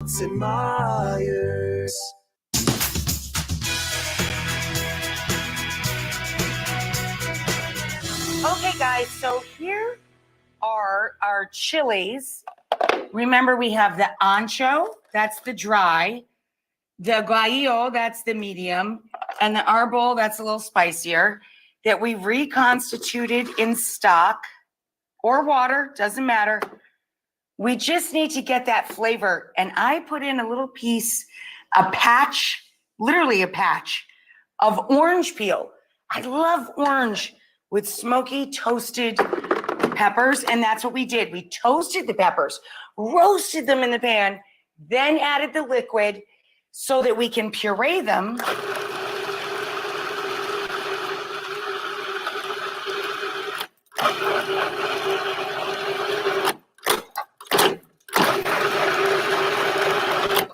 Schultz and Myers. Okay, guys, so here are our chilies. Remember, we have the ancho, that's the dry, the guajillo, that's the medium, and the arbol, that's a little spicier, that we reconstituted in stock or water, doesn't matter. We just need to get that flavor. And I put in a little piece, a patch, literally a patch of orange peel. I love orange with smoky toasted peppers. And that's what we did. We toasted the peppers, roasted them in the pan, then added the liquid so that we can puree them.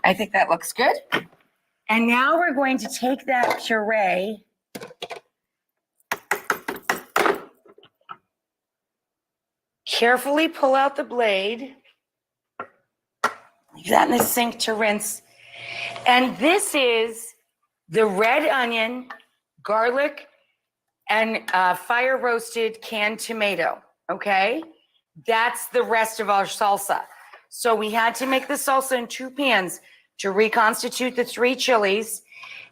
I think that looks good. And now we're going to take that puree carefully pull out the blade, leave that in the sink to rinse. And this is the red onion, garlic, and fire roasted canned tomato, okay? That's the rest of our salsa. So we had to make the salsa in 2 pans to reconstitute the 3 chilies.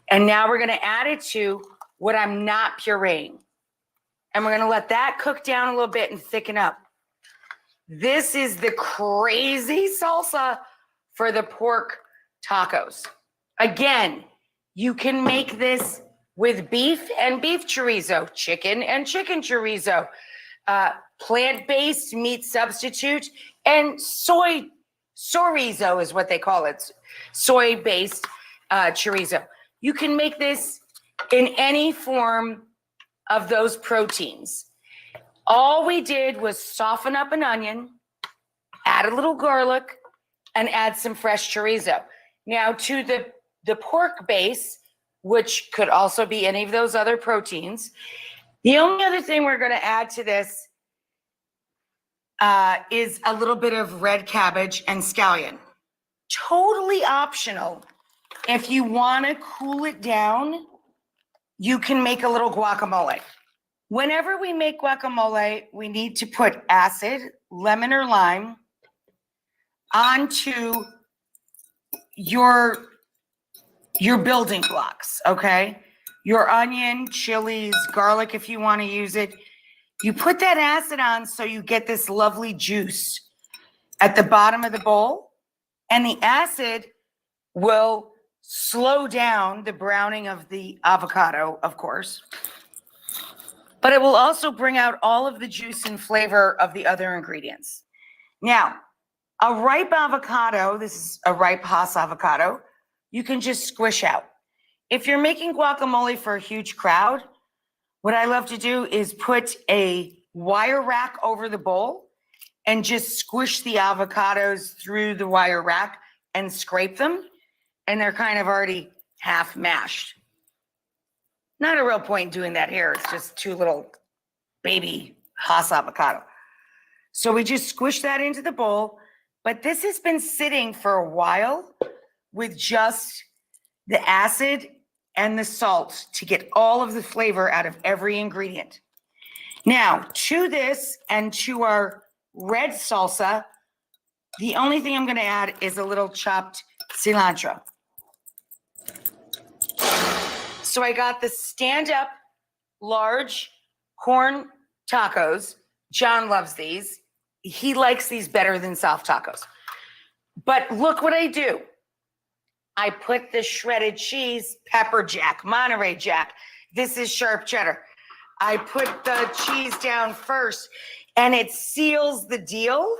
And now we're gonna add it to what I'm not pureeing. And we're gonna let that cook down a little bit and thicken up. This is the crazy salsa for the pork tacos. Again, you can make this with beef and beef chorizo, chicken and chicken chorizo, plant-based meat substitute, and soy chorizo is what they call it, soy-based chorizo. You can make this in any form of those proteins. All we did was soften up an onion, add a little garlic, and add some fresh chorizo. Now to the pork base, which could also be any of those other proteins, the only other thing we're gonna add to this is a little bit of red cabbage and scallion. Totally optional. If you wanna cool it down, you can make a little guacamole. Whenever we make guacamole, we need to put acid, lemon or lime, onto your building blocks, okay? Your onion, chilies, garlic if you want to use it. You put that acid on so you get this lovely juice at the bottom of the bowl, and the acid will slow down the browning of the avocado, of course. But it will also bring out all of the juice and flavor of the other ingredients. Now, a ripe avocado, this is a ripe Hass avocado, you can just squish out. If you're making guacamole for a huge crowd, what I love to do is put a wire rack over the bowl and just squish the avocados through the wire rack and scrape them, and they're kind of already half mashed. Not a real point doing that here. It's just 2 little baby Hass avocado. So we just squish that into the bowl, but this has been sitting for a while with just the acid and the salt to get all of the flavor out of every ingredient. Now, to this and to our red salsa, the only thing I'm gonna add is a little chopped cilantro. So I got the stand-up large corn tacos. John loves these. He likes these better than soft tacos. But look what I do. I put the shredded cheese, pepper jack, Monterey Jack. This is sharp cheddar. I put the cheese down first, and it seals the deal.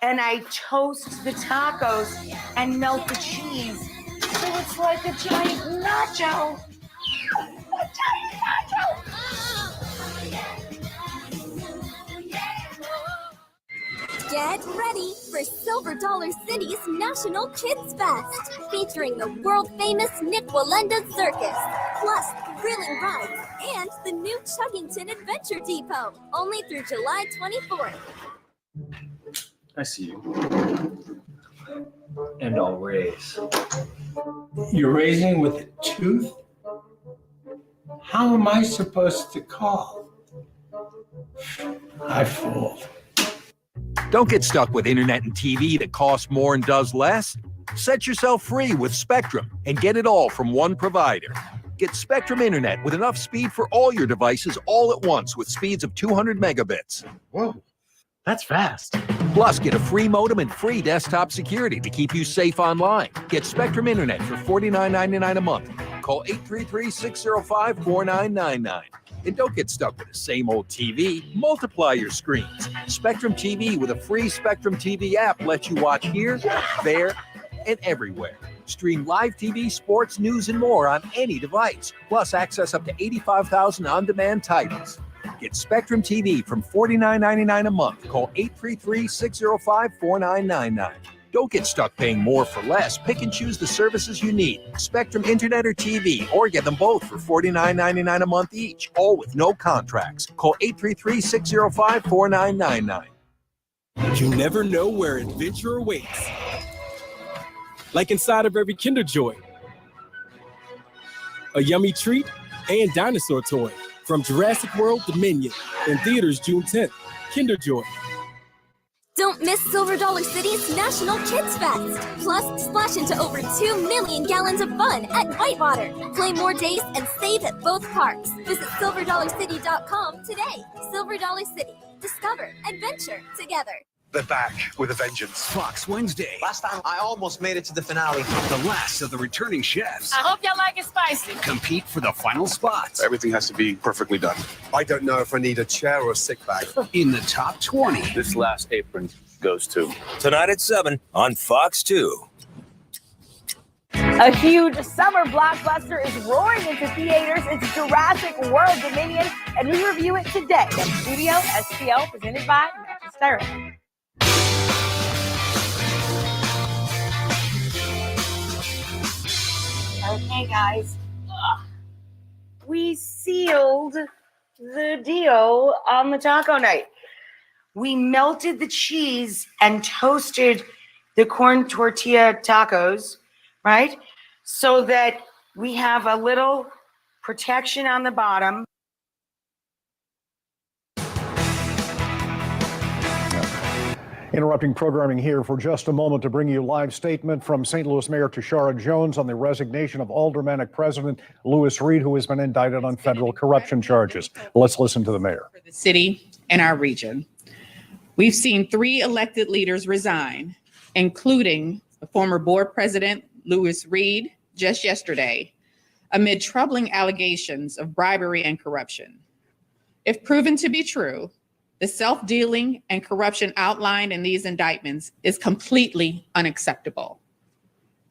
And I toast the tacos and melt the cheese. So it's like a giant nacho. A giant nacho. Get ready for Silver Dollar City's National Kids Fest, featuring the world-famous Nick Walenda Circus, plus thrilling rides and the new Chuggington Adventure Depot, only through July 24th. I see you. and I'll raise. You're raising with a tooth? How am I supposed to call? I fooled. Don't get stuck with internet and TV that costs more and does less. Set yourself free with Spectrum and get it all from one provider. Get Spectrum Internet with enough speed for all your devices all at once with speeds of 200 megabits. Whoa, that's fast. Plus, get a free modem and free desktop security to keep you safe online. Get Spectrum Internet for $49.99 a month. Call 833-605-4999. And don't get stuck with the same old TV. Multiply your screens. Spectrum TV with a free Spectrum TV app lets you watch here, there, and everywhere. Stream live TV, sports, news, and more on any device. Plus, access up to 85,000 on-demand titles. Get Spectrum TV from $49.99 a month. Call 833-605-4999. Don't get stuck paying more for less. Pick and choose the services you need. Spectrum Internet or TV, or get them both for $49.99 a month each, all with no contracts. Call 833-605-4999. You never know where adventure awaits. Like inside of every Kinder Joy. A yummy treat and dinosaur toy. From Jurassic World to Minion. In theaters June 10th. Kinder Joy. Don't miss Silver Dollar City's National Kids Fest. Plus, splash into over 2 million gallons of fun at Whitewater. Play more days and save at both parks. Visit silverdollarcity.com today. Silver Dollar City. Discover adventure together. They're back with a vengeance. Fox Wednesday. Last time, I almost made it to the finale. The last of the returning chefs. I hope y'all like it spicy. Compete for the final spots. Everything has to be perfectly done. I don't know if I need a chair or a sick bag. In the top 20. This last apron goes to. Tonight at 7 on Fox 2. A huge summer blockbuster is roaring into theaters. It's Jurassic World Dominion, and we review it today on Studio STL, presented by Mattress Direct. Okay, guys. We sealed the deal on the taco night. We melted the cheese and toasted the corn tortilla tacos, right? So that we have a little protection on the bottom. Interrupting programming here for just a moment to bring you a live statement from St. Louis Mayor Tashara Jones on the resignation of Aldermanic President Lewis Reed, who has been indicted on federal corruption charges. Let's listen to the mayor. For the city and our region. We've seen 3 elected leaders resign, including the former board president, Lewis Reed, just yesterday, amid troubling allegations of bribery and corruption. If proven to be true, the self-dealing and corruption outlined in these indictments is completely unacceptable,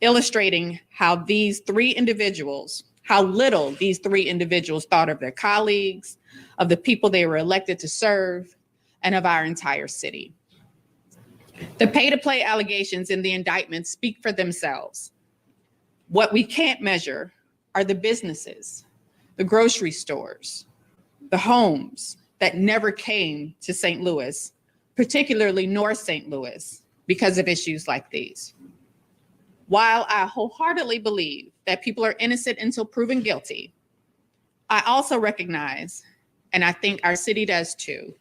illustrating how little these 3 individuals thought of their colleagues, of the people they were elected to serve, and of our entire city. The pay-to-play allegations in the indictment speak for themselves. What we can't measure are the businesses, the grocery stores, the homes that never came to St. Louis, particularly North St. Louis, because of issues like these. While I wholeheartedly believe that people are innocent until proven guilty, I also recognize, and I think our city does too,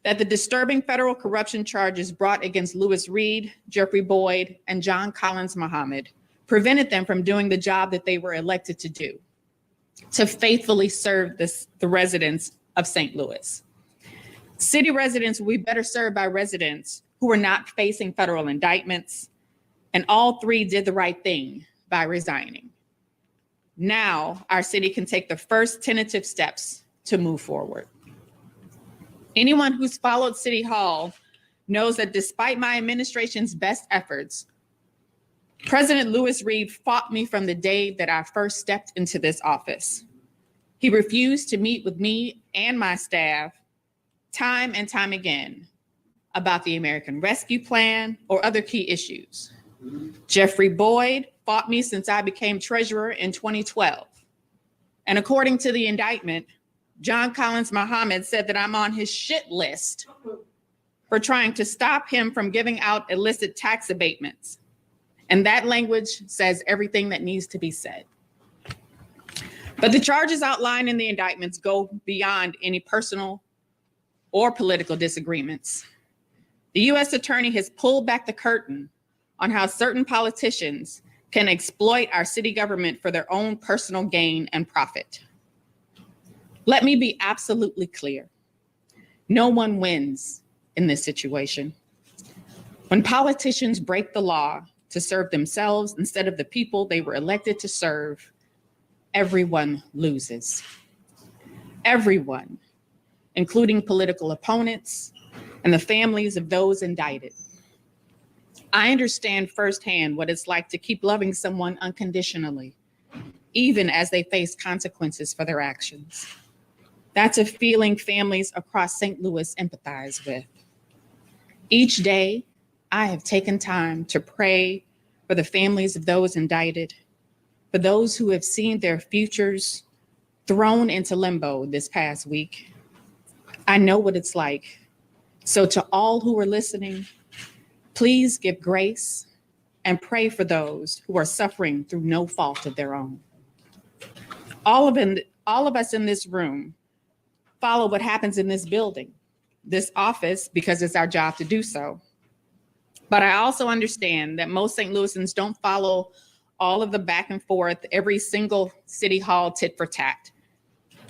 that the disturbing federal corruption charges brought against Lewis Reed, Jeffrey Boyd, and John Collins Muhammad prevented them from doing the job that they were elected to do, to faithfully serve the residents of St. Louis. City residents will be better served by residents who are not facing federal indictments, and all 3 did the right thing by resigning. Now, our city can take the first tentative steps to move forward. Anyone who's followed City Hall knows that despite my administration's best efforts, President Lewis Reed fought me from the day that I first stepped into this office. He refused to meet with me and my staff time and time again about the American Rescue Plan or other key issues. Jeffrey Boyd fought me since I became treasurer in 2012. And according to the indictment, John Collins Muhammad said that I'm on his shit list for trying to stop him from giving out illicit tax abatements. And that language says everything that needs to be said. But the charges outlined in the indictments go beyond any personal or political disagreements. The U.S. attorney has pulled back the curtain on how certain politicians can exploit our city government for their own personal gain and profit. Let me be absolutely clear. No one wins in this situation. When politicians break the law to serve themselves instead of the people they were elected to serve, everyone loses. Everyone, including political opponents and the families of those indicted. I understand firsthand what it's like to keep loving someone unconditionally, even as they face consequences for their actions. That's a feeling families across St. Louis empathize with. Each day, I have taken time to pray for the families of those indicted, for those who have seen their futures thrown into limbo this past week. I know what it's like. So to all who are listening, please give grace and pray for those who are suffering through no fault of their own. All of us in this room follow what happens in this building, this office, because it's our job to do so. But I also understand that most St. Louisans don't follow all of the back and forth, every single city hall tit for tat.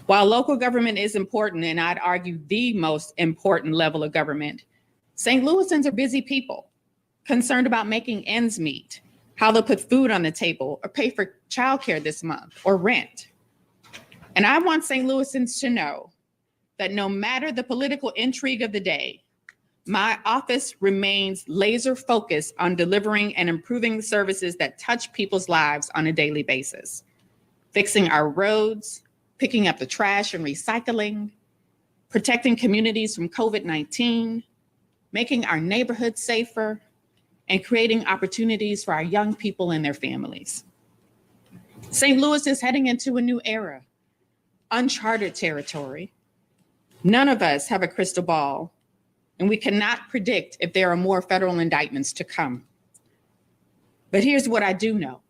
While local government is important, and I'd argue the most important level of government, St. Louisans are busy people, concerned about making ends meet, how they'll put food on the table or pay for childcare this month or rent. And I want St. Louisans to know that no matter the political intrigue of the day, my office remains laser focused on delivering and improving services that touch people's lives on a daily basis. Fixing our roads, picking up the trash and recycling, protecting communities from COVID-19, making our neighborhoods safer, and creating opportunities for our young people and their families. St. Louis is heading into a new era, uncharted territory. None of us have a crystal ball, and we cannot predict if there are more federal indictments to come. But here's what I do know.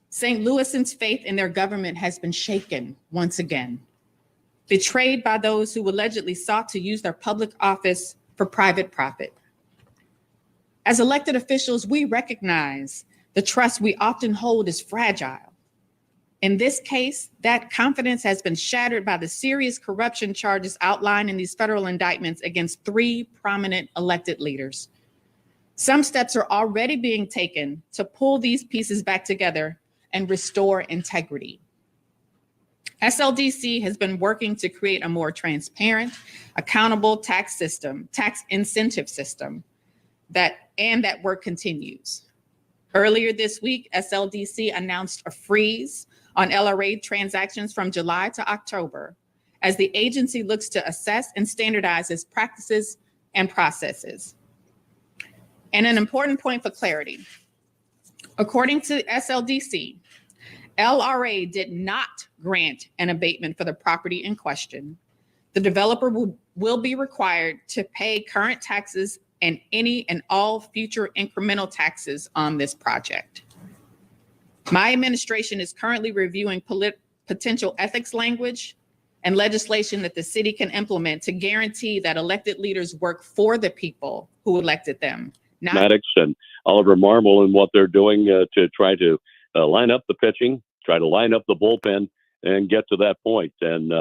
St. Louisans' faith in their government has been shaken once again, betrayed by those who allegedly sought to use their public office for private profit. As elected officials, we recognize the trust we often hold is fragile. In this case, that confidence has been shattered by the serious corruption charges outlined in these federal indictments against 3 prominent elected leaders. Some steps are already being taken to pull these pieces back together and restore integrity. SLDC has been working to create a more transparent, accountable tax incentive system, that work continues. Earlier this week, SLDC announced a freeze on LRA transactions from July to October as the agency looks to assess and standardize its practices and processes. And an important point for clarity, according to SLDC, LRA did not grant an abatement for the property in question. The developer will be required to pay current taxes and any and all future incremental taxes on this project. My administration is currently reviewing potential ethics language and legislation that the city can implement to guarantee that elected leaders work for the people who elected them. Maddox and Oliver Marmol and what they're doing to try to line up the pitching, try to line up the bullpen and get to that point, and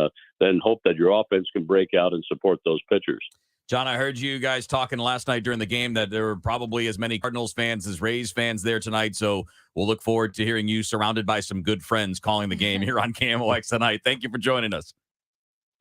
then hope that your offense can break out and support those pitchers. John, I heard you guys talking last night during the game that there were probably as many Cardinals fans as Rays fans there tonight. So we'll look forward to hearing you surrounded by some good friends calling the game here on KMOX tonight. Thank you for joining us.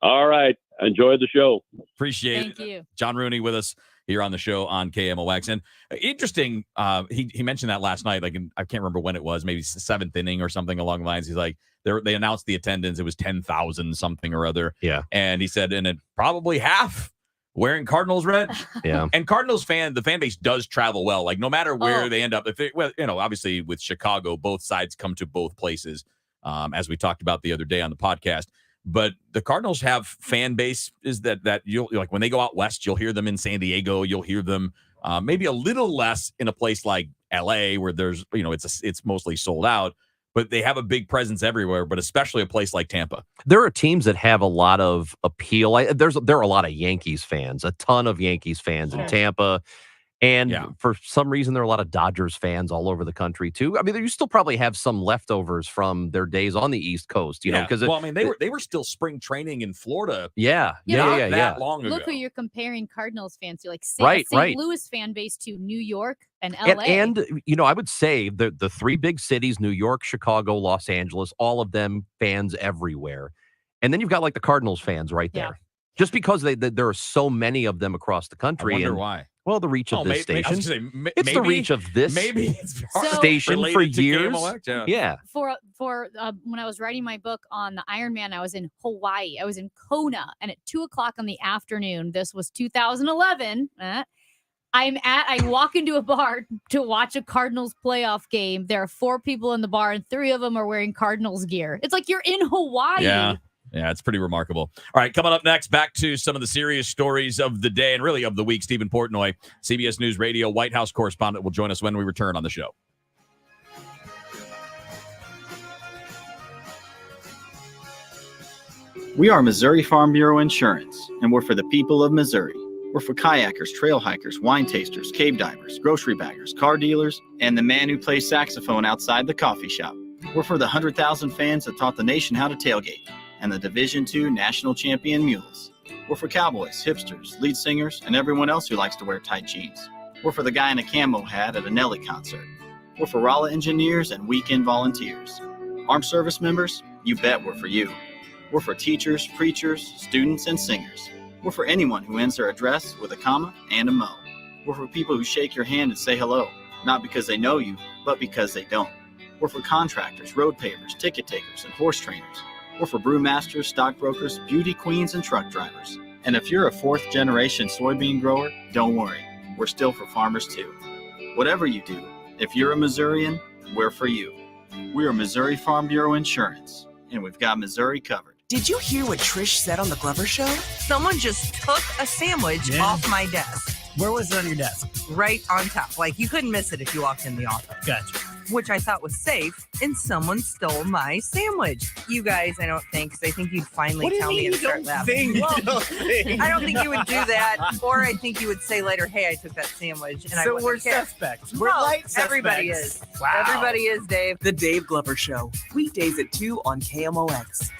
All right. Enjoy the show. Appreciate it. Thank you. John Rooney with us here on the show on KMOX. And interesting, he mentioned that last night, like I can't remember when it was, maybe 7th inning or something along the lines. He's like, they announced the attendance. It was 10,000 something or other. Yeah. And he said, and it probably half wearing Cardinals red. Yeah. And Cardinals the fan base does travel well. Like no matter where they end up, obviously with Chicago, both sides come to both places, as we talked about the other day on the podcast. But the Cardinals have fan base is that you'll like when they go out west, you'll hear them in San Diego, you'll hear them Maybe a little less in a place like LA where there's, it's mostly sold out, but they have a big presence everywhere, but especially a place like Tampa. There are teams that have a lot of appeal. There are a lot of Yankees fans, a ton of Yankees fans in Tampa. And for some reason, there are a lot of Dodgers fans all over the country, too. I mean, you still probably have some leftovers from their days on the East Coast, you know, because they were still spring training in Florida. Yeah. That long ago. Look who you're comparing Cardinals fans to, like Right. St. Louis fan base to New York and LA. And I would say the three big cities, New York, Chicago, Los Angeles, all of them fans everywhere. And then you've got like the Cardinals fans right there. Just because there are so many of them across the country. I wonder why. Well, the reach of this station. It's the reach of this station for years. Yeah. For when I was writing my book on the Iron Man, I was in Hawaii. I was in Kona, and at 2:00 in the afternoon, this was 2011. I walk into a bar to watch a Cardinals playoff game. There are 4 people in the bar, and 3 of them are wearing Cardinals gear. It's like you're in Hawaii. Yeah, it's pretty remarkable. All right, coming up next, back to some of the serious stories of the day and really of the week. Stephen Portnoy, CBS News Radio White House correspondent, will join us when we return on the show. We are Missouri Farm Bureau Insurance, and we're for the people of Missouri. We're for kayakers, trail hikers, wine tasters, cave divers, grocery baggers, car dealers, and the man who plays saxophone outside the coffee shop. We're for the 100,000 fans that taught the nation how to tailgate, and the Division II national champion mules. We're for cowboys, hipsters, lead singers, and everyone else who likes to wear tight jeans. We're for the guy in a camo hat at a Nelly concert. We're for Rolla engineers and weekend volunteers. Armed service members, you bet we're for you. We're for teachers, preachers, students, and singers. We're for anyone who ends their address with a comma and a mo. We're for people who shake your hand and say hello, not because they know you, but because they don't. We're for contractors, road pavers, ticket takers, and horse trainers. We're for brewmasters, stockbrokers, beauty queens, and truck drivers. And if you're a 4th-generation soybean grower, don't worry. We're still for farmers, too. Whatever you do, if you're a Missourian, we're for you. We are Missouri Farm Bureau Insurance, and we've got Missouri covered. Did you hear what Trish said on the Glover Show? Someone just took a sandwich off my desk. Where was it on your desk? Right on top. Like, you couldn't miss it if you walked in the office. Gotcha. Which I thought was safe, and someone stole my sandwich. You guys, I don't think, because I think you'd finally tell me and start laughing. Well, I don't think you would do that, or I think you would say later, hey, I took that sandwich. And so we're suspects. We're light suspects. Everybody is. Wow. Everybody is, Dave. The Dave Glover Show, weekdays at 2 on KMOX.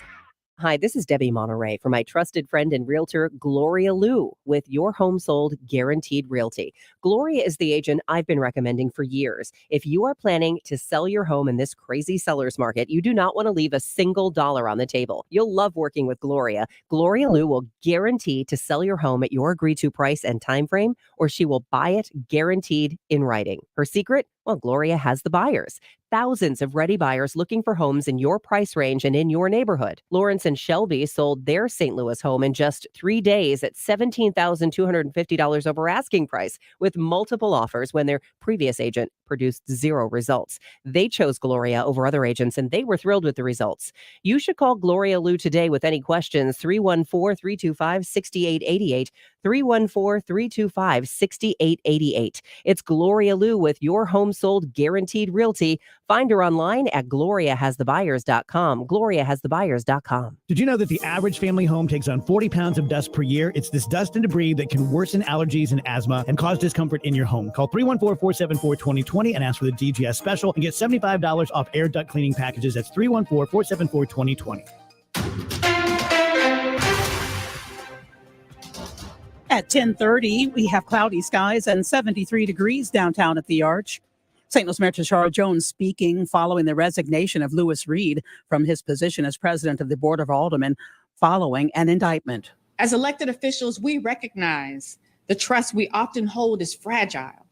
Hi, this is Debbie Monterey for my trusted friend and realtor, Gloria Liu, with Your Home Sold Guaranteed Realty. Gloria is the agent I've been recommending for years. If you are planning to sell your home in this crazy seller's market, you do not want to leave a single dollar on the table. You'll love working with Gloria. Gloria Liu will guarantee to sell your home at your agreed-to price and time frame, or she will buy it guaranteed in writing. Her secret? Well, Gloria has the buyers. Thousands of ready buyers looking for homes in your price range and in your neighborhood. Lawrence and Shelby sold their St. Louis home in just 3 days at $17,250 over asking price, with multiple offers when their previous agent produced 0 results. They chose Gloria over other agents, and they were thrilled with the results. You should call Gloria Liu today with any questions, 314-325-6888, 314-325-6888. It's Gloria Liu with Your Home Sold Guaranteed Realty. Find her online at gloriahasthebuyers.com. gloriahasthebuyers.com. Did you know that the average family home takes on 40 pounds of dust per year? It's this dust and debris that can worsen allergies and asthma and cause discomfort in your home. Call 314-474-2020 and ask for the DGS special and get $75 off air duct cleaning packages. That's 314-474-2020. At 10:30, we have cloudy skies and 73 degrees downtown at the Arch. St. Louis Mayor Tashara Jones speaking following the resignation of Lewis Reed from his position as president of the Board of Aldermen following an indictment. As elected officials, we recognize the trust we often hold is fragile.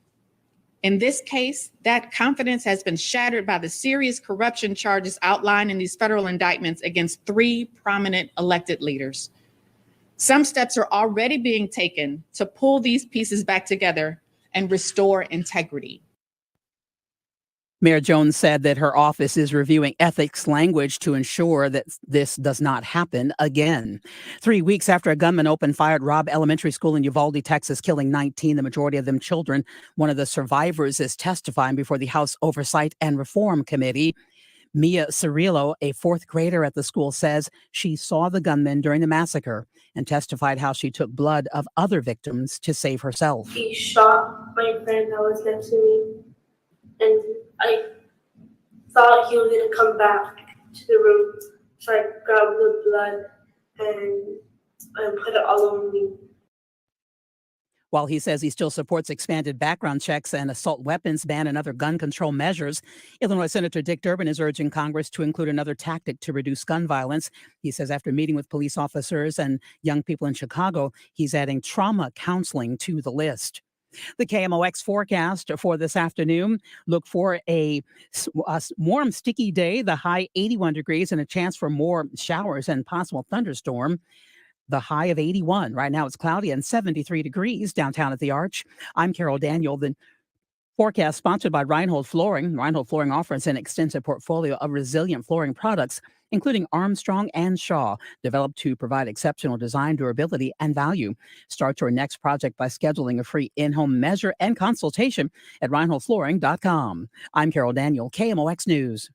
In this case, that confidence has been shattered by the serious corruption charges outlined in these federal indictments against 3 prominent elected leaders. Some steps are already being taken to pull these pieces back together and restore integrity. Mayor Jones said that her office is reviewing ethics language to ensure that this does not happen again. 3 weeks after a gunman opened fire at Robb Elementary School in Uvalde, Texas, killing 19, the majority of them children, one of the survivors is testifying before the House Oversight and Reform Committee. Mia Cirillo, a fourth grader at the school, says she saw the gunman during the massacre and testified how she took blood of other victims to save herself. He shot my friend that was next to me, and I thought he was going to come back to the room, so I grabbed the blood and put it all over me. While he says he still supports expanded background checks and assault weapons ban and other gun control measures, Illinois Senator Dick Durbin is urging Congress to include another tactic to reduce gun violence. He says after meeting with police officers and young people in Chicago, he's adding trauma counseling to the list. The KMOX forecast for this afternoon, look for a warm, sticky day, the high 81 degrees and a chance for more showers and possible thunderstorm. The high of 81. Right now it's cloudy and 73 degrees downtown at the Arch. I'm Carol Daniel. The forecast sponsored by Reinhold Flooring. Reinhold Flooring offers an extensive portfolio of resilient flooring products, including Armstrong and Shaw, developed to provide exceptional design, durability, and value. Start your next project by scheduling a free in-home measure and consultation at reinholdflooring.com. I'm Carol Daniel, KMOX News.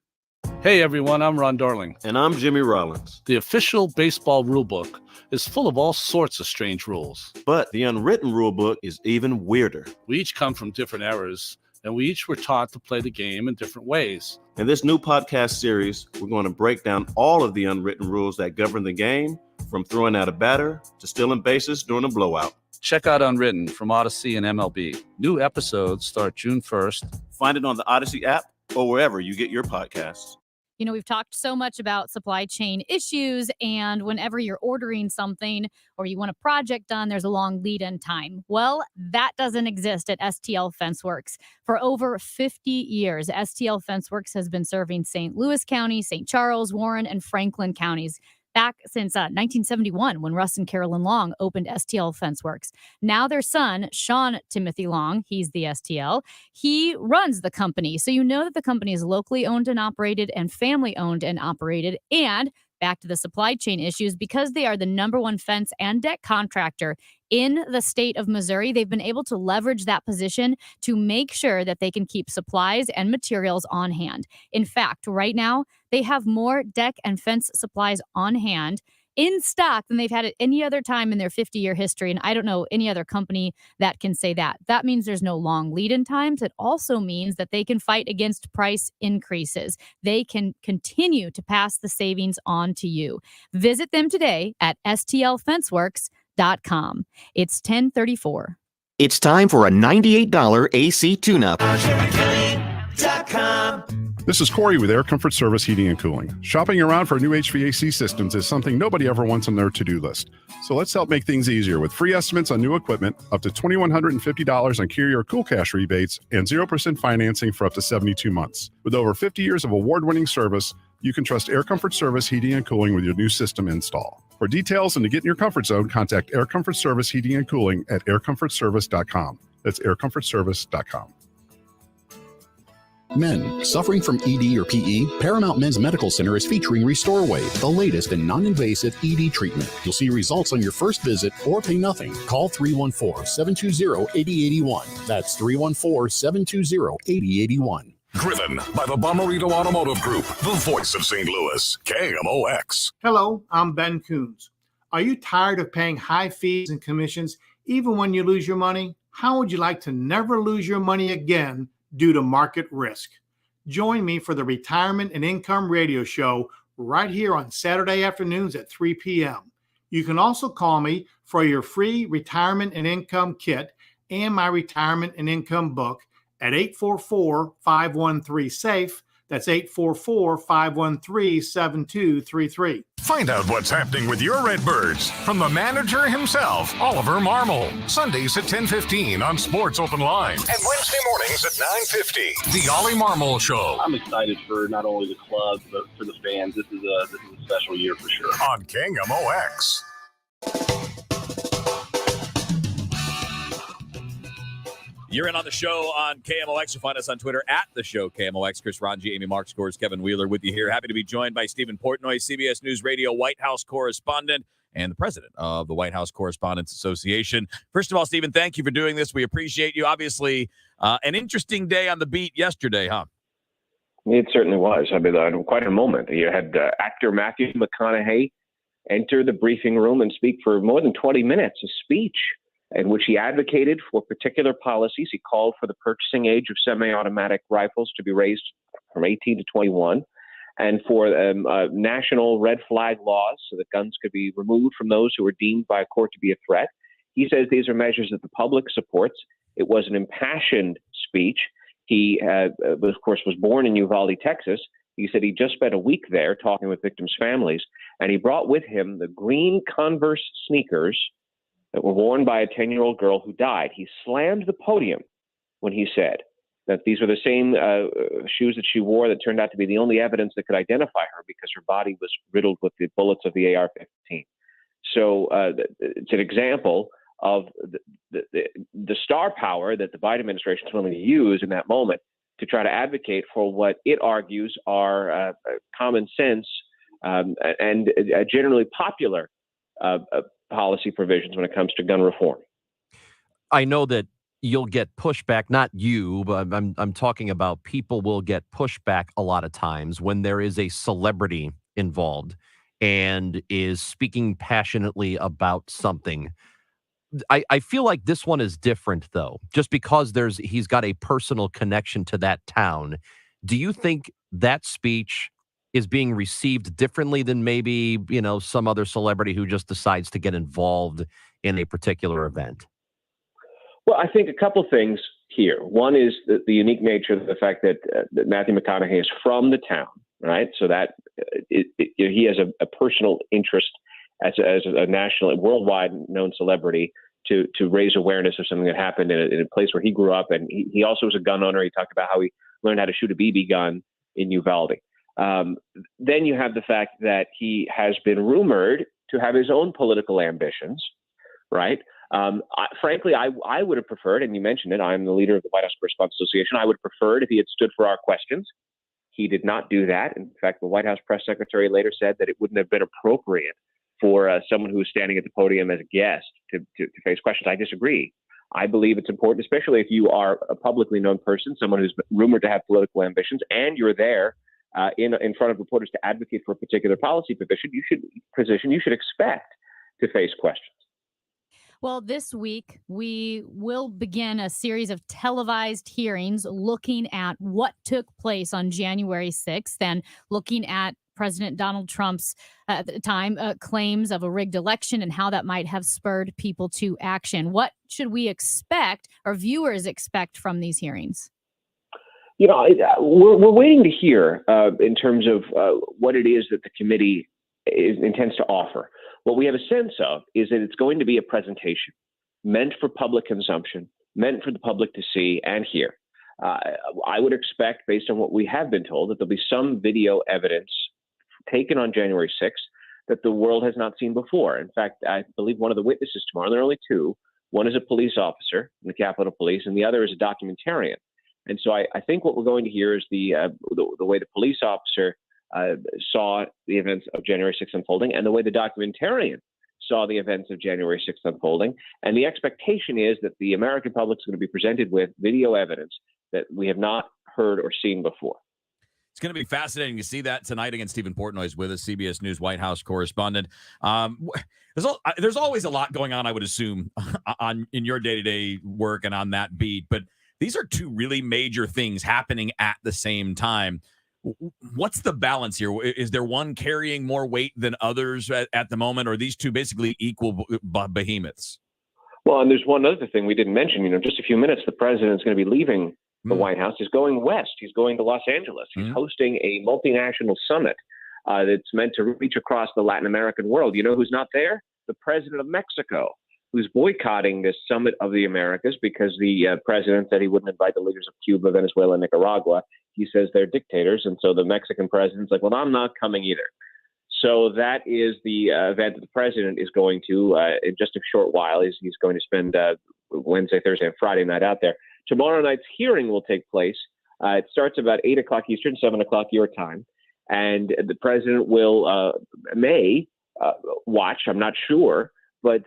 Hey everyone, I'm Ron Darling. And I'm Jimmy Rollins. The official baseball rulebook is full of all sorts of strange rules. But the unwritten rulebook is even weirder. We each come from different eras, and we each were taught to play the game in different ways. In this new podcast series, we're going to break down all of the unwritten rules that govern the game, from throwing out a batter to stealing bases during a blowout. Check out Unwritten from Odyssey and MLB. New episodes start June 1st. Find it on the Odyssey app or wherever you get your podcasts. You know, we've talked so much about supply chain issues, and whenever you're ordering something or you want a project done, there's a long lead-in time. Well, that doesn't exist at Stl Fenceworks. For over 50 years, Stl Fenceworks has been serving St. Louis County, St. Charles, Warren, and Franklin counties back since 1971 when Russ and Carolyn Long opened Stl Fenceworks. Now their son, Sean Timothy Long, he's the STL, he runs the company. So you know that the company is locally owned and operated and family owned and operated. And back to the supply chain issues, because they are the #1 fence and deck contractor in the state of Missouri, they've been able to leverage that position to make sure that they can keep supplies and materials on hand. In fact, right now, they have more deck and fence supplies on hand in stock than they've had at any other time in their 50-year history. And I don't know any other company that can say that. That means there's no long lead-in times. It also means that they can fight against price increases. They can continue to pass the savings on to you. Visit them today at stlfenceworks.com. It's 1034. It's time for a $98 AC tune-up. This is Corey with Air Comfort Service Heating and Cooling. Shopping around for new HVAC systems is something nobody ever wants on their to-do list. So let's help make things easier with free estimates on new equipment, up to $2,150 on Carrier Cool Cash rebates, and 0% financing for up to 72 months. With over 50 years of award-winning service, you can trust Air Comfort Service Heating and Cooling with your new system install. For details and to get in your comfort zone, contact Air Comfort Service Heating and Cooling at aircomfortservice.com. That's aircomfortservice.com. Men suffering from ED or PE, Paramount Men's Medical Center is featuring Restore Wave, the latest in non-invasive ED treatment. You'll see results on your first visit or pay nothing. Call 314-720-8081. That's 314-720-8081. Driven by the Bommarito Automotive Group, the voice of St. Louis, KMOX. Hello, I'm Ben Coons. Are you tired of paying high fees and commissions even when you lose your money? How would you like to never lose your money again due to market risk? Join me for the Retirement and Income Radio Show right here on Saturday afternoons at 3 p.m. You can also call me for your free Retirement and Income Kit and my Retirement and Income book at 844-513-SAFE. That's 844-513-7233. Find out what's happening with your Redbirds from the manager himself, Oliver Marmol. Sundays at 10:15 on Sports Open Line and Wednesday mornings at 9:50. The Ollie Marmol Show. I'm excited for not only the club but for the fans. This is a special year for sure. On KMOX. You're in on the show on KMOX. You'll find us on Twitter at the show KMOX. Chris Ranji, Amy Mark Scores, Kevin Wheeler with you here. Happy to be joined by Stephen Portnoy, CBS News Radio White House correspondent and the president of the White House Correspondents Association. First of all, Stephen, thank you for doing this. We appreciate you. Obviously, an interesting day on the beat yesterday, huh? It certainly was. I mean, quite a moment. You had actor Matthew McConaughey enter the briefing room and speak for more than 20 minutes, a speech in which he advocated for particular policies. He called for the purchasing age of semi-automatic rifles to be raised from 18 to 21, and for national red flag laws so that guns could be removed from those who were deemed by a court to be a threat. He says these are measures that the public supports. It was an impassioned speech. He, of course, was born in Uvalde, Texas. He said he just spent a week there talking with victims' families, and he brought with him the green Converse sneakers that were worn by a 10-year-old girl who died. He slammed the podium when he said that these were the same shoes that she wore that turned out to be the only evidence that could identify her because her body was riddled with the bullets of the AR-15. So it's an example of the star power that the Biden administration is willing to use in that moment to try to advocate for what it argues are common sense and generally popular policy provisions when it comes to gun reform. I know that you'll get pushback, not you, but I'm talking about people will get pushback a lot of times when there is a celebrity involved and is speaking passionately about something. I feel like this one is different, though, just because he's got a personal connection to that town. Do you think that speech is being received differently than maybe, some other celebrity who just decides to get involved in a particular event? Well, I think a couple things here. One is the unique nature of the fact that Matthew McConaughey is from the town, right? So that he has a personal interest as a national, worldwide known celebrity to raise awareness of something that happened in a place where he grew up. And he also was a gun owner. He talked about how he learned how to shoot a BB gun in Uvalde. Then you have the fact that he has been rumored to have his own political ambitions, right? Frankly, I would have preferred, and you mentioned it, I'm the leader of the White House Correspondents Association. I would have preferred if he had stood for our questions. He did not do that. In fact, the White House press secretary later said that it wouldn't have been appropriate for someone who was standing at the podium as a guest to face questions. I disagree. I believe it's important, especially if you are a publicly known person, someone who's rumored to have political ambitions, and you're there in front of reporters to advocate for a particular policy position, you should expect to face questions. Well, this week, we will begin a series of televised hearings looking at what took place on January 6th and looking at President Donald Trump's, at the time, claims of a rigged election and how that might have spurred people to action. What should we expect, or viewers expect, from these hearings? We're waiting to hear in terms of what it is that the committee intends to offer. What we have a sense of is that it's going to be a presentation meant for public consumption, meant for the public to see and hear. I would expect, based on what we have been told, that there'll be some video evidence taken on January 6th that the world has not seen before. In fact, I believe one of the witnesses tomorrow, there are only two, one is a police officer in the Capitol Police, and the other is a documentarian. And so I think what we're going to hear is the way the police officer saw the events of January 6th unfolding and the way the documentarian saw the events of January 6th unfolding. And the expectation is that the American public is going to be presented with video evidence that we have not heard or seen before. It's going to be fascinating to see that tonight. Again, Stephen Portnoy is with us, CBS News White House correspondent. There's always a lot going on, I would assume, in your day-to-day work and on that beat. But these are two really major things happening at the same time. What's the balance here? Is there one carrying more weight than others at the moment, or are these two basically equal behemoths? Well, and there's one other thing we didn't mention. Just a few minutes, the president's going to be leaving the White House. He's going west. He's going to Los Angeles. He's hosting a multinational summit that's meant to reach across the Latin American world. You know who's not there? The president of Mexico, who's boycotting this summit of the Americas because the president said he wouldn't invite the leaders of Cuba, Venezuela, and Nicaragua. He says they're dictators. And so the Mexican president's like, well, I'm not coming either. So that is the event that the president is going to in just a short while. He's going to spend Wednesday, Thursday, and Friday night out there. Tomorrow night's hearing will take place. It starts about 8 o'clock Eastern, 7 o'clock your time. And the president may watch, I'm not sure, but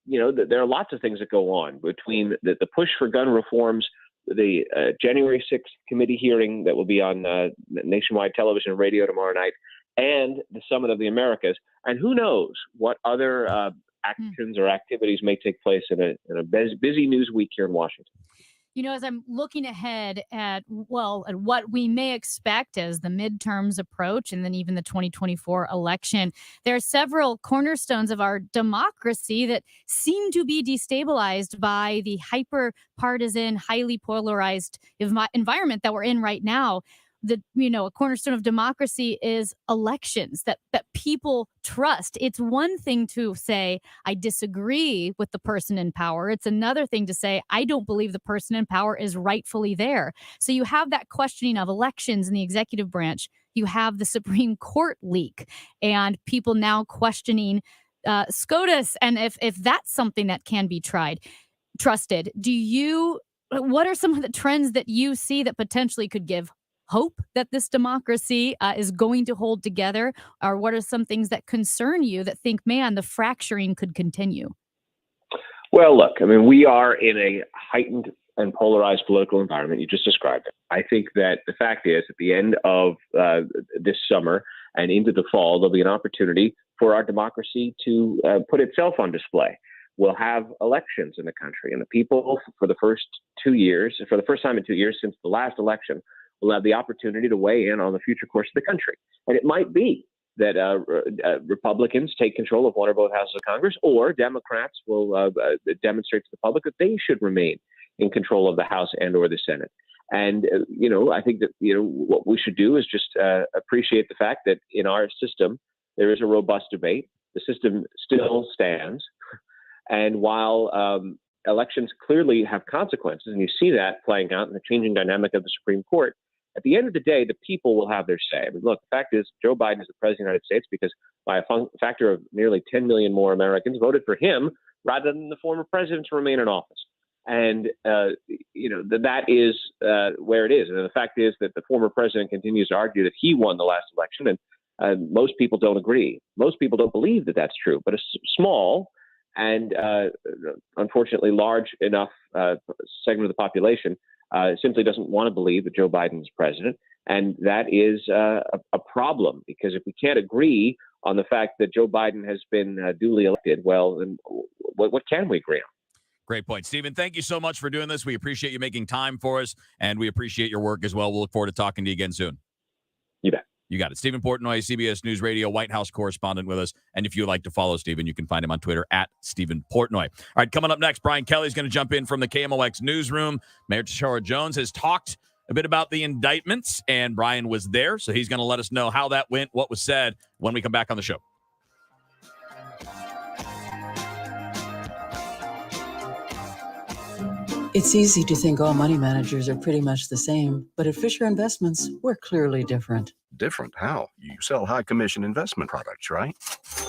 there are lots of things that go on between the push for gun reforms, the January 6th committee hearing that will be on nationwide television and radio tomorrow night, and the Summit of the Americas. And who knows what other actions or activities may take place in a busy news week here in Washington. As I'm looking ahead at what we may expect as the midterms approach and then even the 2024 election, there are several cornerstones of our democracy that seem to be destabilized by the hyper-partisan, highly polarized environment that we're in right now. A cornerstone of democracy is elections that people trust. It's one thing to say, I disagree with the person in power. It's another thing to say, I don't believe the person in power is rightfully there. So you have that questioning of elections in the executive branch. You have the Supreme Court leak and people now questioning SCOTUS and if that's something that can be trusted. What are some of the trends that you see that potentially could give hope that this democracy is going to hold together? Or what are some things that concern you that think, man, the fracturing could continue? Well, look, we are in a heightened and polarized political environment. You just described it. I think that the fact is, at the end of this summer and into the fall, there'll be an opportunity for our democracy to put itself on display. We'll have elections in the country, and the people, for the first time in 2 years since the last election, will have the opportunity to weigh in on the future course of the country. And it might be that Republicans take control of one or both houses of Congress, or Democrats will demonstrate to the public that they should remain in control of the House and or the Senate. And, I think that, what we should do is just appreciate the fact that in our system, there is a robust debate. The system still stands. And while elections clearly have consequences, and you see that playing out in the changing dynamic of the Supreme Court, at the end of the day, the people will have their say. Look, the fact is, Joe Biden is the president of the United States because by a factor of nearly 10 million more Americans voted for him rather than the former president to remain in office. And, that is where it is. And the fact is that the former president continues to argue that he won the last election, and most people don't agree. Most people don't believe that that's true. But a small and unfortunately large enough segment of the population simply doesn't want to believe that Joe Biden is president. And that is a problem, because if we can't agree on the fact that Joe Biden has been duly elected, well, then what can we agree on? Great point. Stephen, thank you so much for doing this. We appreciate you making time for us, and we appreciate your work as well. We'll look forward to talking to you again soon. You bet. You got it. Stephen Portnoy, CBS News Radio, White House correspondent with us. And if you'd like to follow Stephen, you can find him on Twitter at Stephen Portnoy. All right, coming up next, Brian Kelly's going to jump in from the KMOX newsroom. Mayor Tashara Jones has talked a bit about the indictments, and Brian was there, so he's going to let us know how that went, what was said when we come back on the show. It's easy to think all money managers are pretty much the same, but at Fisher Investments, we're clearly different. Different? How? You sell high commission investment products, right?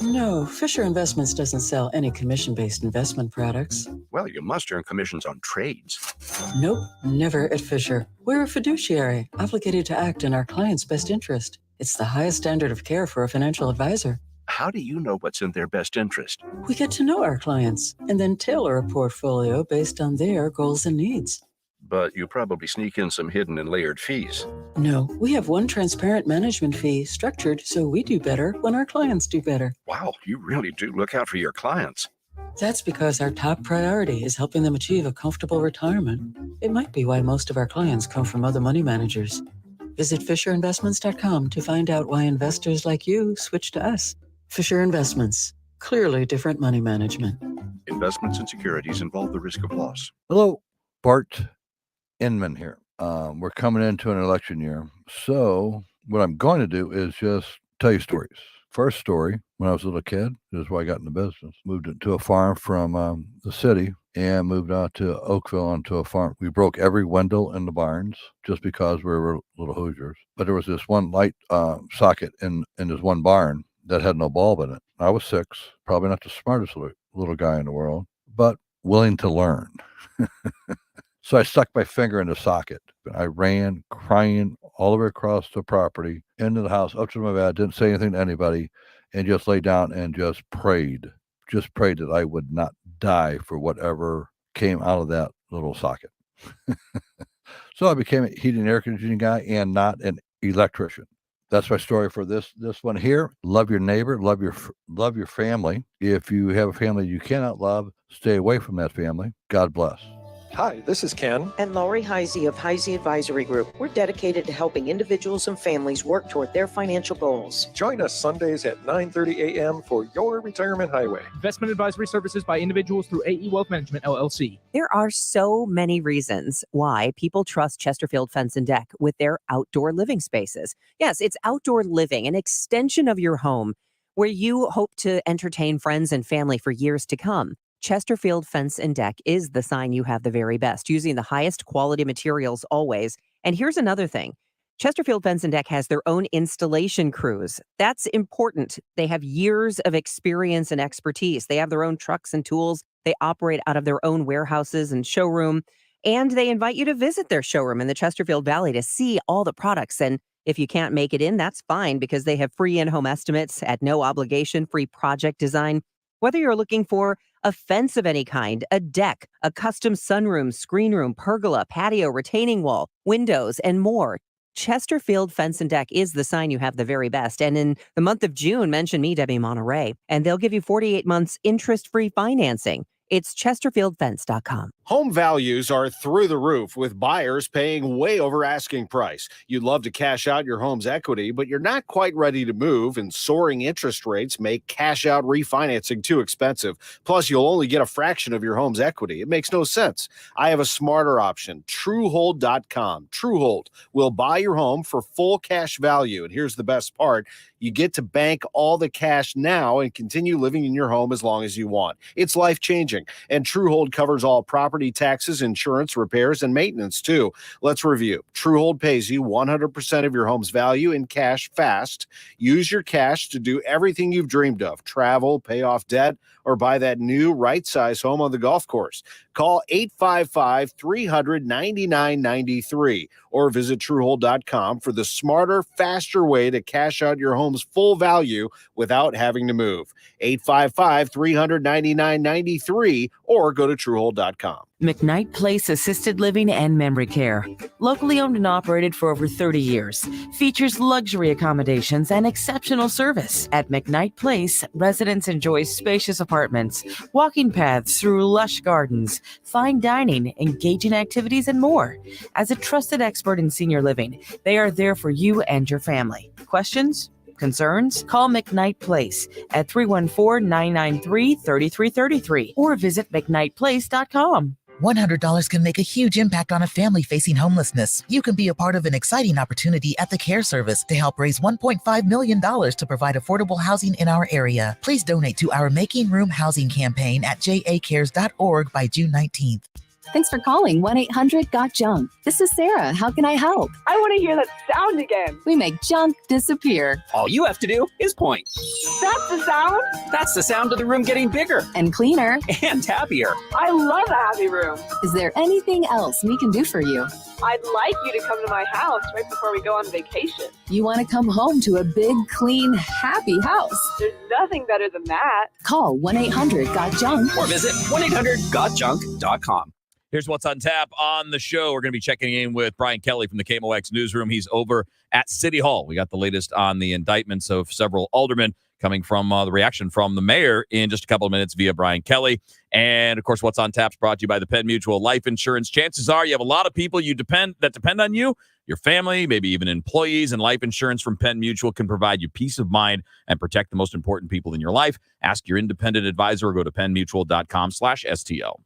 No, Fisher Investments doesn't sell any commission-based investment products. Well, you must earn commissions on trades. Nope, never at Fisher. We're a fiduciary, obligated to act in our client's best interest. It's the highest standard of care for a financial advisor. How do you know what's in their best interest? We get to know our clients and then tailor a portfolio based on their goals and needs. But you probably sneak in some hidden and layered fees. No, we have one transparent management fee structured so we do better when our clients do better. Wow, you really do look out for your clients. That's because our top priority is helping them achieve a comfortable retirement. It might be why most of our clients come from other money managers. Visit FisherInvestments.com to find out why investors like you switch to us. Fisher Investments. Clearly different money management. Investments and securities involve the risk of loss. Hello, Bart Inman here. We're coming into an election year. So what I'm going to do is just tell you stories. First story, when I was a little kid, this is why I got into business. Moved to a farm from the city and moved out to Oakville onto a farm. We broke every window in the barns just because we were little Hoosiers. But there was this one light socket in this one barn that had no bulb in it. I was 6, probably not the smartest little guy in the world, but willing to learn. So I stuck my finger in the socket. I ran crying all the way across the property, into the house, up to my bed, didn't say anything to anybody, and just lay down and just prayed. Just prayed that I would not die for whatever came out of that little socket. So I became a heating and air conditioning guy and not an electrician. That's my story for this one here. Love your neighbor, love your family. If you have a family you cannot love, stay away from that family. God bless. Hi, this is Ken. And Laurie Heisey of Heisey Advisory Group. We're dedicated to helping individuals and families work toward their financial goals. Join us Sundays at 9:30 a.m. for Your Retirement Highway. Investment advisory services by individuals through AE Wealth Management, LLC. There are so many reasons why people trust Chesterfield Fence and Deck with their outdoor living spaces. Yes, it's outdoor living, an extension of your home where you hope to entertain friends and family for years to come. Chesterfield Fence and Deck is the sign you have the very best, using the highest quality materials always. And here's another thing. Chesterfield Fence and Deck has their own installation crews. That's important. They have years of experience and expertise. They have their own trucks and tools. They operate out of their own warehouses and showroom. And they invite you to visit their showroom in the Chesterfield Valley to see all the products. And if you can't make it in, that's fine, because they have free in-home estimates at no obligation, free project design. Whether you're looking for a fence of any kind, a deck, a custom sunroom, screen room, pergola, patio, retaining wall, windows, and more, Chesterfield Fence and Deck is the sign you have the very best. And in the month of June, mention me, Debbie Monterey, and they'll give you 48 months interest-free financing. It's ChesterfieldFence.com. Home values are through the roof, with buyers paying way over asking price. You'd love to cash out your home's equity, but you're not quite ready to move, and soaring interest rates make cash out refinancing too expensive. Plus, you'll only get a fraction of your home's equity. It makes no sense. I have a smarter option, Truehold.com. Truehold will buy your home for full cash value. And here's the best part. You get to bank all the cash now and continue living in your home as long as you want. It's life-changing. And Truehold covers all property taxes, insurance, repairs, and maintenance, too. Let's review. Truehold pays you 100% of your home's value in cash fast. Use your cash to do everything you've dreamed of. Travel, pay off debt, or buy that new right-size home on the golf course. Call 855-300-9993 or visit Truehold.com for the smarter, faster way to cash out your home's full value without having to move. 855-300-9993 or go to Truehold.com. McKnight Place Assisted Living and Memory Care. Locally owned and operated for over 30 years. Features luxury accommodations and exceptional service. At McKnight Place, residents enjoy spacious apartments, walking paths through lush gardens, fine dining, engaging activities, and more. As a trusted expert in senior living, they are there for you and your family. Questions? Concerns? Call McKnight Place at 314-993-3333 or visit McKnightPlace.com. $100 can make a huge impact on a family facing homelessness. You can be a part of an exciting opportunity at the Care Service to help raise $1.5 million to provide affordable housing in our area. Please donate to our Making Room Housing campaign at jacares.org by June 19th. Thanks for calling 1-800-GOT-JUNK. This is Sarah. How can I help? I want to hear that sound again. We make junk disappear. All you have to do is point. That's the sound? That's the sound of the room getting bigger. And cleaner. And happier. I love a happy room. Is there anything else we can do for you? I'd like you to come to my house right before we go on vacation. You want to come home to a big, clean, happy house. There's nothing better than that. Call 1-800-GOT-JUNK. Or visit 1-800-GOT-JUNK.com. Here's what's on tap on the show. We're going to be checking in with Brian Kelly from the KMOX newsroom. He's over at City Hall. We got the latest on the indictments of several aldermen coming from the reaction from the mayor in just a couple of minutes via Brian Kelly. And, of course, what's on tap is brought to you by the Penn Mutual Life Insurance. Chances are you have a lot of people that depend on you, your family, maybe even employees, and life insurance from Penn Mutual can provide you peace of mind and protect the most important people in your life. Ask your independent advisor or go to pennmutual.com/STL.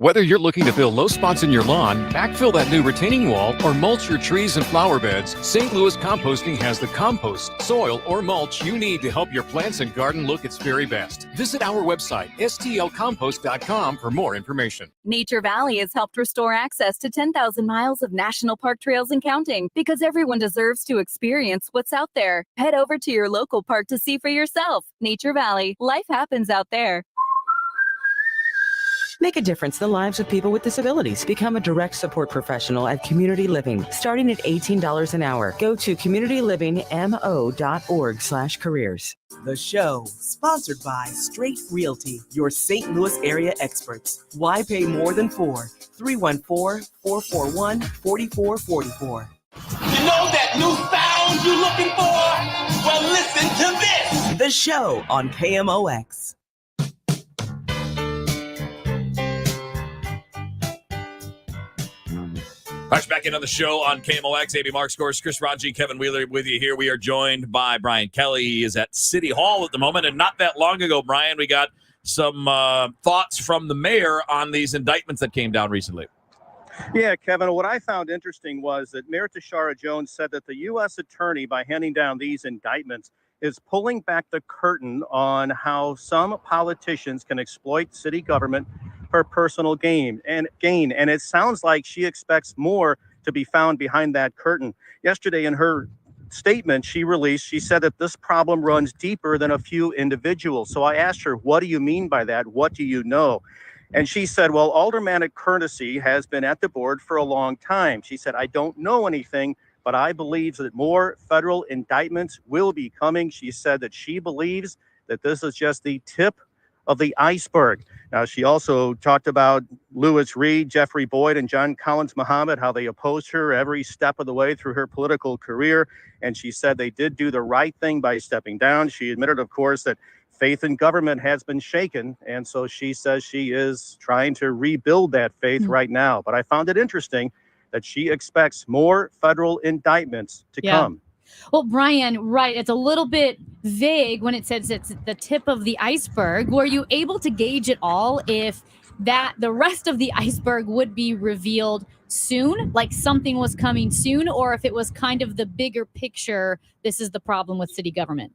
Whether you're looking to fill low spots in your lawn, backfill that new retaining wall, or mulch your trees and flower beds, St. Louis Composting has the compost, soil, or mulch you need to help your plants and garden look its very best. Visit our website, stlcompost.com, for more information. Nature Valley has helped restore access to 10,000 miles of national park trails and counting, because everyone deserves to experience what's out there. Head over to your local park to see for yourself. Nature Valley, life happens out there. Make a difference in the lives of people with disabilities. Become a direct support professional at Community Living, starting at $18 an hour. Go to communitylivingmo.org/careers. The show, sponsored by Straight Realty, your St. Louis area experts. Why pay more than four? 314-441-4444. You know that new sound you're looking for? Well, listen to this. The show on KMOX. All right, back in on the show on KMOX, AB Mark Scores, Chris Raji, Kevin Wheeler with you here. We are joined by Brian Kelly. He is at City Hall at the moment. And not that long ago, Brian, we got some thoughts from the mayor on these indictments that came down recently. Yeah, Kevin, what I found interesting was that Mayor Tashara Jones said that the U.S. attorney, by handing down these indictments, is pulling back the curtain on how some politicians can exploit city government for personal gain. And it sounds like she expects more to be found behind that curtain. Yesterday, in her statement she said that this problem runs deeper than a few individuals. So I asked her, what do you mean by that? What do you know? And she said, well, aldermanic courtesy has been at the board for a long time. She said, I don't know anything, but I believe that more federal indictments will be coming. She said that she believes that this is just the tip of the iceberg. Now, she also talked about Lewis Reed, Jeffrey Boyd, and John Collins Muhammad, how they opposed her every step of the way through her political career. And she said they did do the right thing by stepping down. She admitted, of course, that faith in government has been shaken. And so she says she is trying to rebuild that faith right now. But I found it interesting that she expects more federal indictments to come. Well, Brian, right. It's a little bit vague when it says it's the tip of the iceberg. Were you able to gauge at all if that the rest of the iceberg would be revealed soon, like something was coming soon, or if it was kind of the bigger picture, this is the problem with city government?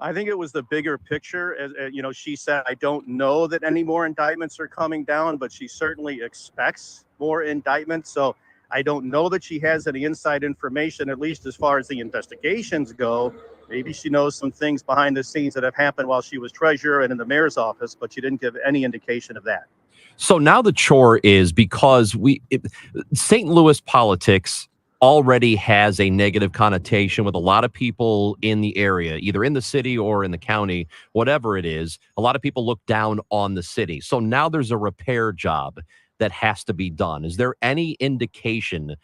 I think it was the bigger picture. As she said, I don't know that any more indictments are coming down, but she certainly expects more indictments. So I don't know that she has any inside information, at least as far as the investigations go. Maybe she knows some things behind the scenes that have happened while she was treasurer and in the mayor's office, but she didn't give any indication of that. So now the chore is because St. Louis politics already has a negative connotation with a lot of people in the area, either in the city or in the county, whatever it is. A lot of people look down on the city. So now there's a repair job that has to be done. Is there any indication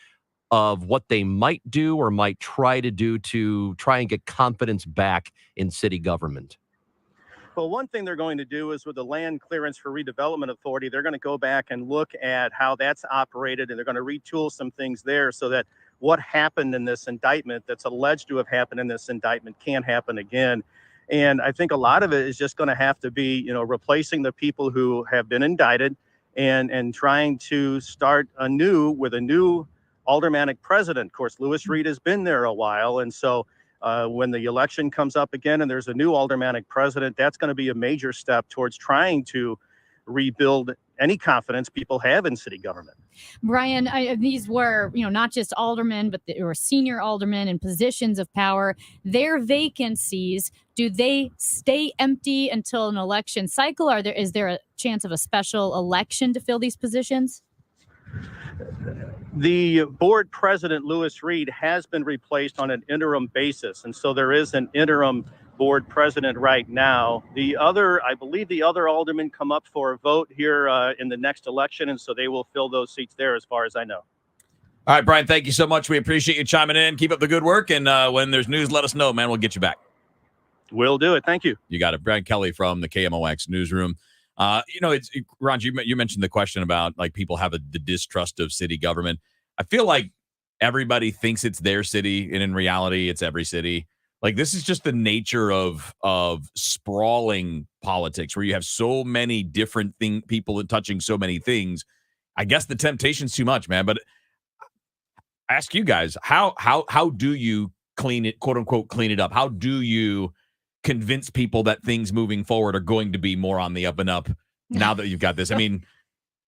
of what they might do or might try to do to try and get confidence back in city government? Well, one thing they're going to do is with the Land Clearance for Redevelopment Authority, they're going to go back and look at how that's operated, and they're going to retool some things there so that what happened in this indictment that's alleged to have happened in this indictment can't happen again. And I think a lot of it is just going to have to be, replacing the people who have been indicted and trying to start anew with a new aldermanic president. Of course, Lewis Reed has been there a while. And so when the election comes up again and there's a new aldermanic president, that's going to be a major step towards trying to rebuild any confidence people have in city government. Brian, these were, not just aldermen, but they were senior aldermen in positions of power. Their vacancies, do they stay empty until an election cycle? Is there a chance of a special election to fill these positions? The board president, Lewis Reed, has been replaced on an interim basis. And so there is an interim board president right now. I believe the other aldermen come up for a vote here in the next election. And so they will fill those seats there as far as I know. All right, Brian, thank you so much. We appreciate you chiming in. Keep up the good work. And when there's news, let us know, man. We'll get you back. We'll do it. Thank you. You got it. Brian Kelly from the KMOX newsroom. It's Ron, you mentioned the question about like people have the distrust of city government. I feel like everybody thinks it's their city, and in reality, it's every city. Like this is just the nature of sprawling politics, where you have so many different people touching so many things. I guess the temptation's too much, man. But I ask you guys, how do you clean it, quote unquote, clean it up? How do you convince people that things moving forward are going to be more on the up and up now that you've got this? I mean,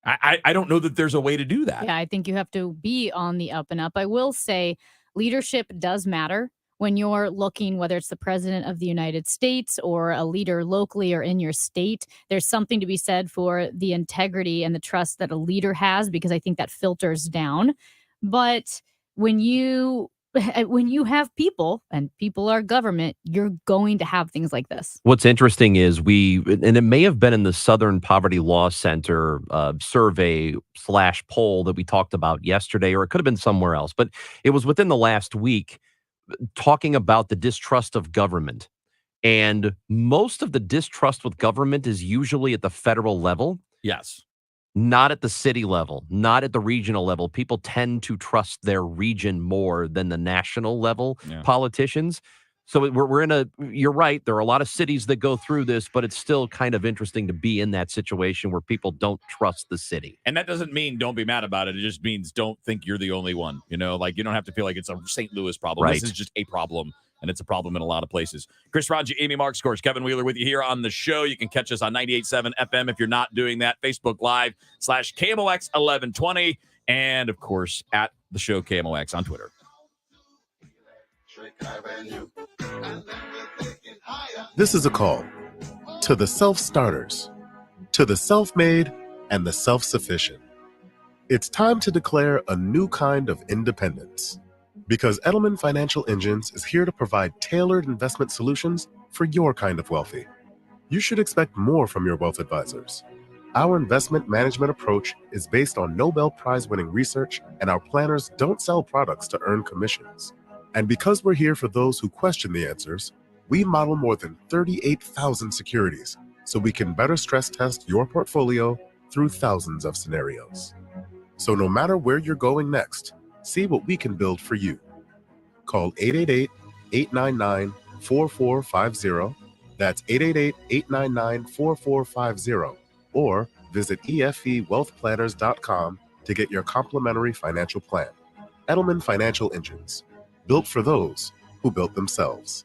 I don't know that there's a way to do that. Yeah, I think you have to be on the up and up. I will say leadership does matter when you're looking, whether it's the president of the United States or a leader locally or in your state, there's something to be said for the integrity and the trust that a leader has, because I think that filters down. But when you have people, and people are government, you're going to have things like this. What's interesting is and it may have been in the Southern Poverty Law Center survey / poll that we talked about yesterday, or it could have been somewhere else, but it was within the last week, talking about the distrust of government. And most of the distrust with government is usually at the federal level. Yes. Not at the city level, not at the regional level. People tend to trust their region more than the national level politicians. So you're right, there are a lot of cities that go through this, but it's still kind of interesting to be in that situation where people don't trust the city. And that doesn't mean don't be mad about it. It just means don't think you're the only one. You know, like you don't have to feel like it's a St. Louis problem. Right. This is just a problem. And it's a problem in a lot of places. Chris Raji, Amy Marks, of course, Kevin Wheeler with you here on the show. You can catch us on 98.7 FM if you're not doing that. Facebook Live / KMOX 1120. And, of course, at the show KMOX on Twitter. This is a call to the self-starters, to the self-made, and the self-sufficient. It's time to declare a new kind of independence. Because Edelman Financial Engines is here to provide tailored investment solutions for your kind of wealthy. You should expect more from your wealth advisors. Our investment management approach is based on Nobel Prize-winning research, and our planners don't sell products to earn commissions. And because we're here for those who question the answers, we model more than 38,000 securities so we can better stress test your portfolio through thousands of scenarios. So no matter where you're going next, see what we can build for you. Call 888-899-4450. That's 888-899-4450. Or visit efewealthplanners.com to get your complimentary financial plan. Edelman Financial Engines, built for those who built themselves.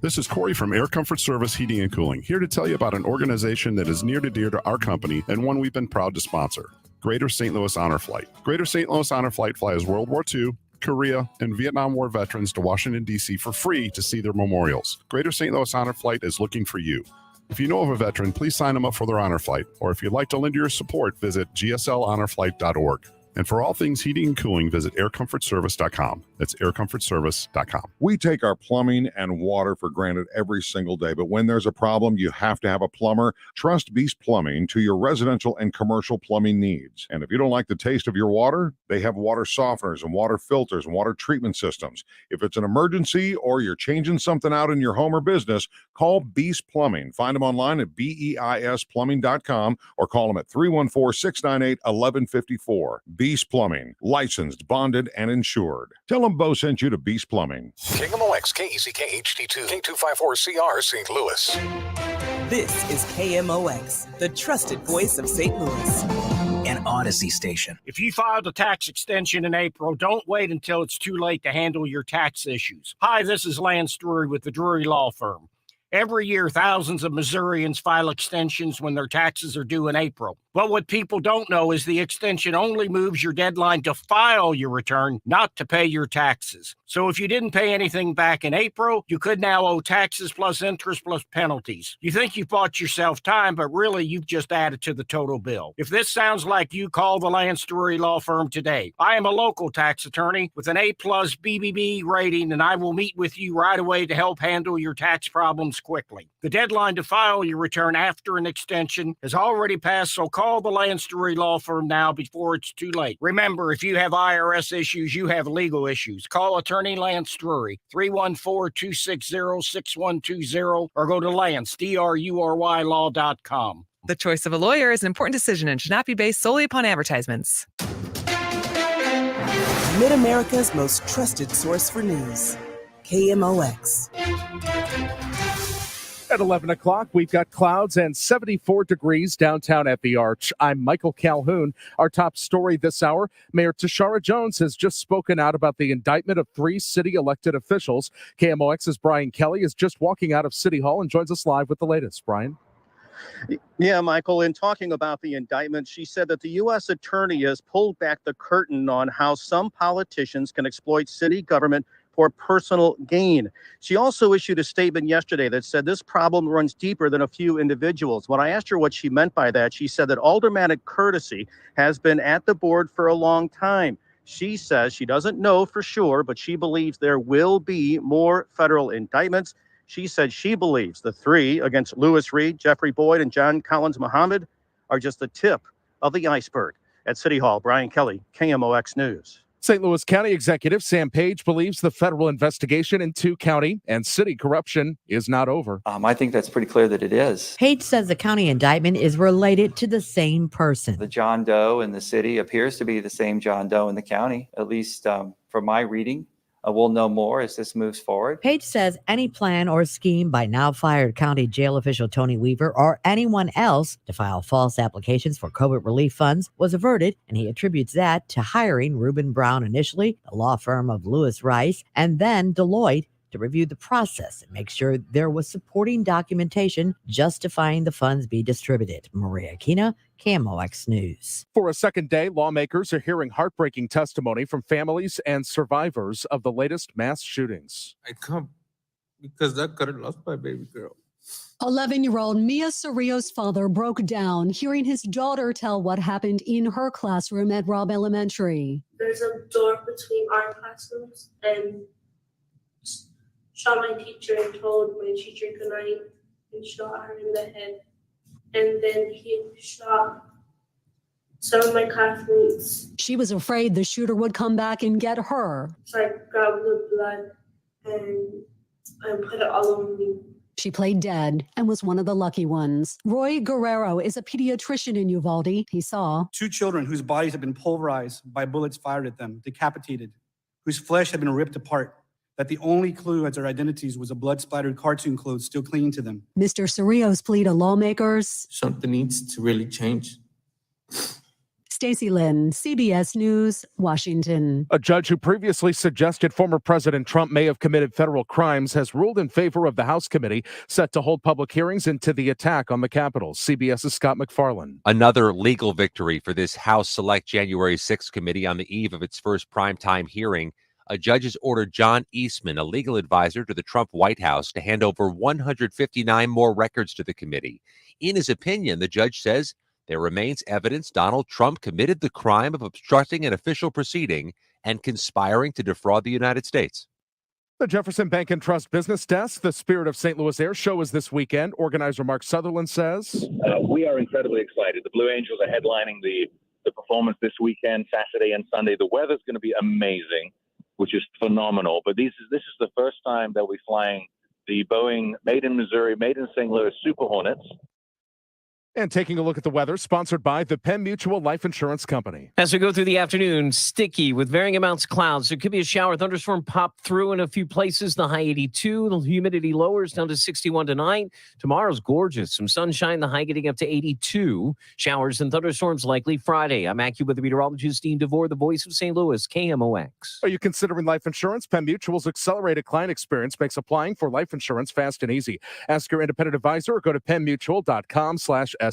This is Corey from Air Comfort Service Heating and Cooling, here to tell you about an organization that is near and dear to our company and one we've been proud to sponsor. Greater St. Louis Honor Flight. Greater St. Louis Honor Flight flies World War II, Korea, and Vietnam War veterans to Washington, D.C. for free to see their memorials. Greater St. Louis Honor Flight is looking for you. If you know of a veteran, please sign them up for their honor flight. Or if you'd like to lend your support, visit gslhonorflight.org. And for all things heating and cooling, visit aircomfortservice.com. That's aircomfortservice.com. We take our plumbing and water for granted every single day, but when there's a problem, you have to have a plumber. Trust Beast Plumbing to your residential and commercial plumbing needs. And if you don't like the taste of your water, they have water softeners and water filters and water treatment systems. If it's an emergency or you're changing something out in your home or business, call Beast Plumbing. Find them online at BEISplumbing.com or call them at 314-698-1154. Beast Plumbing, licensed, bonded, and insured. Tell them Bo sent you to Beast Plumbing. KMOX, KECK HD2, K254CR, St. Louis. This is KMOX, the trusted voice of St. Louis. An Odyssey station. If you filed a tax extension in April, don't wait until it's too late to handle your tax issues. Hi, this is Lance Drury with the Drury Law Firm. Every year, thousands of Missourians file extensions when their taxes are due in April. But what people don't know is the extension only moves your deadline to file your return, not to pay your taxes. So if you didn't pay anything back in April, you could now owe taxes plus interest plus penalties. You think you've bought yourself time, but really you've just added to the total bill. If this sounds like you, call the Lance Drury Law Firm today. I am a local tax attorney with an A+ BBB rating, and I will meet with you right away to help handle your tax problems quickly. The deadline to file your return after an extension has already passed, so call the Lance Drury Law Firm now before it's too late. Remember, if you have IRS issues, you have legal issues. Call Attorney Lance Drury, 314-260-6120, or go to Lance, DRURYlaw.com. The choice of a lawyer is an important decision and should not be based solely upon advertisements. Mid-America's most trusted source for news. KMOX. At 11 o'clock, we've got clouds and 74 degrees downtown at the Arch. I'm Michael Calhoun. Our top story this hour, Mayor Tashara Jones has just spoken out about the indictment of 3 city elected officials. KMOX's Brian Kelly is just walking out of City Hall and joins us live with the latest. Brian? Yeah, Michael, in talking about the indictment, she said that the U.S. attorney has pulled back the curtain on how some politicians can exploit city government for personal gain. She also issued a statement yesterday that said this problem runs deeper than a few individuals. When I asked her what she meant by that, she said that aldermanic courtesy has been at the board for a long time. She says she doesn't know for sure, but she believes there will be more federal indictments. She said she believes the 3 against Louis Reed, Jeffrey Boyd, and John Collins Muhammad are just the tip of the iceberg. At City Hall, Brian Kelly, KMOX News. St. Louis County Executive Sam Page believes the federal investigation into county and city corruption is not over. I think that's pretty clear that it is. Page says the county indictment is related to the same person. The John Doe in the city appears to be the same John Doe in the county, at least from my reading. We'll know more as this moves forward. Page says any plan or scheme by now fired county jail official Tony Weaver or anyone else to file false applications for COVID relief funds was averted, and he attributes that to hiring Reuben Brown initially, the law firm of Lewis Rice, and then Deloitte to review the process and make sure there was supporting documentation justifying the funds be distributed. Maria Kina, KMOX News. For a second day, lawmakers are hearing heartbreaking testimony from families and survivors of the latest mass shootings. I come because that girl lost my baby girl. 11-year-old Mia Cerrillo's father broke down hearing his daughter tell what happened in her classroom at Robb Elementary. There's a door between our classrooms, and shot my teacher and told my teacher goodnight and shot her in the head. And then he shot some of my classmates. She was afraid the shooter would come back and get her. So I grabbed the blood and I put it all over me. She played dead and was one of the lucky ones. Roy Guerrero is a pediatrician in Uvalde. He saw 2 children whose bodies had been pulverized by bullets fired at them, decapitated, whose flesh had been ripped apart, that the only clue as their identities was a blood-splattered cartoon clothes still clinging to them. Mr. Cerrillo's plea to lawmakers. Something needs to really change. Stacey Lynn, CBS News, Washington. A judge who previously suggested former President Trump may have committed federal crimes has ruled in favor of the House committee set to hold public hearings into the attack on the Capitol. CBS's Scott McFarland. Another legal victory for this House Select January 6th committee on the eve of its first primetime hearing. A judge has ordered John Eastman, a legal advisor to the Trump White House, to hand over 159 more records to the committee. In his opinion, the judge says there remains evidence Donald Trump committed the crime of obstructing an official proceeding and conspiring to defraud the United States. The Jefferson Bank and Trust Business Desk, the Spirit of St. Louis Air Show is this weekend. Organizer Mark Sutherland says, we are incredibly excited. The Blue Angels are headlining the performance this weekend, Saturday and Sunday. The weather's going to be amazing, which is phenomenal. But this is the first time that we're flying the Boeing made in Missouri, made in St. Louis Super Hornets. And taking a look at the weather, sponsored by the Penn Mutual Life Insurance Company. As we go through the afternoon, sticky with varying amounts of clouds. There could be a shower, thunderstorm pop through in a few places. The high 82, the humidity lowers down to 61 tonight. Tomorrow's gorgeous. Some sunshine, the high getting up to 82. Showers and thunderstorms likely Friday. I'm AccuWeather meteorologist Dean DeVore, the voice of St. Louis, KMOX. Are you considering life insurance? Penn Mutual's accelerated client experience makes applying for life insurance fast and easy. Ask your independent advisor or go to pennmutual.com/STO.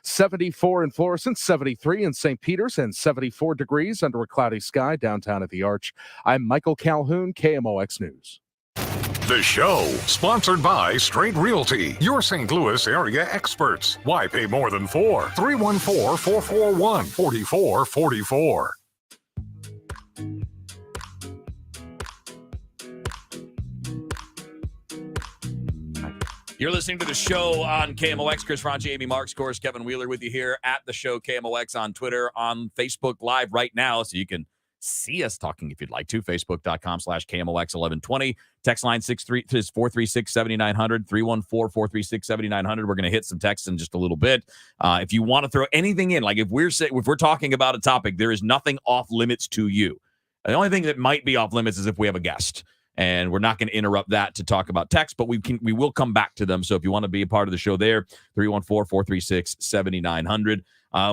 74 in Florissant, 73 in St. Peters, and 74 degrees under a cloudy sky downtown at the Arch. I'm Michael Calhoun, KMOX News. The show, sponsored by Straight Realty, your St. Louis area experts. Why pay more than 4? 314-441-4444. You're listening to the show on KMOX. Chris Franchi, Amy Marks, of course, Kevin Wheeler with you here at the show, KMOX on Twitter, on Facebook Live right now, so you can see us talking if you'd like to. Facebook.com/KMOX1120. Text line 436-7900, 314-436-7900. We're going to hit some texts in just a little bit. If you want to throw anything in, like if we're talking about a topic, there is nothing off limits to you. The only thing that might be off limits is if we have a guest. And we're not going to interrupt that to talk about text, but we will come back to them. So if you want to be a part of the show there, 314-436-7900.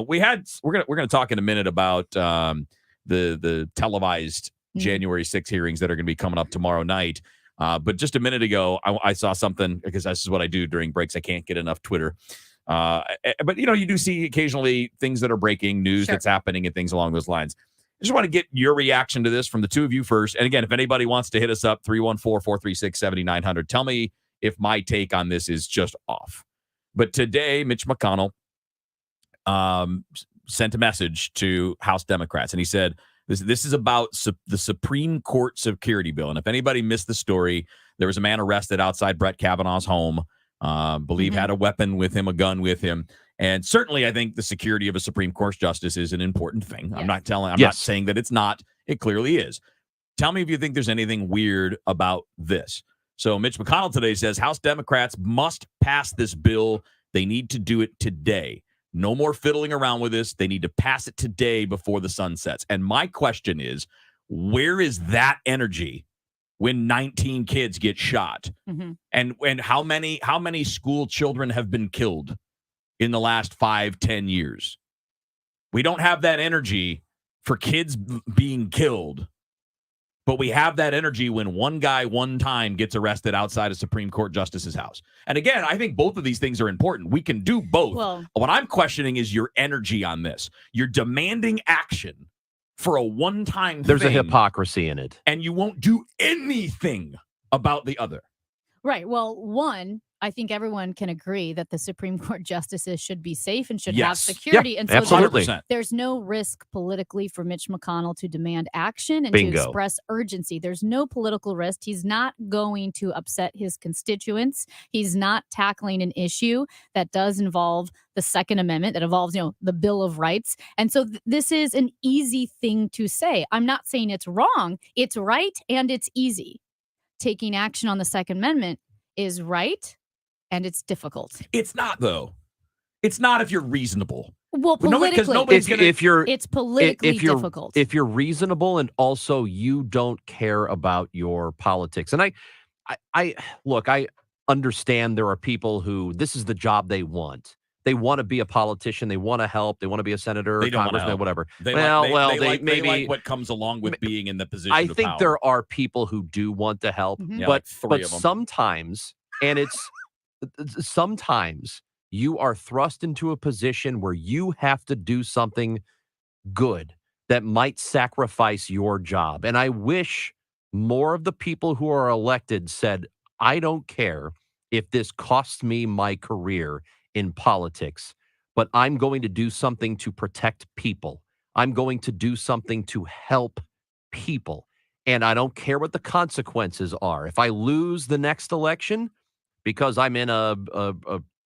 We're going to talk in a minute about the televised January 6th hearings that are going to be coming up tomorrow night. But just a minute ago, I saw something, because this is what I do during breaks. I can't get enough Twitter. But you do see occasionally things that are breaking news that's happening and things along those lines. just want to get your reaction to this from the two of you first. And again, if anybody wants to hit us up, 314-436-7900, tell me if my take on this is just off. But today, Mitch McConnell sent a message to House Democrats, and he said, this is about the Supreme Court security bill. And if anybody missed the story, there was a man arrested outside Brett Kavanaugh's home, believe had a weapon with him, a gun with him. And certainly I think the security of a Supreme Court justice is an important thing. Yes. I'm not saying that it's not. It clearly is. Tell me if you think there's anything weird about this. So Mitch McConnell today says House Democrats must pass this bill. They need to do it today. No more fiddling around with this. They need to pass it today before the sun sets. And my question is, where is that energy when 19 kids get shot? And how many school children have been killed in the last 5-10 years? We don't have that energy for kids being killed, but we have that energy when one guy one time gets arrested outside a Supreme Court justice's house. And again, I think both of these things are important. We can do both. Well, what I'm questioning is your energy on this. You're demanding action for a one-time There's thing, a hypocrisy in it. and you won't do anything about the other. right. Well, one, I think everyone can agree that the Supreme Court justices should be safe and should have Yes. security. Yeah, and so absolutely. there's no risk politically for Mitch McConnell to demand action and Bingo. to express urgency. There's no political risk. He's not going to upset his constituents. He's not tackling an issue that does involve the Second Amendment, that involves, the Bill of Rights. And so this is an easy thing to say. I'm not saying it's wrong. It's right and it's easy. Taking action on the Second Amendment is right. And it's difficult. It's not, though. It's not if you're reasonable. Well, Because politically, nobody's going to... it's politically difficult. If you're reasonable and also you don't care about your politics. And I look, I understand there are people who this is the job they want. They want to be a politician. They want to help. They want to be a senator, They don't wanna congressman, help. whatever. They maybe like what comes along with being in the position I of think power. there are people who do want to help, Yeah, but like three of them. sometimes, and sometimes you are thrust into a position where you have to do something good that might sacrifice your job. And I wish more of the people who are elected said, I don't care if this costs me my career in politics, but I'm going to do something to protect people. I'm going to do something to help people. And I don't care what the consequences are. If I lose the next election because I'm in a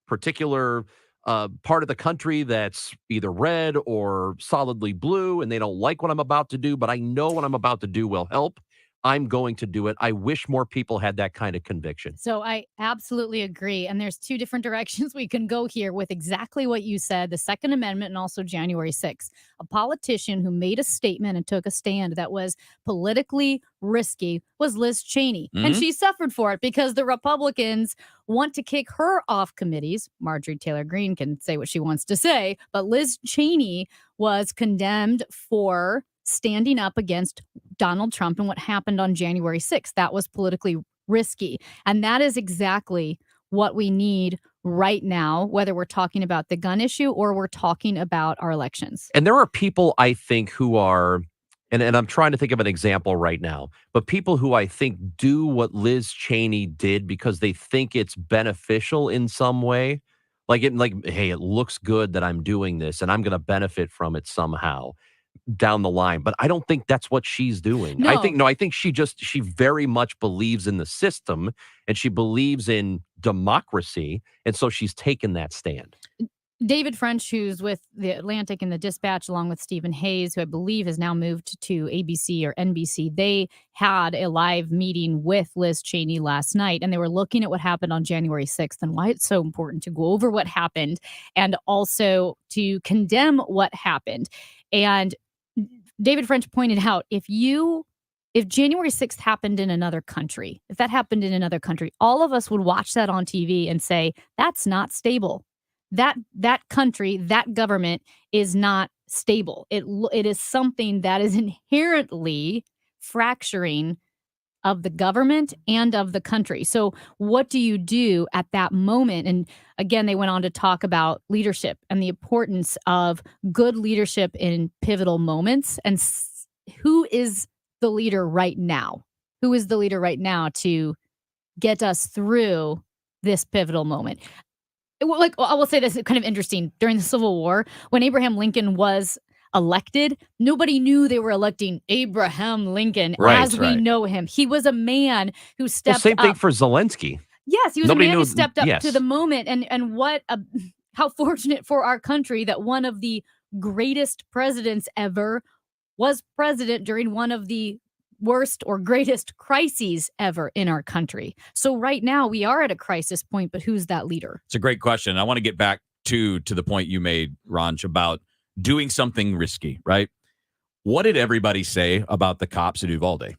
particular part of the country that's either red or solidly blue, and they don't like what I'm about to do, but I know what I'm about to do will help, I'm going to do it. I wish more people had that kind of conviction. So I absolutely agree. And there's two different directions we can go here with exactly what you said, the Second Amendment and also January 6th. A politician who made a statement and took a stand that was politically risky was Liz Cheney. And she suffered for it because the Republicans want to kick her off committees. Marjorie Taylor Greene can say what she wants to say, but Liz Cheney was condemned for standing up against Donald Trump and what happened on January 6th. That was politically risky. And that is exactly what we need right now, whether we're talking about the gun issue or we're talking about our elections. And there are people, I think, who are, and I'm trying to think of an example right now, but people who I think do what Liz Cheney did because they think it's beneficial in some way. Like, hey, it looks good that I'm doing this and I'm going to benefit from it somehow down the line. But I don't think that's what she's doing. No. I think she very much believes in the system and she believes in democracy. And so she's taken that stand. David French, who's with The Atlantic and The Dispatch, along with Stephen Hayes, who I believe has now moved to ABC or NBC, they had a live meeting with Liz Cheney last night, and they were looking at what happened on January 6th and why it's so important to go over what happened and also to condemn what happened. And David French pointed out, if January 6th happened in another country, if that happened in another country, all of us would watch that on TV and say, that's not stable. That country, that government is not stable. It is something that is inherently fracturing of the government and of the country. So what do you do at that moment? And again, they went on to talk about leadership and the importance of good leadership in pivotal moments. And who is the leader right now? Who is the leader right now to get us through this pivotal moment? Like, I will say this, kind of interesting. During the Civil War, when Abraham Lincoln was elected, nobody knew they were electing Abraham Lincoln as we know him. He was a man who stepped Well, same thing up. for Zelensky. Yes, he was Nobody a man who knew- stepped up yes. to the moment, and what a, how fortunate for our country that one of the greatest presidents ever was president during one of the worst or greatest crises ever in our country. So right now we are at a crisis point, but who's that leader? It's a great question. I want to get back to the point you made, Ranj, about doing something risky, right? What did everybody say about the cops at Uvalde?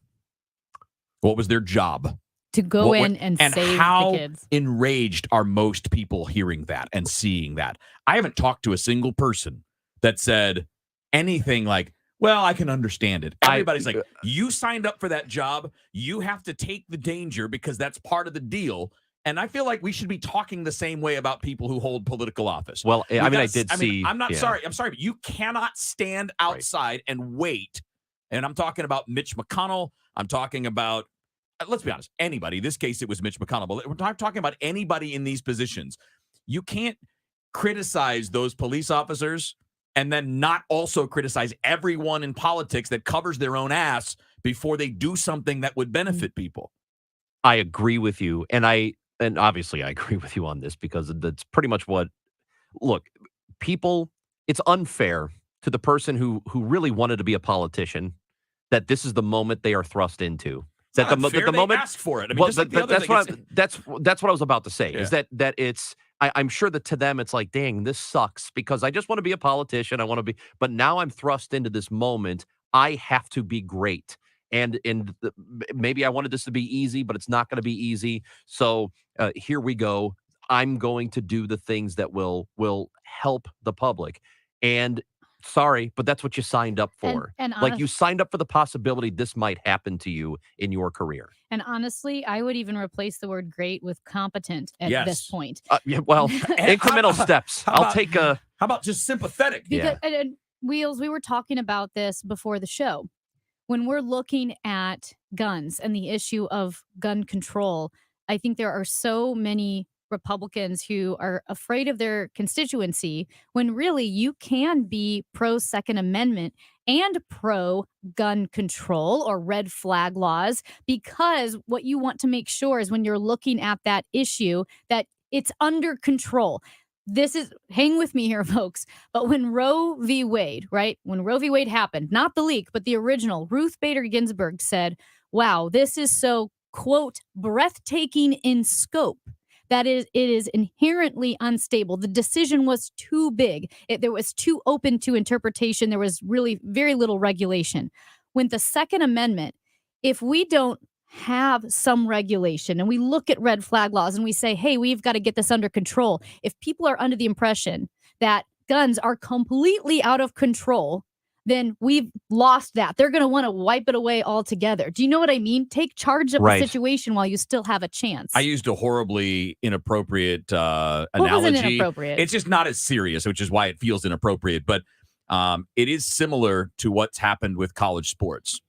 What was their job? To go in and save how the kids. enraged are most people hearing that and seeing that? I haven't talked to a single person that said anything like, well, I can understand it. Everybody's like, you signed up for that job. You have to take the danger because that's part of the deal. And I feel like we should be talking the same way about people who hold political office. Well, I did see. I'm not yeah. sorry. I'm sorry, but you cannot stand outside and wait. And I'm talking about Mitch McConnell. I'm talking about, let's be honest, anybody. In this case, it was Mitch McConnell. But we're talking about anybody in these positions. You can't criticize those police officers and then not also criticize everyone in politics that covers their own ass before they do something that would benefit people. I agree with you, and obviously I agree with you on this because that's pretty much what. Look, people, it's unfair to the person who really wanted to be a politician that this is the moment they are thrust into. That the moment ask for it. I mean, well, just like the other that's what I was about to say. Yeah. Is that it's. I'm sure that to them it's like, dang, this sucks because I just want to be a politician. I want to be, but now I'm thrust into this moment. I have to be great. And maybe I wanted this to be easy, but it's not going to be easy. So here we go. I'm going to do the things that will help the public. And sorry, but that's what you signed up for. And like you signed up for the possibility this might happen to you in your career. And honestly, I would even replace the word great with competent at this point. Yeah, well, incremental steps. I'll take a. How about just sympathetic? Because, and Wheels, we were talking about this before the show. When we're looking at guns and the issue of gun control, I think there are so many Republicans who are afraid of their constituency when really you can be pro Second Amendment and pro gun control or red flag laws, because what you want to make sure is when you're looking at that issue that it's under control. This is, hang with me here, folks. But when Roe v. Wade, right? When Roe v. Wade happened, not the leak, but the original, Ruth Bader Ginsburg said, wow, this is so, quote, breathtaking in scope. That is, it is inherently unstable. The decision was too big. There was too open to interpretation. There was really very little regulation. When the Second Amendment, if we don't have some regulation and we look at red flag laws and we say, hey, we've got to get this under control. If people are under the impression that guns are completely out of control, then we've lost that. They're going to want to wipe it away altogether. Do you know what I mean? Take charge of the situation while you still have a chance. I used a horribly inappropriate analogy. Wasn't inappropriate? It's just not as serious, which is why it feels inappropriate. But it is similar to what's happened with college sports.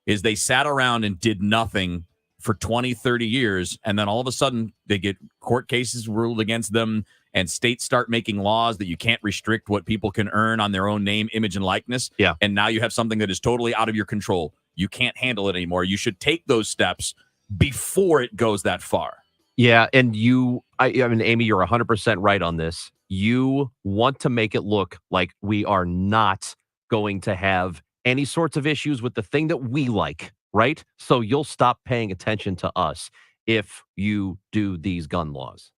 Is they sat around and did nothing for 20, 30 years, and then all of a sudden they get court cases ruled against them, and states start making laws that you can't restrict what people can earn on their own name, image, and likeness. Yeah. And now you have something that is totally out of your control. You can't handle it anymore. You should take those steps before it goes that far. Yeah, and I mean, Amy, you're 100% right on this. You want to make it look like we are not going to have any sorts of issues with the thing that we like, right? So you'll stop paying attention to us if you do these gun laws.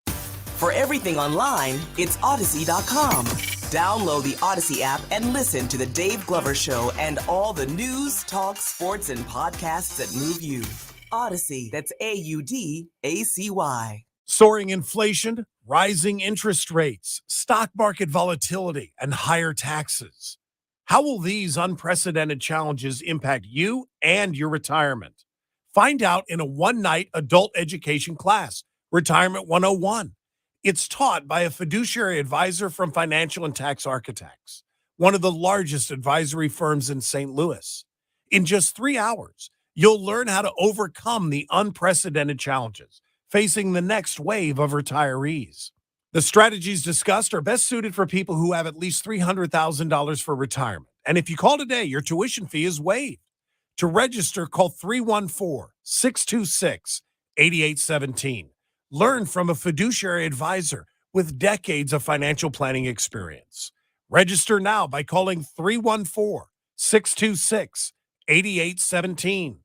For everything online, it's Odyssey.com. Download the Odyssey app and listen to The Dave Glover Show and all the news, talk, sports, and podcasts that move you. Odyssey, that's AUDACY. Soaring inflation, rising interest rates, stock market volatility, and higher taxes. How will these unprecedented challenges impact you and your retirement? Find out in a one-night adult education class, Retirement 101. It's taught by a fiduciary advisor from Financial and Tax Architects. one of the largest advisory firms in St. Louis. In just 3 hours, you'll learn how to overcome the unprecedented challenges facing the next wave of retirees. The strategies discussed are best suited for people who have at least $300,000 for retirement. And if you call today, your tuition fee is waived. To register, call 314-626-8817. Learn from a fiduciary advisor with decades of financial planning experience. Register now by calling 314-626-8817.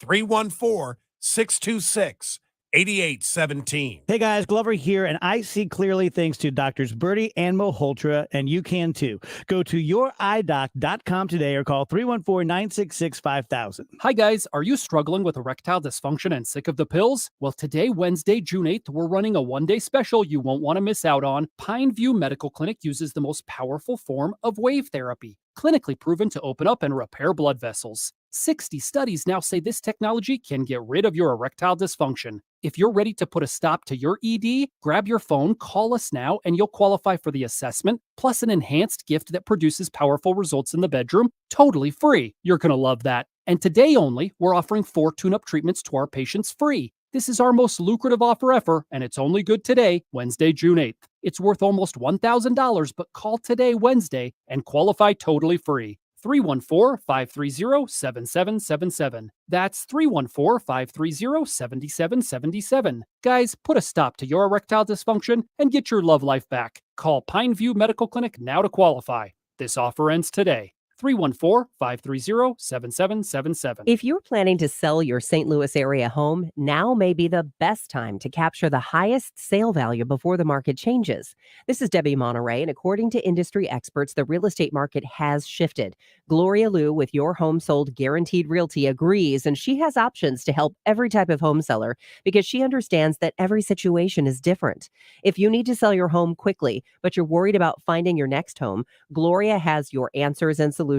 314-626-8817. Hey guys, Glover here, and I see clearly thanks to Doctors Birdie and Malhotra, and you can too. Go to youridoc.com today or call 314-966-5000. Hi guys, are you struggling with erectile dysfunction and sick of the pills? Well, today, Wednesday, June 8th, we're running a one-day special you won't want to miss out on. Pineview Medical Clinic uses the most powerful form of wave therapy, clinically proven to open up and repair blood vessels. 60 studies now say this technology can get rid of your erectile dysfunction. If you're ready to put a stop to your ED, grab your phone, call us now, and you'll qualify for the assessment, plus an enhanced gift that produces powerful results in the bedroom, totally free. You're going to love that. And today only, we're offering 4 tune-up treatments to our patients free. This is our most lucrative offer ever, and it's only good today, Wednesday, June 8th. It's worth almost $1,000, but call today, Wednesday, and qualify totally free. 314-530-7777. That's 314-530-7777. Guys, put a stop to your erectile dysfunction and get your love life back. Call Pineview Medical Clinic now to qualify. This offer ends today. 314-530-7777. If you're planning to sell your St. Louis area home, now may be the best time to capture the highest sale value before the market changes. This is Debbie Monterey, and according to industry experts, the real estate market has shifted. Gloria Liu with Your Home Sold Guaranteed Realty agrees, and she has options to help every type of home seller because she understands that every situation is different. If you need to sell your home quickly, but you're worried about finding your next home, Gloria has your answers and solutions.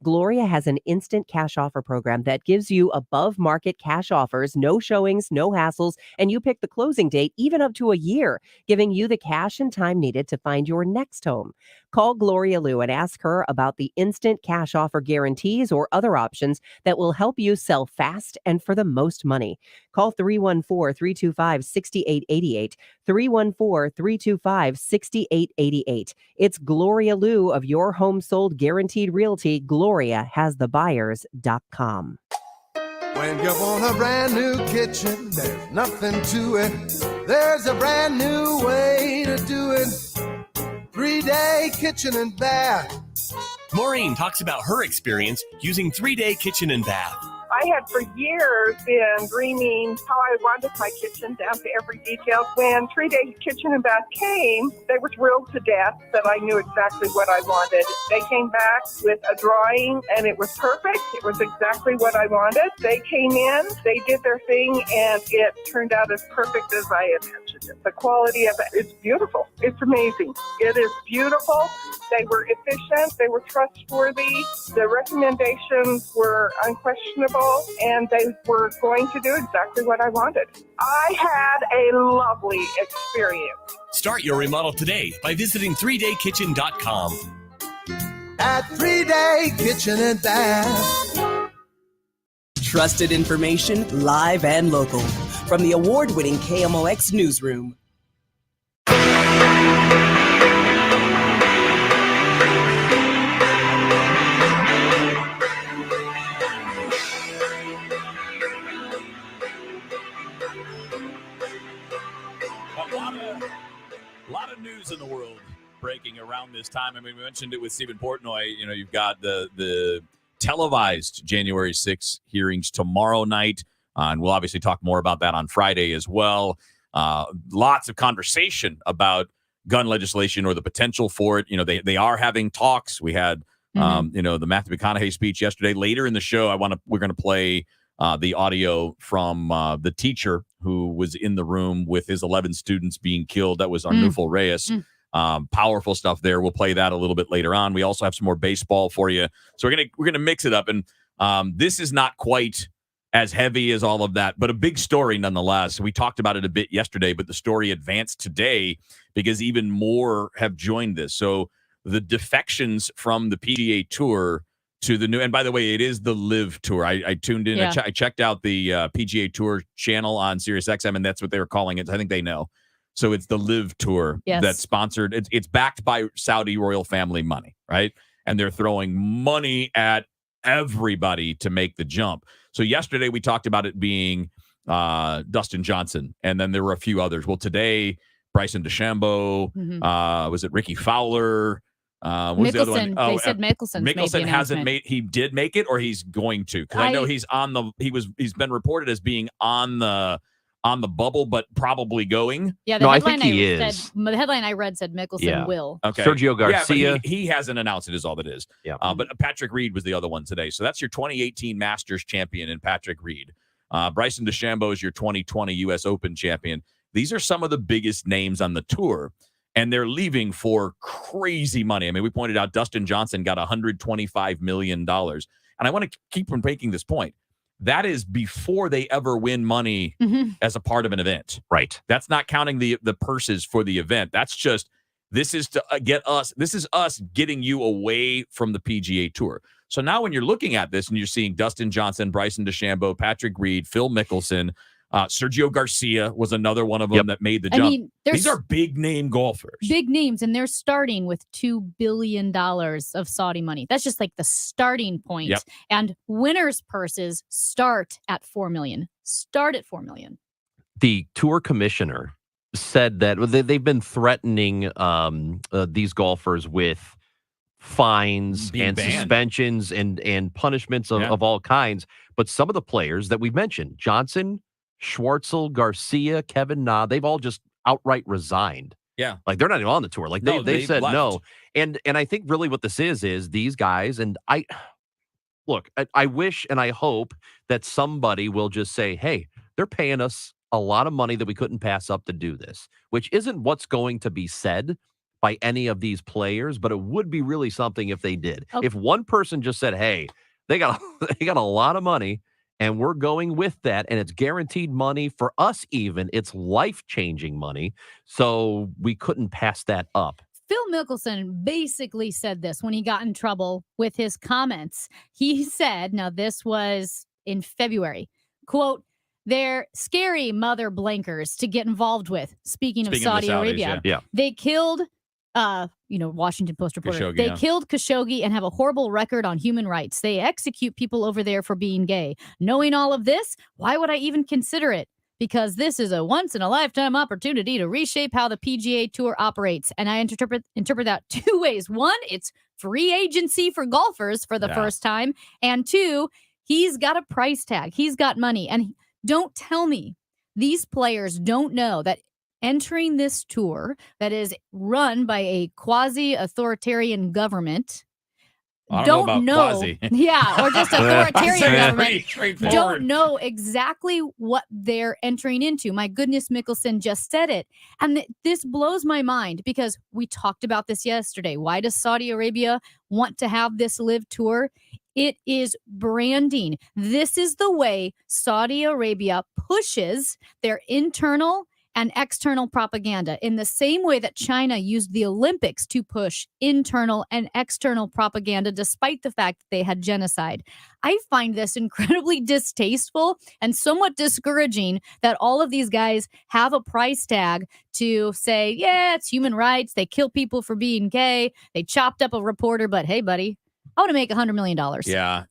Gloria has an instant cash offer program that gives you above market cash offers, no showings, no hassles, and you pick the closing date even up to a year, giving you the cash and time needed to find your next home. Call Gloria Liu and ask her about the instant cash offer guarantees or other options that will help you sell fast and for the most money. Call 314-325-6888, 314-325-6888. It's Gloria Liu of Your Home Sold Guaranteed Realty. Gloria has the buyers.com. When you want a brand new kitchen, there's nothing to it. There's a brand new way to do it. 3-day kitchen and bath. Maureen talks about her experience using 3-day kitchen and bath. I had for years been dreaming how I wanted my kitchen down to every detail. When 3-day kitchen and bath came, they were thrilled to death that I knew exactly what I wanted. They came back with a drawing and it was perfect. It was exactly what I wanted. They came in, they did their thing, and it turned out as perfect as I imagined it. The quality of it is beautiful. It's amazing. It is beautiful. They were efficient. They were trustworthy. The recommendations were unquestionable. And they were going to do exactly what I wanted. I had a lovely experience. Start your remodel today by visiting 3daykitchen.com. At 3-day kitchen and bath. Trusted information, live and local. From the award-winning KMOX newsroom. A lot of news in the world breaking around this time. I mean, we mentioned it with Stephen Portnoy. You know, you've got the televised January 6th hearings tomorrow night. And we'll obviously talk more about that on Friday as well. Lots of conversation about gun legislation or the potential for it. You know, they are having talks. We had, the Matthew McConaughey speech yesterday. Later in the show, we're going to play the audio from the teacher who was in the room with his 11 students being killed. That was Arnulfo Reyes. Powerful stuff there. We'll play that a little bit later on. We also have some more baseball for you. So we're gonna mix it up. And this is not quite as heavy as all of that, but a big story nonetheless. We talked about it a bit yesterday, but the story advanced today because even more have joined this. So the defections from the PGA Tour to the new, and by the way, it is the Live Tour. I tuned in, I checked out the PGA Tour channel on SiriusXM, and that's what they were calling it. I think they know. So it's the Live Tour that's sponsored. It's backed by Saudi royal family money, right? And they're throwing money at everybody to make the jump. So yesterday we talked about it being Dustin Johnson, and then there were a few others. Well, today, Bryson DeChambeau, was it Ricky Fowler? What was the other one? They said Mickelson hasn't made. He did make it, or he's going to. Because I know he's on the. He's been reported as being on the bubble, but probably going. Yeah, the headline the headline I read said Mickelson will. Okay. Sergio Garcia. Yeah, but he hasn't announced it, is all that is. Yeah. But Patrick Reed was the other one today. So that's your 2018 Masters champion in Patrick Reed. Bryson DeChambeau is your 2020 U.S. Open champion. These are some of the biggest names on the tour, and they're leaving for crazy money. I mean, we pointed out Dustin Johnson got $125 million. And I want to keep on making this point. That is before they ever win money as a part of an event. Right. That's not counting the purses for the event. That's just, this is to get us, this is us getting you away from the PGA Tour. So now when you're looking at this and you're seeing Dustin Johnson, Bryson DeChambeau, Patrick Reed, Phil Mickelson, Sergio Garcia was another one of them that made the jump. I mean, these are big name golfers. Big names, and they're starting with $2 billion of Saudi money. That's just like the starting point. Yep. And winners' purses start at $4 million. Start at $4 million. The tour commissioner said that they've been threatening these golfers with fines and suspensions and punishments of all kinds. But some of the players that we've mentioned, Johnson, Schwartzel, Garcia, Kevin Na, they've all just outright resigned. Yeah. Like they're not even on the tour. Like they said left. no. And I think really what this is these guys, and I wish and I hope that somebody will just say, hey, they're paying us a lot of money that we couldn't pass up to do this, which isn't what's going to be said by any of these players, but it would be really something if they did. Okay. If one person just said, hey, they got a lot of money, and we're going with that, and it's guaranteed money for us even. It's life-changing money, so we couldn't pass that up. Phil Mickelson basically said this when he got in trouble with his comments. He said, now this was in February, quote, they're scary mother blankers to get involved with. Speaking of Saudi Arabia, they killed Washington Post reporter. Khashoggi, they killed Khashoggi and have a horrible record on human rights. They execute people over there for being gay. Knowing all of this, why would I even consider it? Because this is a once-in-a-lifetime opportunity to reshape how the PGA Tour operates. And I interpret that two ways. One, it's free agency for golfers for the first time. And two, he's got a price tag. He's got money. And don't tell me these players don't know that entering this tour that is run by a quasi-authoritarian government, don't know or just authoritarian government, don't know exactly what they're entering into. My goodness, Mickelson just said it. And this blows my mind because we talked about this yesterday. Why does Saudi Arabia want to have this live tour? It is branding. This is the way Saudi Arabia pushes their internal and external propaganda in the same way that China used the Olympics to push internal and external propaganda, despite the fact that they had genocide. I find this incredibly distasteful and somewhat discouraging that all of these guys have a price tag to say, yeah, it's human rights. They kill people for being gay. They chopped up a reporter, but hey, buddy, I want to make $100 million. Yeah,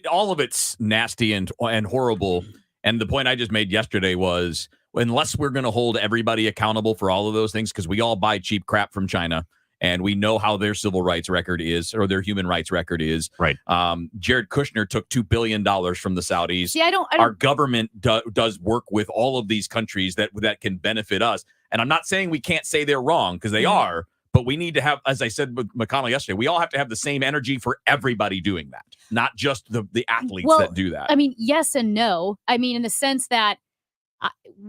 all of it's nasty and horrible. And the point I just made yesterday was, unless we're going to hold everybody accountable for all of those things, because we all buy cheap crap from China, and we know how their civil rights record is, or their human rights record is. Right. Jared Kushner took $2 billion from the Saudis. See, I don't Our government does work with all of these countries that can benefit us. And I'm not saying we can't say they're wrong, because they are. But we need to have, as I said with McConnell yesterday, we all have to have the same energy for everybody doing that, not just the athletes that do that. I mean, yes and no. I mean, in the sense that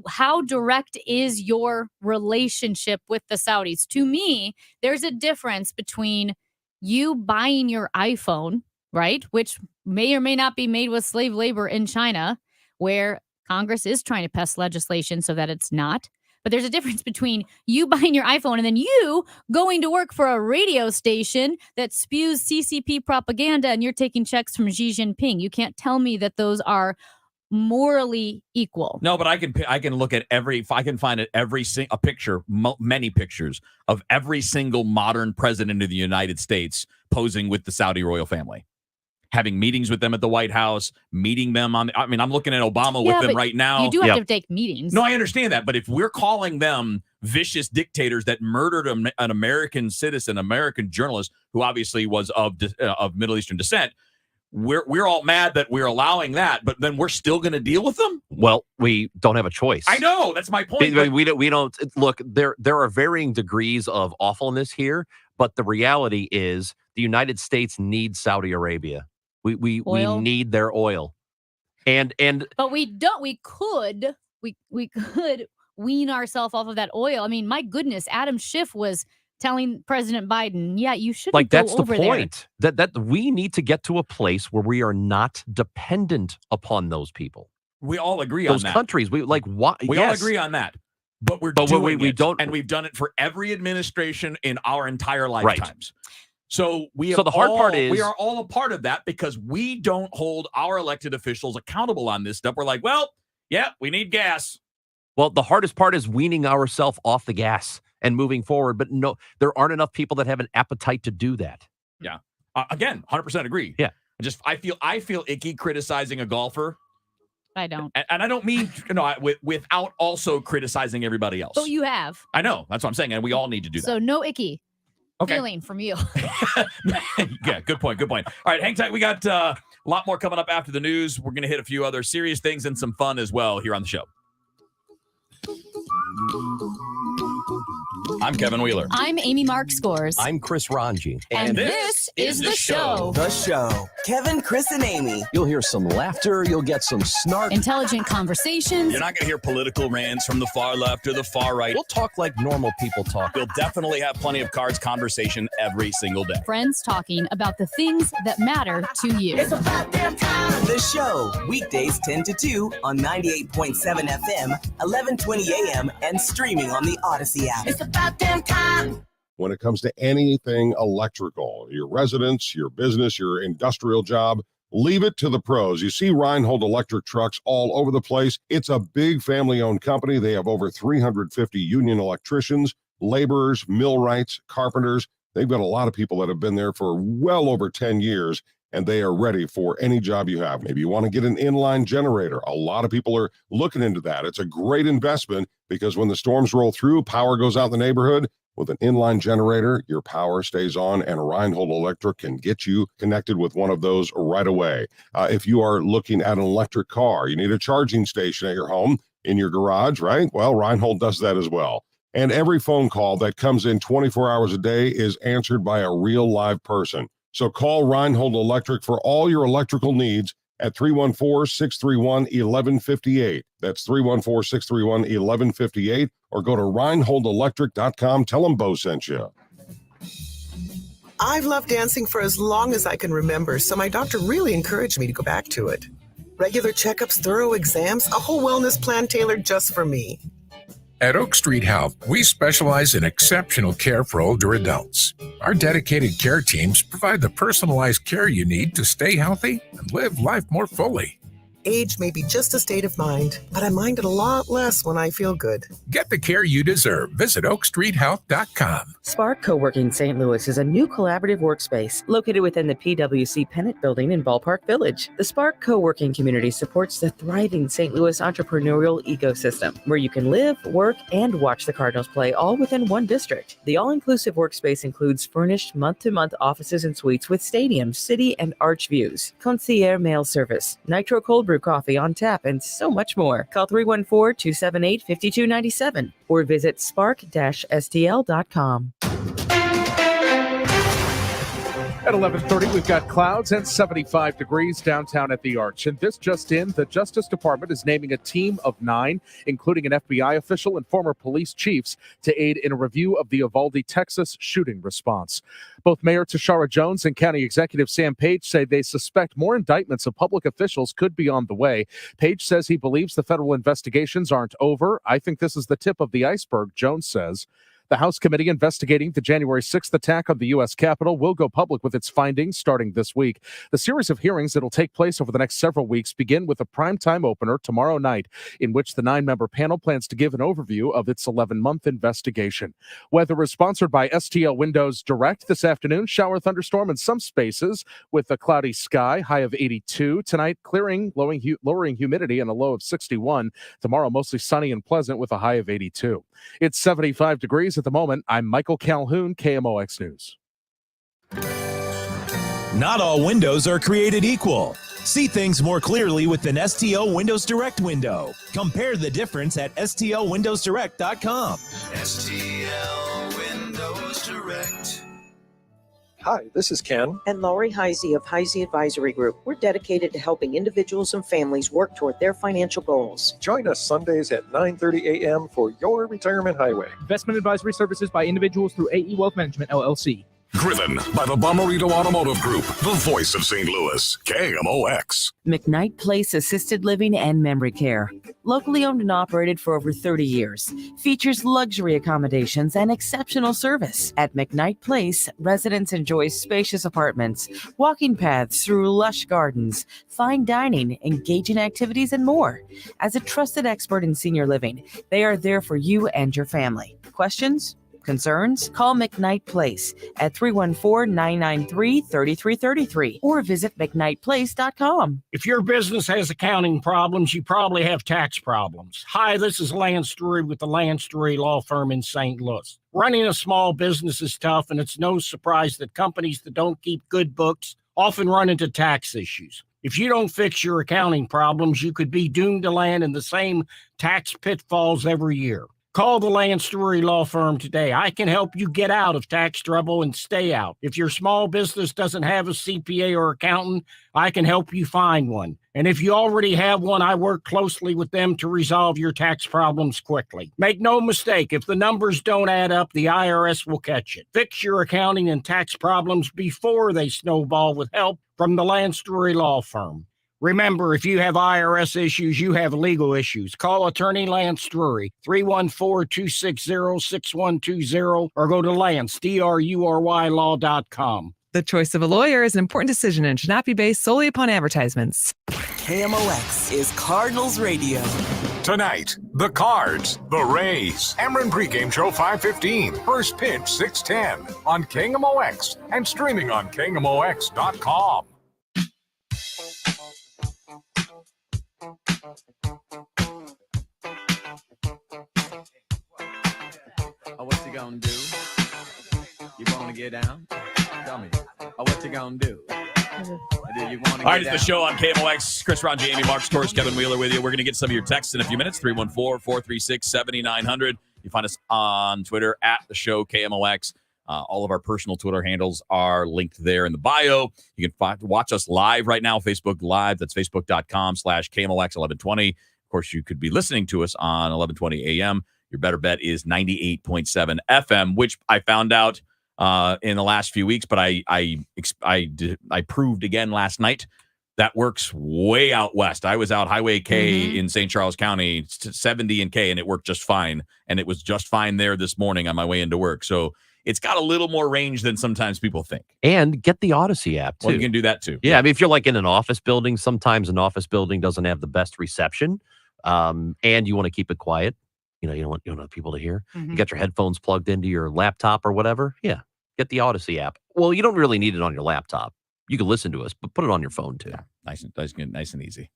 how direct is your relationship with the Saudis? To me, there's a difference between you buying your iPhone, right, which may or may not be made with slave labor in China, where Congress is trying to pass legislation so that it's not, But there's a difference between you buying your iPhone and then you going to work for a radio station that spews CCP propaganda and you're taking checks from Xi Jinping. You can't tell me that those are morally equal. No, but I can look at if I can find a picture, many pictures of every single modern president of the United States posing with the Saudi royal family, having meetings with them at the White House, meeting them I'm looking at Obama with them right now. You do have to take meetings. No, I understand that. But if we're calling them vicious dictators that murdered an American citizen, American journalist, who obviously was of Middle Eastern descent, we're all mad that we're allowing that, but then we're still going to deal with them? Well, we don't have a choice. I know. That's my point. We don't look, there are varying degrees of awfulness here, but the reality is the United States needs Saudi Arabia. We need their oil. And but we could wean ourselves off of that oil. I mean, my goodness, Adam Schiff was telling President Biden, yeah, you shouldn't go that's over the point. That we need to get to a place where we are not dependent upon those people. We all agree on that. Those countries, we all agree on that. But we're doing it, and we've done it for every administration in our entire lifetimes. Right. So the hard part is we are all a part of that because we don't hold our elected officials accountable on this stuff. We're like, well, yeah, we need gas. Well, the hardest part is weaning ourselves off the gas and moving forward. But no, there aren't enough people that have an appetite to do that. Yeah. Again, 100% agree. Yeah. I feel icky criticizing a golfer. I don't. And I don't mean, without also criticizing everybody else. Oh, you have. I know. That's what I'm saying. And we all need to do that. So no icky feeling from you. Yeah, good point. All right, hang tight. We got a lot more coming up after the news. We're going to hit a few other serious things and some fun as well here on the show. I'm Kevin Wheeler. I'm Amy Mark Scores. I'm Chris Ranji. And this is the show. The show. Kevin, Chris, and Amy. You'll hear some laughter. You'll get some snark. Intelligent conversations. You're not going to hear political rants from the far left or the far right. We'll talk like normal people talk. We'll definitely have plenty of cards conversation every single day. Friends talking about the things that matter to you. It's about damn time. The show. Weekdays 10 to 2 on 98.7 FM, 1120 AM, and streaming on the Odyssey app. It's about damn time. When it comes to anything electrical, your residence, your business, your industrial job, leave it to the pros. You see Reinhold electric trucks all over the place. It's a big family-owned company. They have over 350 union electricians, laborers, millwrights, carpenters. They've got a lot of people that have been there for well over 10 years, and they are ready for any job you have. Maybe you want to get an inline generator. A lot of people are looking into that. It's a great investment because when the storms roll through, power goes out in the neighborhood. With an inline generator, your power stays on, and Reinhold Electric can get you connected with one of those right away. If you are looking at an electric car, you need a charging station at your home, in your garage, right? Well, Reinhold does that as well. And every phone call that comes in 24 hours a day is answered by a real live person. So call Reinhold Electric for all your electrical needs at 314-631-1158. That's 314-631-1158, or go to ReinholdElectric.com. Tell them Bo sent you. I've loved dancing for as long as I can remember, so my doctor really encouraged me to go back to it. Regular checkups, thorough exams, a whole wellness plan tailored just for me. At Oak Street Health, we specialize in exceptional care for older adults. Our dedicated care teams provide the personalized care you need to stay healthy and live life more fully. Age may be just a state of mind, but I mind it a lot less when I feel good. Get the care you deserve. Visit oakstreethealth.com. Spark Co-working St. Louis is a new collaborative workspace located within the PwC Pennant Building in Ballpark Village. The Spark Co-working community supports the thriving St. Louis entrepreneurial ecosystem, where you can live, work, and watch the Cardinals play all within one district. The all-inclusive workspace includes furnished month-to-month offices and suites with stadiums, city, and arch views, concierge mail service, nitro cold brew coffee on tap, and so much more. Call 314-278-5297 or visit spark-stl.com. At 11:30, we've got clouds and 75 degrees downtown at the Arch. And this just in, the Justice Department is naming a team of 9, including an FBI official and former police chiefs, to aid in a review of the Uvalde, Texas shooting response. Both Mayor Tashara Jones and County Executive Sam Page say they suspect more indictments of public officials could be on the way. Page says he believes the federal investigations aren't over. I think this is the tip of the iceberg, Jones says. The House committee investigating the January 6th attack on the U.S. Capitol will go public with its findings starting this week. The series of hearings that will take place over the next several weeks begin with a primetime opener tomorrow night, in which the 9-member panel plans to give an overview of its 11-month investigation. Weather is sponsored by STL Windows Direct this afternoon. Shower, thunderstorm in some spaces with a cloudy sky, high of 82. Tonight, clearing, lowering humidity and a low of 61. Tomorrow, mostly sunny and pleasant with a high of 82. It's 75 degrees at the moment. I'm Michael Calhoun, KMOX News. Not all windows are created equal. See things more clearly with an STL Windows Direct window. Compare the difference at stlwindowsdirect.com. STL Windows Direct. Hi, this is Ken. And Laurie Heisey of Heisey Advisory Group. We're dedicated to helping individuals and families work toward their financial goals. Join us Sundays at 9:30 a.m. for Your Retirement Highway. Investment advisory services by individuals through AE Wealth Management, LLC. Driven by the Bomarito Automotive Group, the voice of St. Louis, KMOX. McKnight Place Assisted Living and Memory Care. Locally owned and operated for over 30 years. Features luxury accommodations and exceptional service. At McKnight Place, residents enjoy spacious apartments, walking paths through lush gardens, fine dining, engaging activities, and more. As a trusted expert in senior living, they are there for you and your family. Questions? Concerns? Call McKnight Place at 314-993-3333 or visit McKnightPlace.com. If your business has accounting problems, you probably have tax problems. Hi, this is Lance Drury with the Lance Drury Law Firm in St. Louis. Running a small business is tough, and it's no surprise that companies that don't keep good books often run into tax issues. If you don't fix your accounting problems, you could be doomed to land in the same tax pitfalls every year. Call the Lance Drury Law Firm today. I can help you get out of tax trouble and stay out. If your small business doesn't have a CPA or accountant, I can help you find one. And if you already have one, I work closely with them to resolve your tax problems quickly. Make no mistake, if the numbers don't add up, the IRS will catch it. Fix your accounting and tax problems before they snowball with help from the Lance Drury Law Firm. Remember, if you have IRS issues, you have legal issues. Call attorney Lance Drury, 314-260-6120, or go to Lance, DRURYlaw.com. The choice of a lawyer is an important decision and should not be based solely upon advertisements. KMOX is Cardinals Radio. Tonight, the Cards, the Rays, Ameren pregame show 5:15, first pitch 6:10 on KMOX and streaming on KMOX.com. What you gonna do? You wanna get down? Tell me. What you gonna do? Do you wanna All right, it's the show on KMOX. Chris Ron, Jamie Marks, Torres, Kevin Wheeler with you. We're going to get some of your texts in a few minutes, 314-436-7900. You find us on Twitter at the show KMOX. All of our personal Twitter handles are linked there in the bio. You can watch us live right now, Facebook Live. That's facebook.com/KMOX1120. Of course, you could be listening to us on 1120 a.m. Your better bet is 98.7 FM, which I found out in the last few weeks, but I proved again last night. That works way out west. I was out Highway K in St. Charles County, 70 and K, and it worked just fine. And it was just fine there this morning on my way into work. So it's got a little more range than sometimes people think. And get the Odyssey app, too. Well, you can do that, too. Yeah, I mean, if you're like in an office building, sometimes an office building doesn't have the best reception, and you want to keep it quiet. You don't want people to hear. You got your headphones plugged into your laptop or whatever. Yeah, get the Odyssey app. Well, you don't really need it on your laptop. You can listen to us, but put it on your phone, too. Yeah, nice and easy.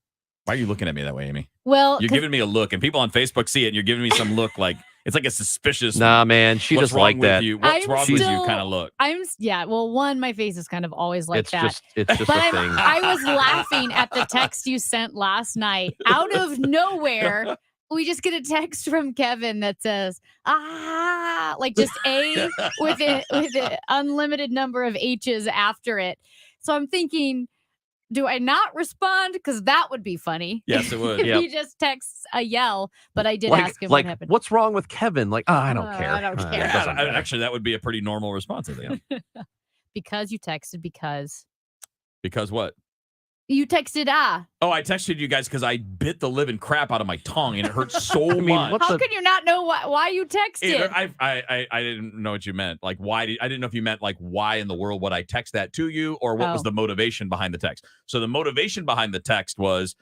Why are you looking at me that way, Amy? Well, you're giving me a look, and people on Facebook see it, and you're giving me some look like it's like a suspicious. Nah, man, she just like that. What's wrong with you? Kind of look. Well, one, my face is kind of always like that. It's just but a thing. I was laughing at the text you sent last night out of nowhere. we just get a text from Kevin that says, like just A with an unlimited number of H's after it. So I'm thinking, do I not respond? Because that would be funny. Yes, it would. If Yep. he just texts a yell, but I did ask him what happened. What's wrong with Kevin? Like, I don't care. I don't care. It doesn't matter. Actually, that would be a pretty normal response, I think. Because you texted because What? you texted Oh, I texted you guys because I bit the living crap out of my tongue and it hurt so much. How can you not know why you texted? I didn't know what you meant. Like, why? I didn't know if you meant like, why in the world would I text that to you, or what was the motivation behind the text? So the motivation behind the text was,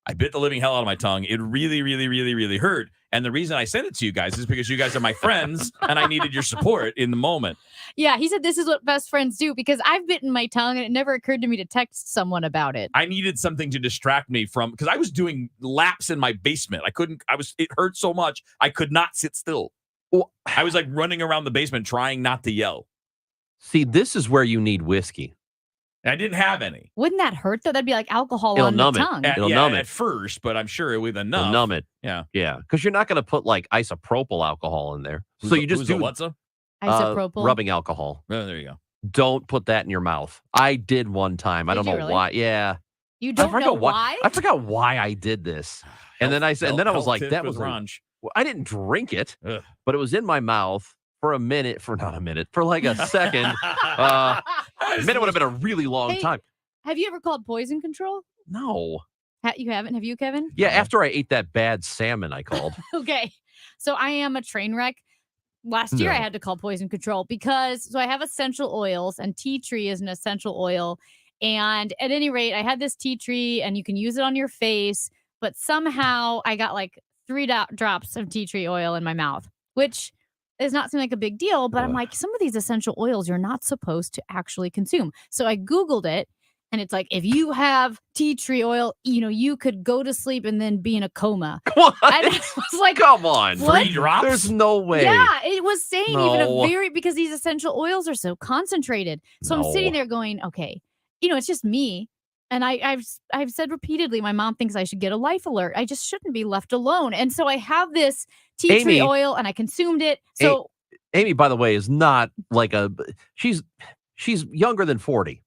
I bit the living hell out of my tongue. It really, really, really, really hurt. And the reason I sent it to you guys is because you guys are my friends and I needed your support in the moment. Yeah, he said this is what best friends do, because I've bitten my tongue and it never occurred to me to text someone about it. I needed something to distract me from, because I was doing laps in my basement. It hurt so much. I could not sit still. I was like running around the basement trying not to yell. See, this is where you need whiskey. I didn't have any. Wouldn't that hurt though? That'd be like alcohol It'll on numb the it. tongue. It'll numb it at first, but I'm sure it would enough. It'll numb it. Yeah. Yeah. Because you're not going to put like isopropyl alcohol in there. So you just do what's up? Isopropyl? Rubbing alcohol. Oh, there you go. Don't put that in your mouth. I did one time. I don't know really? why. Yeah. You don't know why? I forgot why I did this. And then I said, and then I was like, that was ranch. Well, I didn't drink it, but it was in my mouth for a minute, for like a second. A minute would have been a really long time. Have you ever called poison control? No. You haven't? Have you, Kevin? Yeah, after I ate that bad salmon, I called. Okay. So I am a train wreck. Last year I had to call poison control because I have essential oils, and tea tree is an essential oil. And at any rate, I had this tea tree and you can use it on your face, but somehow I got like 3 drops of tea tree oil in my mouth, which is not seem like a big deal, but I'm like, some of these essential oils you're not supposed to actually consume. So I Googled it. And it's like, if you have tea tree oil, you could go to sleep and then be in a coma. What? I was like, come on. What? 3 drops? There's no way. Yeah, it was saying because these essential oils are so concentrated. So I'm sitting there going, okay, it's just me. And I've said repeatedly, my mom thinks I should get a life alert. I just shouldn't be left alone. And so I have this tea tree oil and I consumed it. So Amy, by the way, is not like she's younger than 40.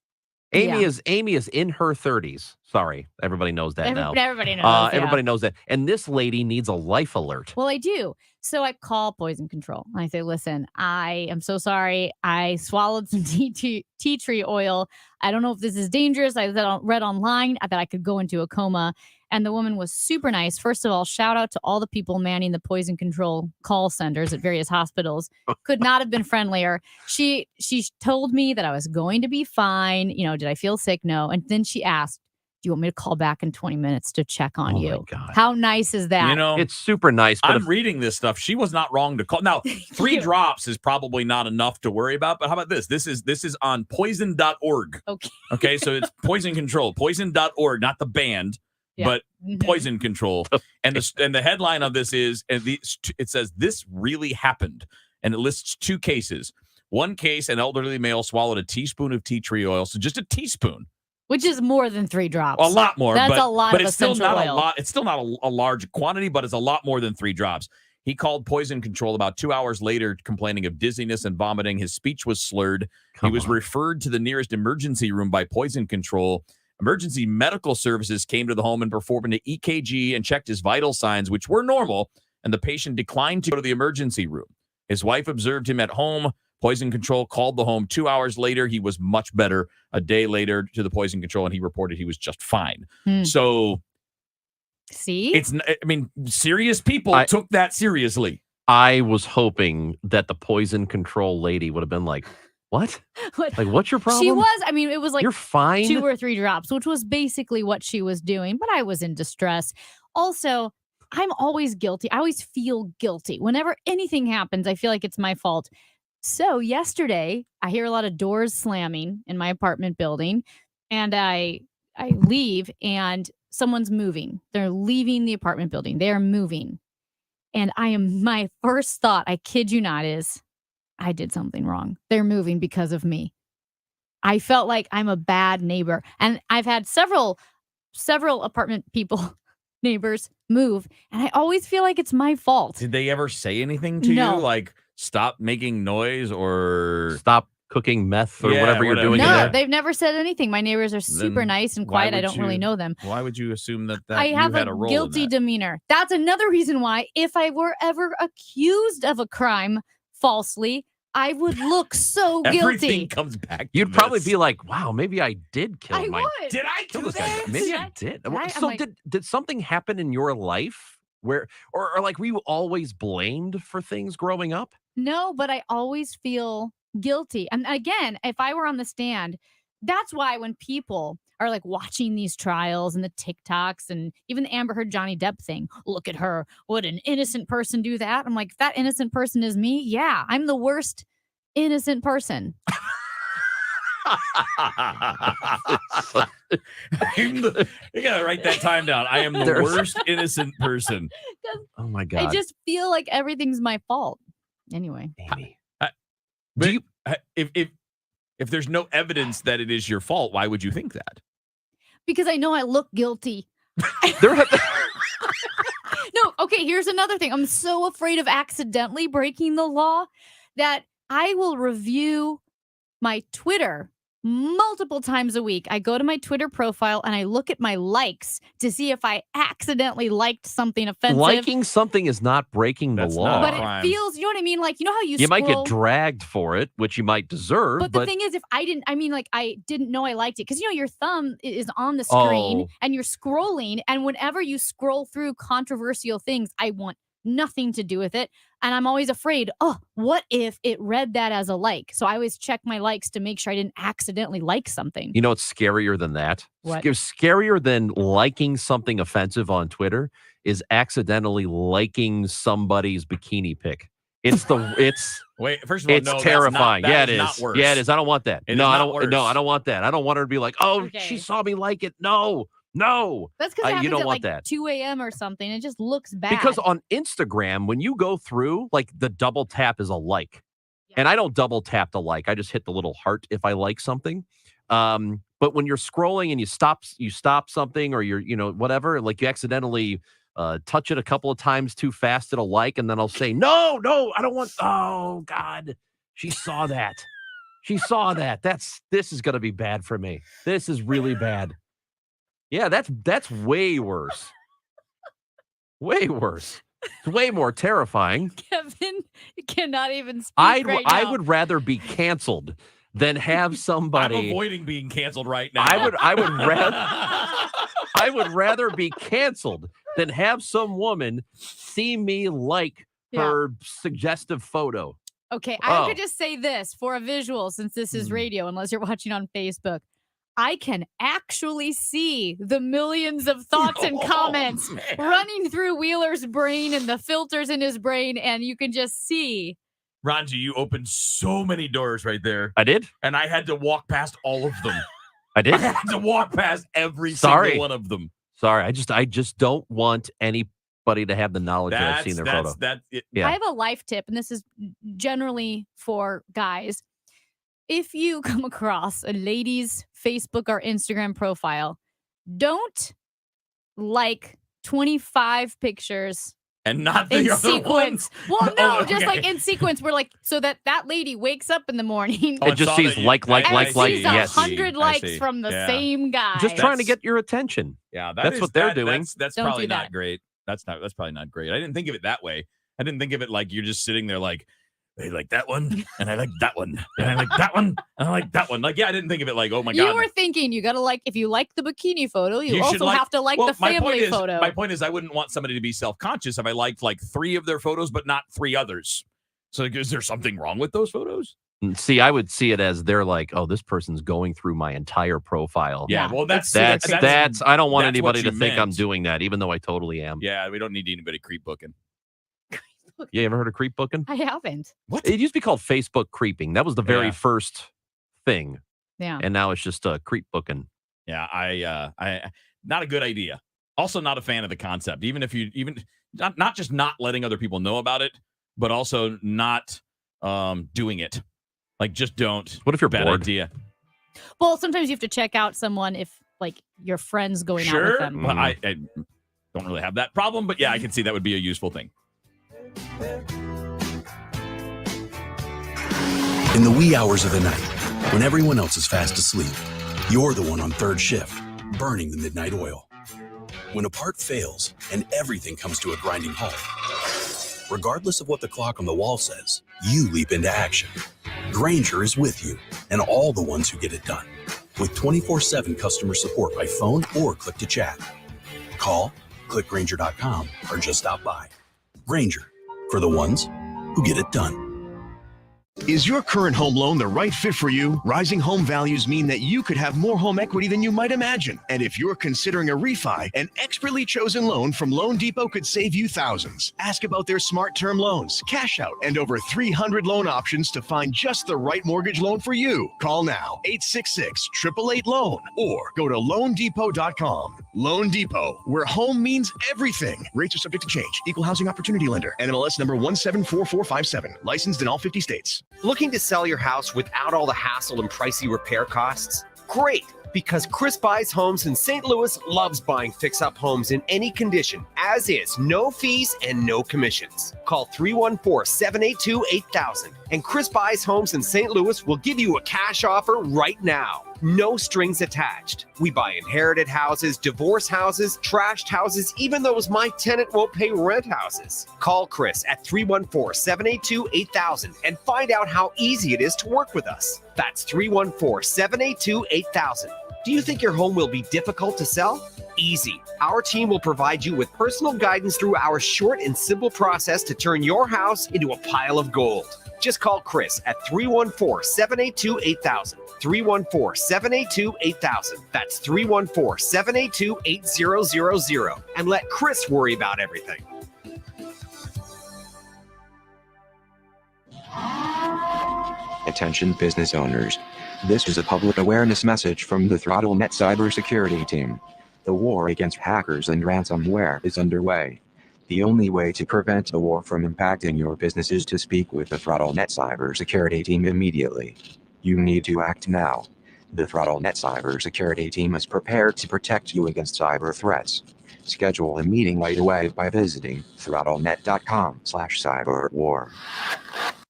Amy is in her 30s. Sorry, everybody knows that now. Everybody knows. Everybody knows that. And this lady needs a life alert. Well, I do. So I call poison control. And I say, listen, I am so sorry. I swallowed some tea tree oil. I don't know if this is dangerous. I read online that I could go into a coma. And the woman was super nice. First of all, shout out to all the people manning the poison control call centers at various hospitals. Could not have been friendlier. She told me that I was going to be fine. Did I feel sick? No. And then she asked, do you want me to call back in 20 minutes to check on you? My God. How nice is that? It's super nice. But I'm reading this stuff. She was not wrong to call. Now, 3 drops is probably not enough to worry about. But how about this? This is on poison.org. Okay. So it's poison control. Poison.org, not the band. Yeah. But poison control. And the headline of this is, it says, this really happened. And it lists 2 cases. One case, an elderly male swallowed a teaspoon of tea tree oil. So just a teaspoon. Which is more than 3 drops. A lot more. That's a lot but of it's still essential not oil. a lot. It's still not a large quantity, but it's a lot more than 3 drops. He called poison control about 2 hours later, complaining of dizziness and vomiting. His speech was slurred. He was referred to the nearest emergency room by poison control. Emergency medical services came to the home and performed an EKG and checked his vital signs, which were normal, and the patient declined to go to the emergency room. His wife observed him at home. Poison control called the home 2 hours later. He was much better. A day later to the poison control, and he reported he was just fine. So, see, serious people took that seriously. I was hoping that the poison control lady would have been like, what? Like, what's your problem? She was. It was like you're fine. 2 or 3 drops, which was basically what she was doing. But I was in distress. Also, I'm always guilty. I always feel guilty. Whenever anything happens, I feel like it's my fault. So yesterday, I hear a lot of doors slamming in my apartment building, and I leave, and someone's moving. They're leaving the apartment building. They are moving. And my first thought, I kid you not, is I did something wrong. They're moving because of me. I felt like I'm a bad neighbor. And I've had several apartment people neighbors move, and I always feel like it's my fault. Did they ever say anything to No. you? Like, stop making noise or stop cooking meth or whatever you're doing in No, there? they've never said anything. My neighbors are super Then nice and why quiet. I would don't really you- know them. Why would you assume that I you have had a role in guilty that? demeanor. That's another reason why, if I were ever accused of a crime falsely, I would look so guilty. Everything comes back to You'd probably this. be like, wow, maybe I did kill I my would. Did I kill do this guy. that? Maybe I did. I'm So like- did something happen in your life where or like were you always blamed for things growing up? No, but I always feel guilty. And again, if I were on the stand, that's why when people are like watching these trials and the TikToks and even the Amber Heard Johnny Depp thing, look at her. Would an innocent person do that? I'm like, if that innocent person is me, yeah, I'm the worst innocent person. You gotta write that time down. I am the There's- worst innocent person. Oh my god. I just feel like everything's my fault. Anyway. Amy. But if there's no evidence that it is your fault, why would you think that? Because I know I look guilty. There have No, okay, here's another thing. I'm so afraid of accidentally breaking the law that I will review my Twitter multiple times a week. I go to my Twitter profile and I look at my likes to see if I accidentally liked something offensive. Liking something is not breaking the That's law. not but crime. it feels, you know what I mean? Like, you know how You might get scroll- dragged for it, which you might deserve. But the thing is, if I didn't, I mean, like, I didn't know I liked it because, you know, your thumb is on the screen Oh. and you're scrolling. And whenever you scroll through controversial things, I want nothing to do with it. And I'm always afraid, oh, what if it read that as a like? So I always check my likes to make sure I didn't accidentally like something. You know what's scarier than that? What? Scarier than liking something offensive on Twitter is accidentally liking somebody's bikini pic. It's Wait, first of all, it's no, terrifying. That's not, Yeah, that it is is. not worse. Yeah, it is. I don't want that. It is No, I not don't. worse. No, I don't want that. I don't want her to be like, oh, Okay. she saw me like it. No. That's because it happens you don't at want like that. 2 a.m. or something. It just looks bad. Because on Instagram, when you go through, like the double tap is a like. And I don't double tap the like. I just hit the little heart if I like something. But when you're scrolling and you stop something or you're, you know, whatever, like you accidentally touch it a couple of times too fast, it'll like, and then I'll say, no, I don't want, oh God, she saw that. She saw that. This is going to be bad for me. This is really bad. Yeah, that's way worse. Way worse. It's way more terrifying. Kevin cannot even speak right now. I would rather be canceled than have somebody. I'm avoiding being canceled right now. I would rather be canceled than have some woman see me like her suggestive photo. Okay, I Oh. could just say this for a visual since this Hmm. is radio, unless you're watching on Facebook. I can actually see the millions of thoughts and comments running through Wheeler's brain and the filters in his brain, and you can just see. Ranji, you opened so many doors right there. I did? And I had to walk past all of them. I did? I had to walk past every Sorry. single one of them. Sorry, I just don't want anybody to have the knowledge that I've seen their photo. Yeah. I have a life tip, and this is generally for guys. If you come across a lady's Facebook or Instagram profile, don't like 25 pictures And not the in other sequence. one? Well, no, Oh, just okay. like in sequence. We're like, so that lady wakes up in the morning It just sees like. and sees Yes. 100 likes from the same guy. Just trying to get your attention. Yeah, that's what they're doing. That's Don't probably do that. not great. That's probably not great. I didn't think of it that way. I didn't think of it like you're just sitting there like, I like that one, and I like that one, and I like that one, and I like that one. Like, yeah, I didn't think of it like, oh my You god. were thinking you got to like, if you like the bikini photo, you should also have to like well, the family photo. My point is, I wouldn't want somebody to be self-conscious if I liked like 3 of their photos, but not 3 others. So, like, is there something wrong with those photos? See, I would see it as they're like, oh, this person's going through my entire profile. Yeah, well, that's I don't want that's anybody what to you think I'm meant. doing that, even though I totally am. Yeah, we don't need anybody creep booking. You ever heard of creep booking? I haven't. What? It used to be called Facebook creeping. That was the very Yeah. first thing. Yeah. And now it's just creep booking. Yeah, I not a good idea. Also, not a fan of the concept. Even if you not just not letting other people know about it, but also not doing it. Like, just don't. What if you're bad bored? idea? Well, sometimes you have to check out someone if like your friend's going out with Sure, them. but Don't really have that problem, but yeah, I can see that would be a useful thing. In the wee hours of the night, when everyone else is fast asleep, you're the one on third shift, burning the midnight oil. When a part fails and everything comes to a grinding halt, regardless of what the clock on the wall says, you leap into action. Grainger is with you and all the ones who get it done. With 24/7 customer support by phone or click to chat. Call, click Grainger.com, or just stop by. Grainger, for the ones who get it done. Is your current home loan the right fit for you? Rising home values mean that you could have more home equity than you might imagine. And if you're considering a refi, an expertly chosen loan from Loan Depot could save you thousands. Ask about their smart term loans, cash out, and over 300 loan options to find just the right mortgage loan for you. Call now, 866-888-LOAN, or go to LoanDepot.com. Loan Depot, where home means everything. Rates are subject to change. Equal housing opportunity lender. NMLS number 174457. Licensed in all 50 states. Looking to sell your house without all the hassle and pricey repair costs? Great, because Chris Buys Homes in St. Louis loves buying fix-up homes in any condition, as is, no fees and no commissions. Call 314-782-8000, and Chris Buys Homes in St. Louis will give you a cash offer right now. No strings attached. We buy inherited houses, divorce houses, trashed houses, even those my tenant won't pay rent houses. Call Chris at 314-782-8000 and find out how easy it is to work with us. That's 314-782-8000. Do you think your home will be difficult to sell? Easy. Our team will provide you with personal guidance through our short and simple process to turn your house into a pile of gold. Just call Chris at 314-782-8000. 314-782-8000. That's 314-782-8000. And let Chris worry about everything. Attention business owners. This is a public awareness message from the ThrottleNet cybersecurity team. The war against hackers and ransomware is underway. The only way to prevent the war from impacting your business is to speak with the ThrottleNet cybersecurity team immediately. You need to act now. The ThrottleNet cybersecurity team is prepared to protect you against cyber threats. Schedule a meeting right away by visiting throttlenet.com/cyberwar.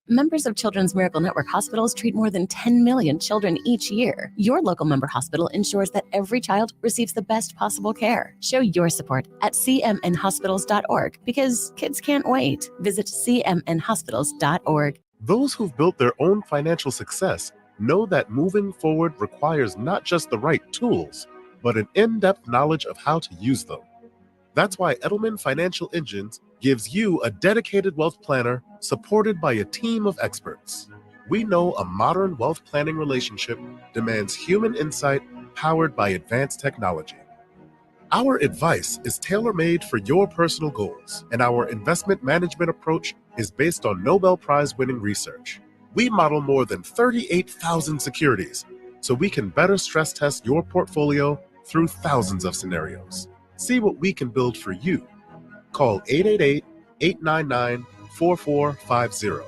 Members of Children's Miracle Network hospitals treat more than 10 million children each year. Your local member hospital ensures that every child receives the best possible care. Show your support at cmnhospitals.org because kids can't wait. Visit cmnhospitals.org. Those who've built their own financial success know that moving forward requires not just the right tools, but an in-depth knowledge of how to use them. That's why Edelman Financial Engines gives you a dedicated wealth planner supported by a team of experts. We know a modern wealth planning relationship demands human insight powered by advanced technology. Our advice is tailor-made for your personal goals, and our investment management approach is based on Nobel Prize-winning research. We model more than 38,000 securities, so we can better stress test your portfolio through thousands of scenarios. See what we can build for you. Call 888-899-4450.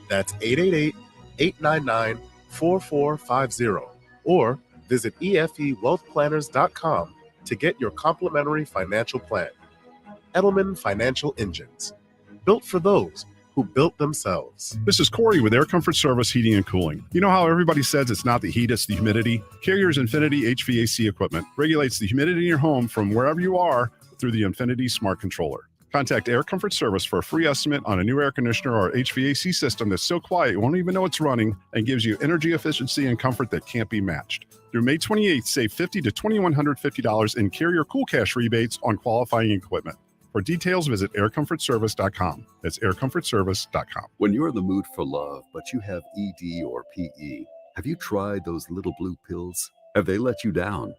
That's 888-899-4450. Or visit efewealthplanners.com to get your complimentary financial plan. Edelman Financial Engines. Built for those who built themselves. This is Corey with Air Comfort Service Heating and Cooling. You know how everybody says it's not the heat, it's the humidity? Carrier's Infinity HVAC equipment regulates the humidity in your home from wherever you are through the Infinity Smart Controller. Contact Air Comfort Service for a free estimate on a new air conditioner or HVAC system that's so quiet you won't even know it's running and gives you energy efficiency and comfort that can't be matched. Through May 28th, save $50 to $2,150 in Carrier Cool Cash rebates on qualifying equipment. For details, visit aircomfortservice.com. That's aircomfortservice.com. When you're in the mood for love, but you have ED or PE, have you tried those little blue pills? Have they let you down?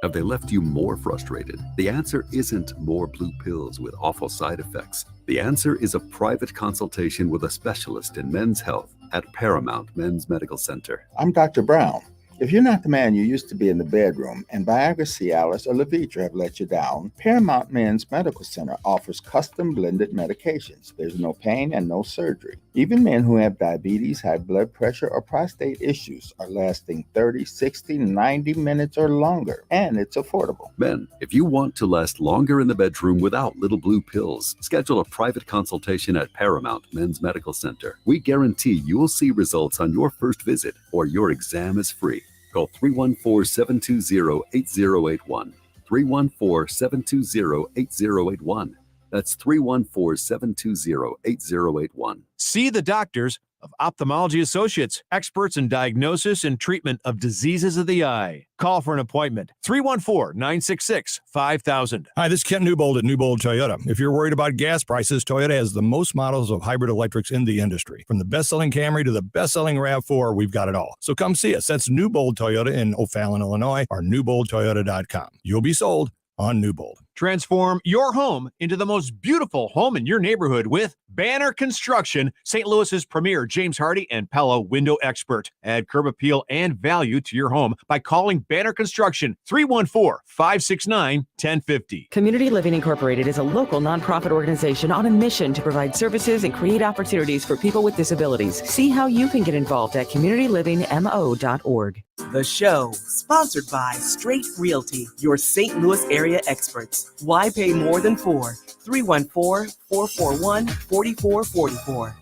Have they left you more frustrated? The answer isn't more blue pills with awful side effects. The answer is a private consultation with a specialist in men's health at Paramount Men's Medical Center. I'm Dr. Brown. If you're not the man you used to be in the bedroom and Viagra, Cialis, or Levitra have let you down, Paramount Men's Medical Center offers custom blended medications. There's no pain and no surgery. Even men who have diabetes, high blood pressure, or prostate issues are lasting 30, 60, 90 minutes or longer, and it's affordable. Men, if you want to last longer in the bedroom without little blue pills, schedule a private consultation at Paramount Men's Medical Center. We guarantee you'll see results on your first visit or your exam is free. Call 314-720-8081. 314-720-8081. That's 314-720-8081. See the doctors of Ophthalmology Associates, experts in diagnosis and treatment of diseases of the eye. Call for an appointment. 314-966-5000. Hi, this is Ken Newbold at Newbold Toyota. If you're worried about gas prices, Toyota has the most models of hybrid electrics in the industry. From the best-selling Camry to the best-selling RAV4, we've got it all. So come see us. That's Newbold Toyota in O'Fallon, Illinois, or newboldtoyota.com. You'll be sold on Newbold. Transform your home into the most beautiful home in your neighborhood with Banner Construction, St. Louis's premier James Hardy and Pella window expert. Add curb appeal and value to your home by calling Banner Construction 314-569-1050. Community Living Incorporated is a local nonprofit organization on a mission to provide services and create opportunities for people with disabilities. See how you can get involved at communitylivingmo.org. The show, sponsored by Straight Realty, your St. Louis area experts. Why pay more than 4? 314-441-4444.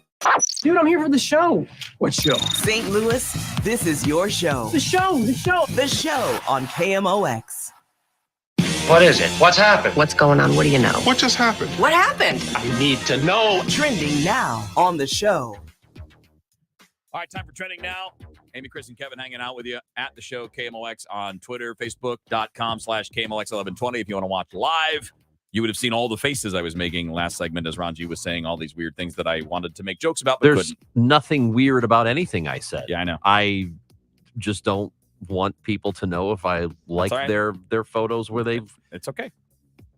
Dude, I'm here for the show. What show? St. Louis, this is your show. The show. The show on KMOX. What is it? What's happened? What's going on? What do you know? What just happened? What happened? I need to know. Trending now on the show. All right, time for Trending Now. Amy, Chris, and Kevin hanging out with you at the show, KMOX on Twitter, Facebook.com/KMOX1120. If you want to watch live, you would have seen all the faces I was making last segment as Ranji was saying all these weird things that I wanted to make jokes about, but There's couldn't. nothing weird about anything I said. Yeah, I know. I just don't want people to know if I like all right. their photos where they've... It's okay.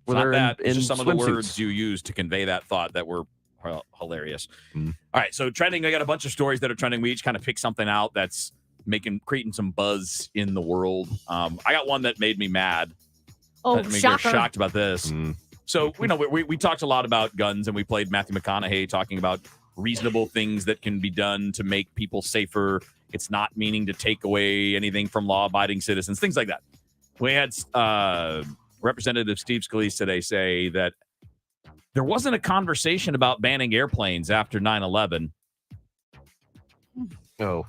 Where It's not they're that. in It's just some of the swimsuits. words you used to convey that thought that were hilarious. All right, so trending, I got a bunch of stories that are trending. We each kind of pick something out that's creating some buzz in the world. I got one that made me mad. Oh, You're shocker. shocked about this. So, we talked a lot about guns, and we played Matthew McConaughey talking about reasonable things that can be done to make people safer. It's not meaning to take away anything from law-abiding citizens, things like that. We had Representative Steve Scalise today say that there wasn't a conversation about banning airplanes after 9/11. Oh.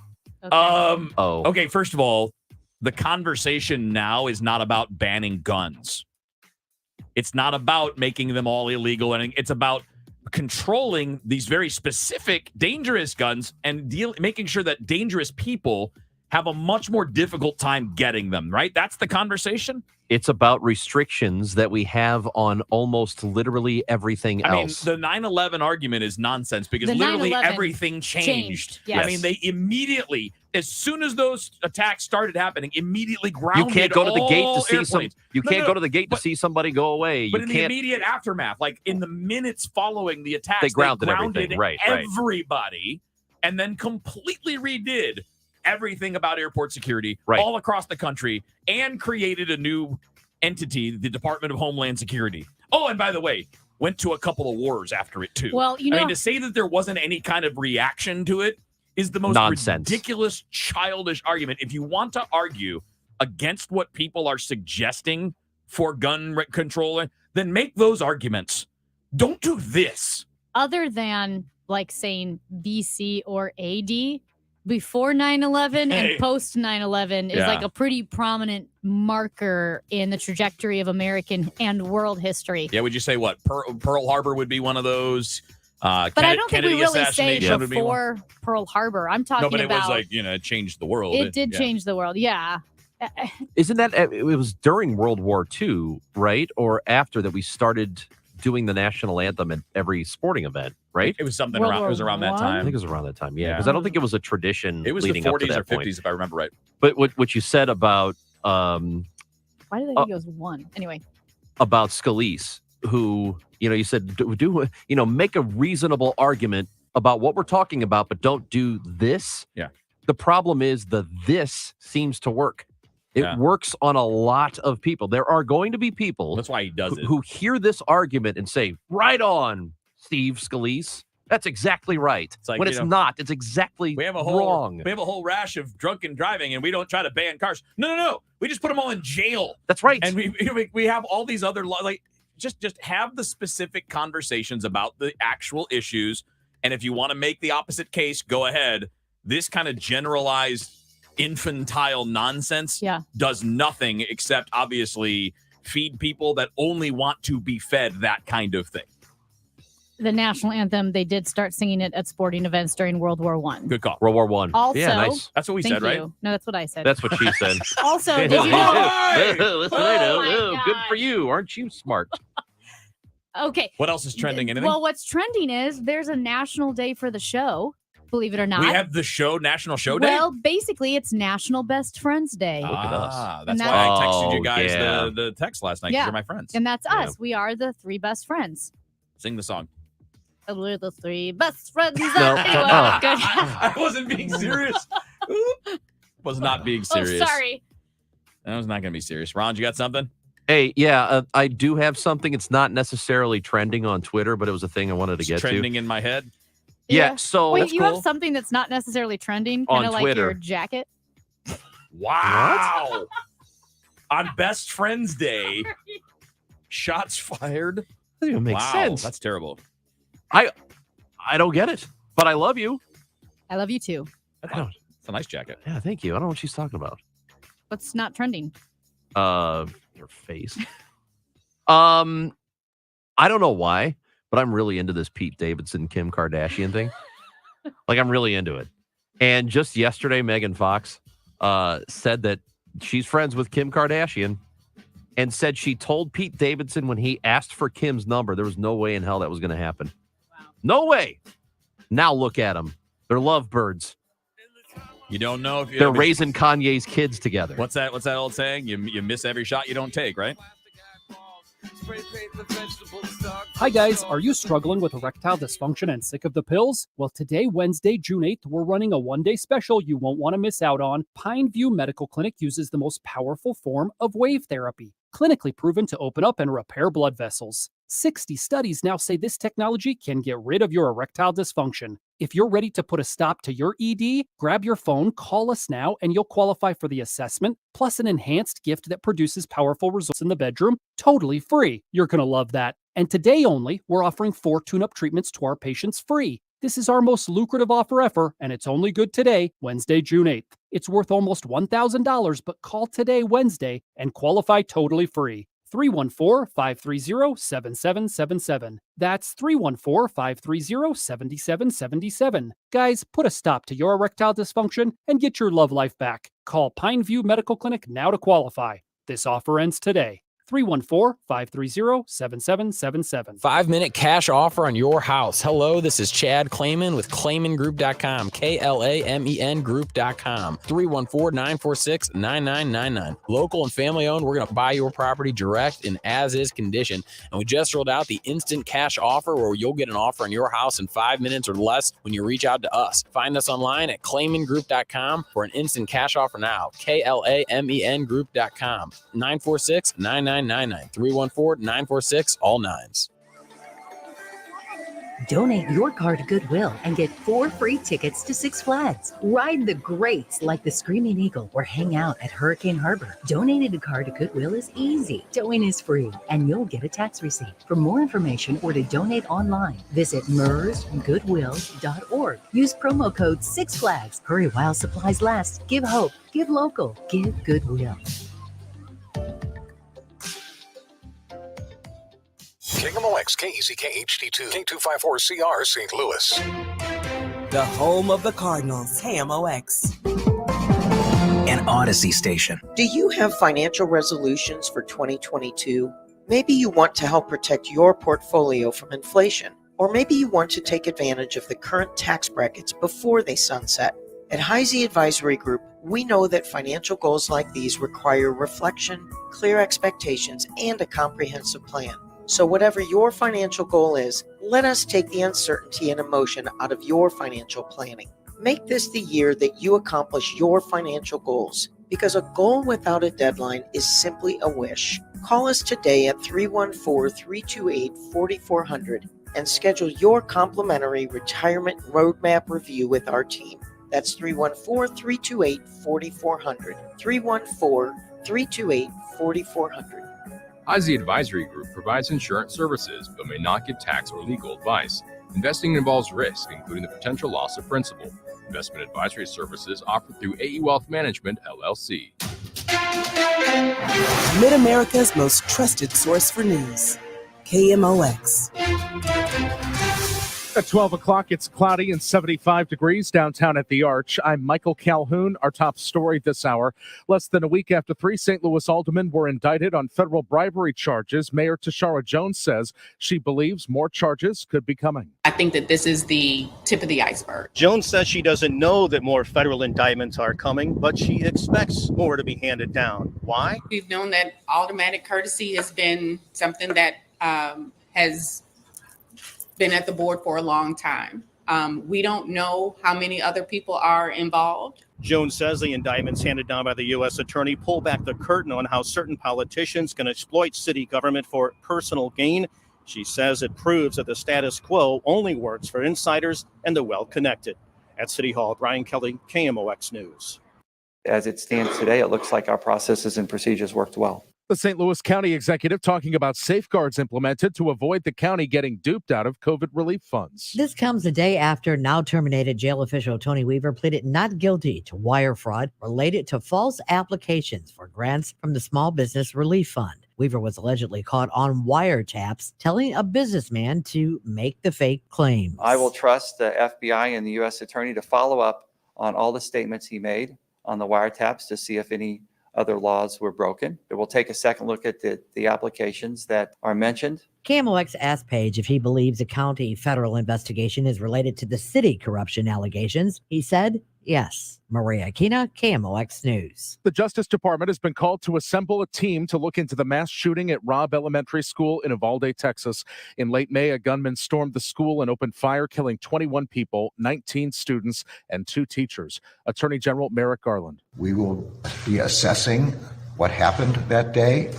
Okay, first of all, the conversation now is not about banning guns. It's not about making them all illegal, and it's about controlling these very specific dangerous guns and making sure that dangerous people have a much more difficult time getting them, right? That's the conversation. It's about restrictions that we have on almost literally everything else. I mean, the 9/11 argument is nonsense because The literally 9/11 everything changed. Yes. I mean, they immediately, as soon as those attacks started happening, immediately grounded You can't go to the gate to see airplanes. You can't go to the gate to see somebody go away. But You in the can't. immediate aftermath, like in the minutes following the attacks, They grounded everything. Right. everybody, and then completely redid everything about airport security Right. all across the country and created a new entity, the Department of Homeland Security. Oh, and by the way, went to a couple of wars after it too. Well, I mean, to say that there wasn't any kind of reaction to it is the most Nonsense. ridiculous, childish argument. If you want to argue against what people are suggesting for gun control, then make those arguments. Don't do this. Other than like saying BC or AD, before 9/11 Hey. and post 9/11 is Yeah. like a pretty prominent marker in the trajectory of American and world history. Yeah, would you say what? Pearl Harbor would be one of those. But I don't think we really say assassination would be one. before Pearl Harbor. I'm talking No, but it about was like, it changed the world. it did yeah. change the world. Yeah. Isn't that it was during World War II, right? Or after that we started doing the national anthem at every sporting event, right? It was something World around. War It was around that One? time. I think it was around that time, yeah. Yeah. Because I don't think it was a tradition It was the leading up to 40s that or point. 50s, if I remember right. But what you said about Why do they think it was one? Anyway. about Scalise, who, you said, make a reasonable argument about what we're talking about, but don't do this. Yeah. The problem is this seems to work. It works on a lot of people. There are going to be people. That's why he does it. Who hear this argument and say, right on, Steve Scalise. That's exactly right. It's like, when it's not, it's exactly wrong. We have a whole rash of drunken driving, and we don't try to ban cars. No. We just put them all in jail. That's right. And we have all these other like just have the specific conversations about the actual issues. And if you want to make the opposite case, go ahead. This kind of generalized infantile nonsense does nothing except obviously feed people that only want to be fed that kind of thing. The national anthem, they did start singing it at sporting events during World War I. Good call. World War I. Also, yeah, nice. That's what we said, right? No, that's what I said. That's what she said. Also, did you know? Listen, I know. Good for you. Aren't you smart? Okay. What else is trending? Anything? Well, what's trending is there's a national day for the show. Believe it or not. We have the National Show Day? Well, basically, it's National Best Friends Day. Look at us. That's why I texted you guys the text last night because you're my friends. And that's us. We are the 3 best friends. Sing the song. We're the 3 best friends. No. I wasn't being serious. Was not being serious. Oh, sorry. I was not going to be serious. Ron, you got something? Hey, I do have something. It's not necessarily trending on Twitter, but it was a thing I wanted to get to. Trending in my head? Yeah, so wait, you have something that's not necessarily trending, kind of like Twitter. your jacket? Wow. On Best Friends Day, shots fired. Doesn't even make sense. That's terrible. I don't get it, but I love you. I love you too. It's a nice jacket. Yeah, thank you. I don't know what she's talking about. What's not trending? Your face. I don't know why, but I'm really into this Pete Davidson, Kim Kardashian thing. Like, I'm really into it. And just yesterday, Megan Fox said that she's friends with Kim Kardashian and said she told Pete Davidson when he asked for Kim's number, there was no way in hell that was going to happen. Wow. No way. Now look at them. They're lovebirds. You don't know if they're raising Kanye's kids together. What's that old saying? You miss every shot you don't take, right? Hi guys, are you struggling with erectile dysfunction and sick of the pills? Well, today, Wednesday, June 8th, we're running a one-day special you won't want to miss out on. Pineview Medical Clinic uses the most powerful form of wave therapy, clinically proven to open up and repair blood vessels. 60 studies now say this technology can get rid of your erectile dysfunction. If you're ready to put a stop to your ED, grab your phone, call us now, and you'll qualify for the assessment, plus an enhanced gift that produces powerful results in the bedroom, totally free. You're going to love that. And today only, we're offering 4 tune-up treatments to our patients free. This is our most lucrative offer ever, and it's only good today, Wednesday, June 8th. It's worth almost $1,000, but call today, Wednesday, and qualify totally free. 314-530-7777. That's 314-530-7777. Guys, put a stop to your erectile dysfunction and get your love life back. Call Pineview Medical Clinic now to qualify. This offer ends today. 314-530-7777. 5-minute cash offer on your house. Hello, this is Chad Clayman with ClaymanGroup.com. KLAMEN Group.com. 314-946-9999. Local and family owned. We're going to buy your property direct in as-is condition. And we just rolled out the instant cash offer where you'll get an offer on your house in 5 minutes or less when you reach out to us. Find us online at ClaymanGroup.com for an instant cash offer now. KLAMEN Group.com. 946-9999. 314-946 all 9s. Donate your car to Goodwill and get 4 free tickets to Six Flags. Ride the greats like the Screaming Eagle or hang out at Hurricane Harbor. Donating a car to Goodwill is easy. Towing is free and you'll get a tax receipt. For more information or to donate online, visit mersgoodwill.org. Use promo code Six Flags. Hurry while supplies last. Give hope. Give local. Give Goodwill. KMOX, KECK HD2, K254CR, St. Louis. The home of the Cardinals, KMOX. An Odyssey station. Do you have financial resolutions for 2022? Maybe you want to help protect your portfolio from inflation, or maybe you want to take advantage of the current tax brackets before they sunset. At Heisey Advisory Group, we know that financial goals like these require reflection, clear expectations, and a comprehensive plan. So whatever your financial goal is, let us take the uncertainty and emotion out of your financial planning. Make this the year that you accomplish your financial goals, because a goal without a deadline is simply a wish. Call us today at 314-328-4400 and schedule your complimentary retirement roadmap review with our team. That's 314-328-4400. 314-328-4400. Ozzie Advisory Group provides insurance services but may not give tax or legal advice. Investing involves risk, including the potential loss of principal. Investment advisory services offered through AE Wealth Management, LLC. Mid-America's most trusted source for news. KMOX. At 12 o'clock, it's cloudy and 75 degrees downtown at the Arch. I'm Michael Calhoun. Our top story this hour. Less than a week after 3 St. Louis aldermen were indicted on federal bribery charges, Mayor Tashara Jones says she believes more charges could be coming. I think that this is the tip of the iceberg. Jones says she doesn't know that more federal indictments are coming, but she expects more to be handed down. Why? We've known that automatic courtesy has been something that has been at the board for a long time. We don't know how many other people are involved. Jones says the indictments handed down by the U.S. attorney pull back the curtain on how certain politicians can exploit city government for personal gain. She says it proves that the status quo only works for insiders and the well-connected. At City Hall, Brian Kelly, KMOX News. As it stands today, it looks like our processes and procedures worked well. The St. Louis County executive talking about safeguards implemented to avoid the county getting duped out of COVID relief funds. This comes a day after now terminated jail official Tony Weaver pleaded not guilty to wire fraud related to false applications for grants from the Small Business Relief Fund. Weaver was allegedly caught on wiretaps telling a businessman to make the fake claims. I will trust the FBI and the U.S. attorney to follow up on all the statements he made on the wiretaps to see if any other laws were broken. But we'll take a second look at the applications that are mentioned. KMOX asked Page if he believes the county federal investigation is related to the city corruption allegations. He said, yes. Maria Aquina, KMOX News. The Justice Department has been called to assemble a team to look into the mass shooting at Robb Elementary School in Uvalde, Texas. In late May, a gunman stormed the school and opened fire, killing 21 people, 19 students, and 2 teachers. Attorney General Merrick Garland. We will be assessing what happened that day.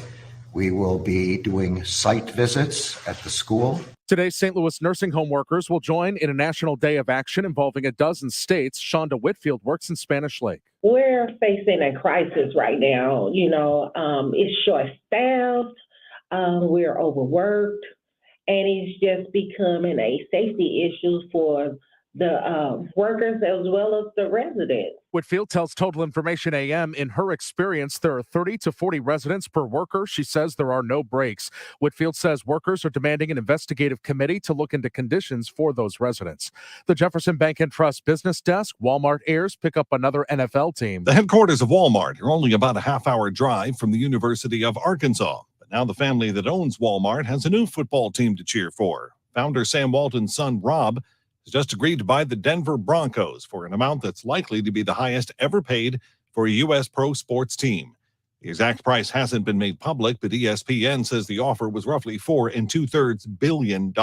We will be doing site visits at the school. Today, St. Louis nursing home workers will join in a national day of action involving a dozen states. Shonda Whitfield works in Spanish Lake. We're facing a crisis right now. It's short-staffed, we're overworked, and it's just becoming a safety issue for the workers as well as the residents. Whitfield tells Total Information AM in her experience, there are 30 to 40 residents per worker. She says there are no breaks. Whitfield says workers are demanding an investigative committee to look into conditions for those residents. The Jefferson Bank and Trust Business Desk, Walmart heirs pick up another NFL team. The headquarters of Walmart are only about a half-hour drive from the University of Arkansas. But now the family that owns Walmart has a new football team to cheer for. Founder Sam Walton's son, Rob, has just agreed to buy the Denver Broncos for an amount that's likely to be the highest ever paid for a U.S. pro sports team. The exact price hasn't been made public, but ESPN says the offer was roughly $4 2/3 billion.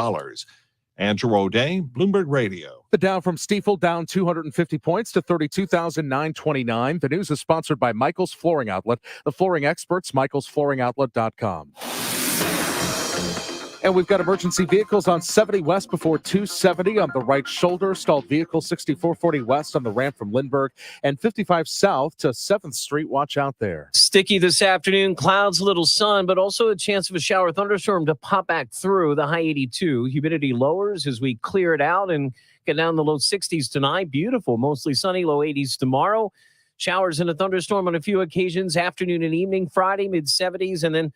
Andrew O'Day, Bloomberg Radio. The Dow from Stifel down 250 points to 32,929. The news is sponsored by Michael's Flooring Outlet, the flooring experts, michaelsflooringoutlet.com. And we've got emergency vehicles on 70 west before 270 on the right shoulder. Stalled vehicle 6440 west on the ramp from Lindbergh and 55 south to 7th Street. Watch out there. Sticky this afternoon. Clouds, a little sun, but also a chance of a shower thunderstorm to pop back through. The high 82. Humidity lowers as we clear it out and get down the low 60s tonight. Beautiful. Mostly sunny. Low 80s tomorrow. Showers and a thunderstorm on a few occasions. Afternoon and evening. Friday, mid 70s. And then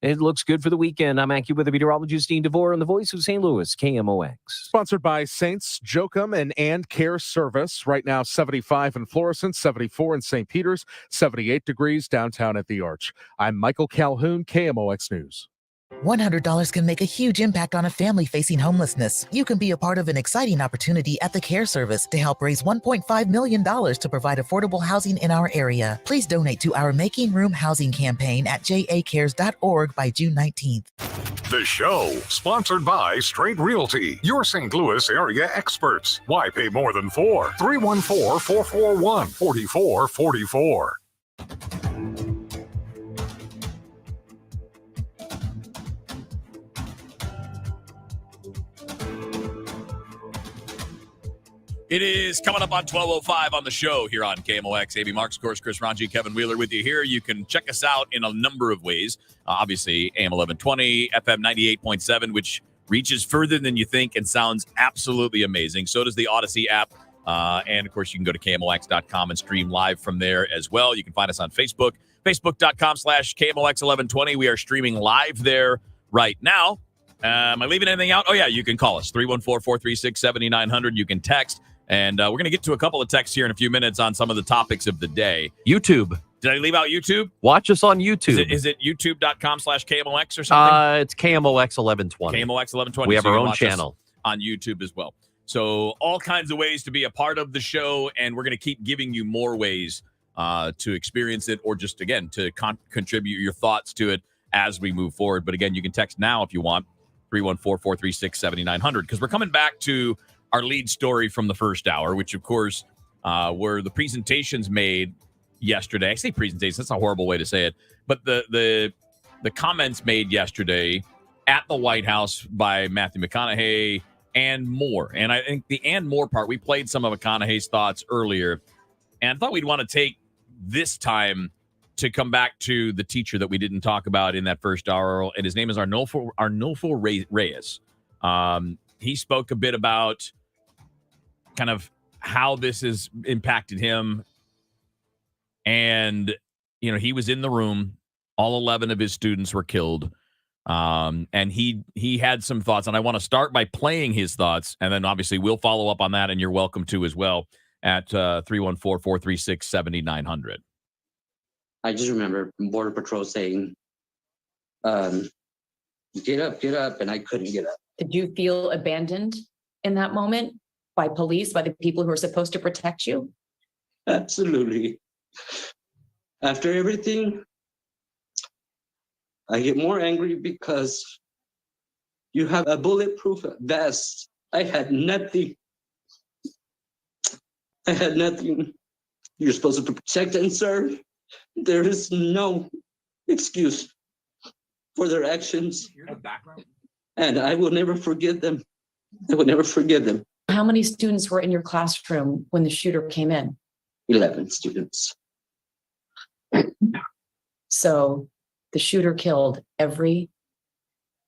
it looks good for the weekend. I'm AccuWeather meteorologist Dean DeVore and the voice of St. Louis, KMOX. Sponsored by Saints, Jochum, and Care Service. Right now, 75 in Florissant, 74 in St. Peters, 78 degrees downtown at the Arch. I'm Michael Calhoun, KMOX News. $100 can make a huge impact on a family facing homelessness. You can be a part of an exciting opportunity at the Care Service to help raise $1.5 million to provide affordable housing in our area. Please donate to our Making Room Housing campaign at jacares.org by June 19th. The show, sponsored by Straight Realty, your St. Louis area experts. Why pay more than 4? 314-441-4444. It is coming up on 12:05 on the show here on KMOX. AB Marks, of course, Chris Ranji, Kevin Wheeler with you here. You can check us out in a number of ways. Obviously, AM 1120, FM 98.7, which reaches further than you think and sounds absolutely amazing. So does the Odyssey app. And, of course, you can go to KMOX.com and stream live from there as well. You can find us on Facebook, Facebook.com/KMOX1120. We are streaming live there right now. Am I leaving anything out? Oh, yeah, you can call us, 314-436-7900. You can text. And we're going to get to a couple of texts here in a few minutes on some of the topics of the day. YouTube. Did I leave out YouTube? Watch us on YouTube. Is it youtube.com/KMOX or something? It's KMOX 1120. KMOX 1120. We have so our you can own watch us channel on YouTube as well. So all kinds of ways to be a part of the show, and we're going to keep giving you more ways to experience it or just, again, to contribute your thoughts to it as we move forward. But, again, you can text now if you want, 314-436-7900, because we're coming back to our lead story from the first hour, which, of course, were the presentations made yesterday. I say presentations, that's a horrible way to say it, but the comments made yesterday at the White House by Matthew McConaughey and more. And I think the and more part, we played some of McConaughey's thoughts earlier, and I thought we'd want to take this time to come back to the teacher that we didn't talk about in that first hour, and his name is Arnulfo Reyes. He spoke a bit about kind of how this has impacted him. And, you know, he was in the room. All 11 of his students were killed. And he had some thoughts. And I want to start by playing his thoughts. And then obviously we'll follow up on that. And you're welcome to as well at 314-436-7900. I just remember Border Patrol saying, get up. And I couldn't get up. Did you feel abandoned in that moment by police, by the people who are supposed to protect you? Absolutely. After everything, I get more angry because you have a bulletproof vest. I had nothing. You're supposed to protect and serve. There is no excuse for their actions. And I will never forgive them. How many students were in your classroom when the shooter came in? 11 students. So the shooter killed every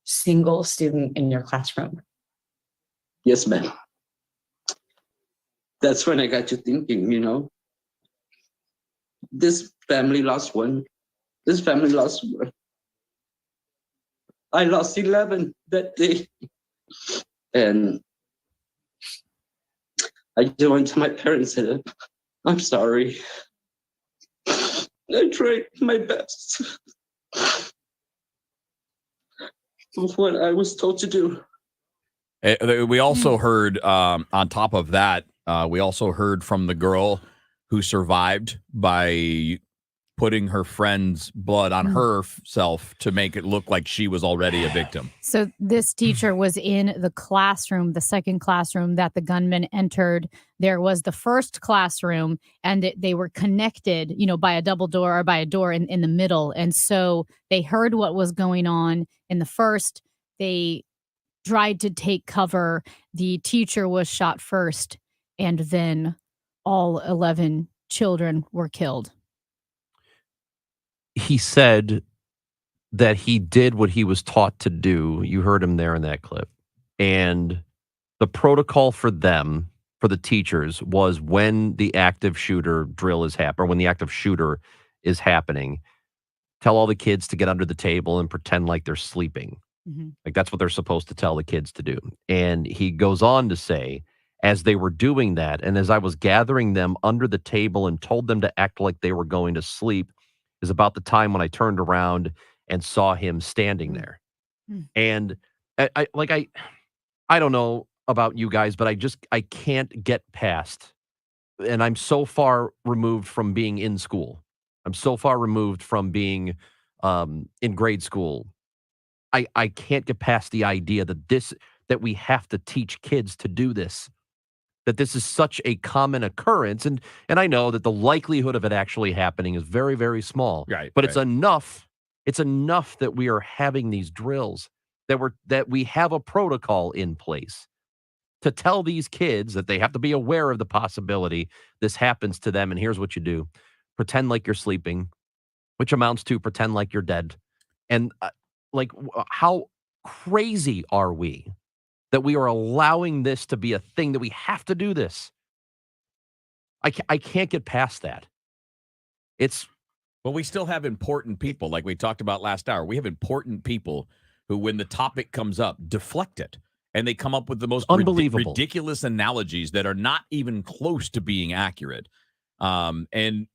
single student in your classroom. Yes, ma'am. That's when I got to thinking, you know, this family lost one. I lost 11 that day. And I just went to my parents and said, I'm sorry. I tried my best with what I was told to do. We also heard, on top of that, we also heard from the girl who survived by putting her friend's blood on herself to make it look like she was already a victim. So this teacher was in the classroom, the second classroom that the gunman entered. There was the first classroom, and they were connected, you know, by a double door or by a door in the middle. And so they heard what was going on in the first. They tried to take cover. The teacher was shot first, and then all 11 children were killed. He said that he did what he was taught to do. You heard him there in that clip. And the protocol for them, for the teachers, was when the active shooter drill is happening, or when the active shooter is happening, tell all the kids to get under the table and pretend like they're sleeping. Mm-hmm. Like that's what they're supposed to tell the kids to do. And he goes on to say, as they were doing that, and as I was gathering them under the table and told them to act like they were going to sleep, is about the time when I turned around and saw him standing there. And I don't know about you guys, but I can't get past, and I'm so far removed from being in school. I'm so far removed from being in grade school. I can't get past the idea that we have to teach kids to do this, that this is such a common occurrence. And I know that the likelihood of it actually happening is very, very small. Right. But it's enough that we are having these drills, that we have a protocol in place to tell these kids that they have to be aware of the possibility this happens to them. And here's what you do. Pretend like you're sleeping, which amounts to pretend like you're dead. And how crazy are we that we are allowing this to be a thing, that we have to do this? I can't get past that. Well, we still have important people, like we talked about last hour. We have important people who, when the topic comes up, deflect it. And they come up with the most unbelievable, ridiculous analogies that are not even close to being accurate. And,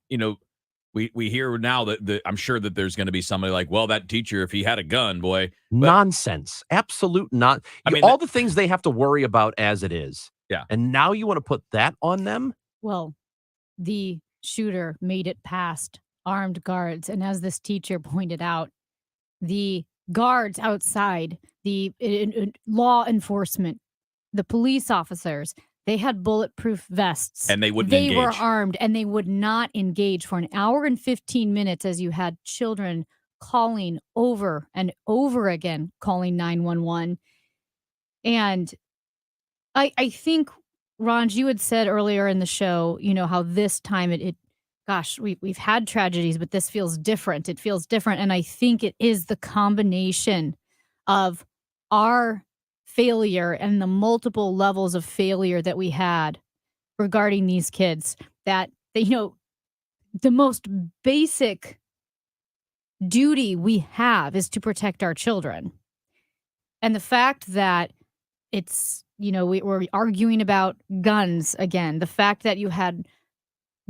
we hear now that I'm sure that there's going to be somebody like, well, that teacher, if he had a gun, boy. Nonsense. Absolute not. All the things they have to worry about as it is. Yeah. And now you want to put that on them? Well, the shooter made it past armed guards. And as this teacher pointed out, the guards outside, the law enforcement, the police officers, they had bulletproof vests. And they wouldn't engage. engage. They were armed, and they would not engage for an hour and 15 minutes as you had children calling over and over again, calling 911. And I think, Ron, you had said earlier in the show, how this time we've had tragedies, but this feels different. It feels different. And I think it is the combination of our failure and the multiple levels of failure that we had regarding these kids, that the most basic duty we have is to protect our children. And the fact that it's, we're arguing about guns again, the fact that you had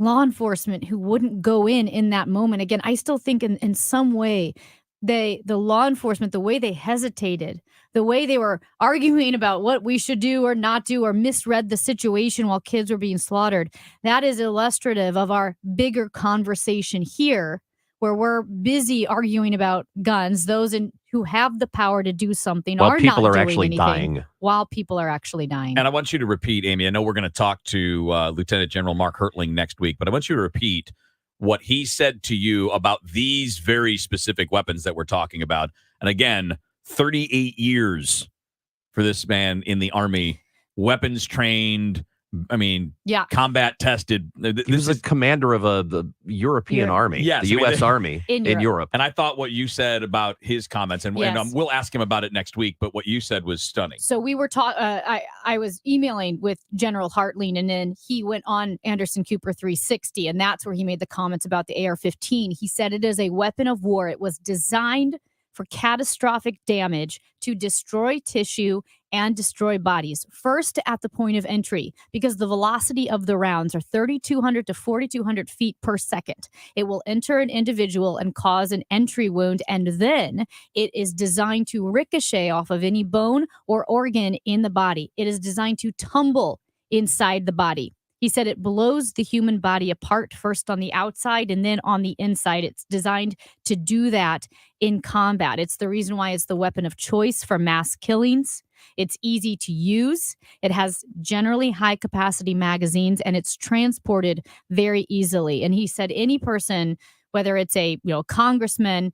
law enforcement who wouldn't go in that moment. Again, I still think in some way, the law enforcement, the way they hesitated, the way they were arguing about what we should do or not do, or misread the situation while kids were being slaughtered, that is illustrative of our bigger conversation here, where we're busy arguing about guns. Those who have the power to do something while are people not are doing actually anything, dying. while people are actually dying. And I want you to repeat, Amy, I know we're going to talk to Lieutenant General Mark Hertling next week, but I want you to repeat what he said to you about these very specific weapons that we're talking about. And again, 38 years for this man in the Army, weapons trained, combat tested. He was the commander of the European Army, the U.S. Army in Europe. And I thought what you said about his comments, and we'll ask him about it next week, but what you said was stunning. So we were I was emailing with General Hartling, and then he went on Anderson Cooper 360, and that's where he made the comments about the AR-15. He said it is a weapon of war. It was designed for catastrophic damage, to destroy tissue and destroy bodies. First, at the point of entry, because the velocity of the rounds are 3,200 to 4,200 feet per second. It will enter an individual and cause an entry wound, and then it is designed to ricochet off of any bone or organ in the body. It is designed to tumble inside the body. He said it blows the human body apart, first on the outside and then on the inside. It's designed to do that in combat. It's the reason why it's the weapon of choice for mass killings. It's easy to use. It has generally high capacity magazines, and it's transported very easily. And he said any person, whether it's a congressman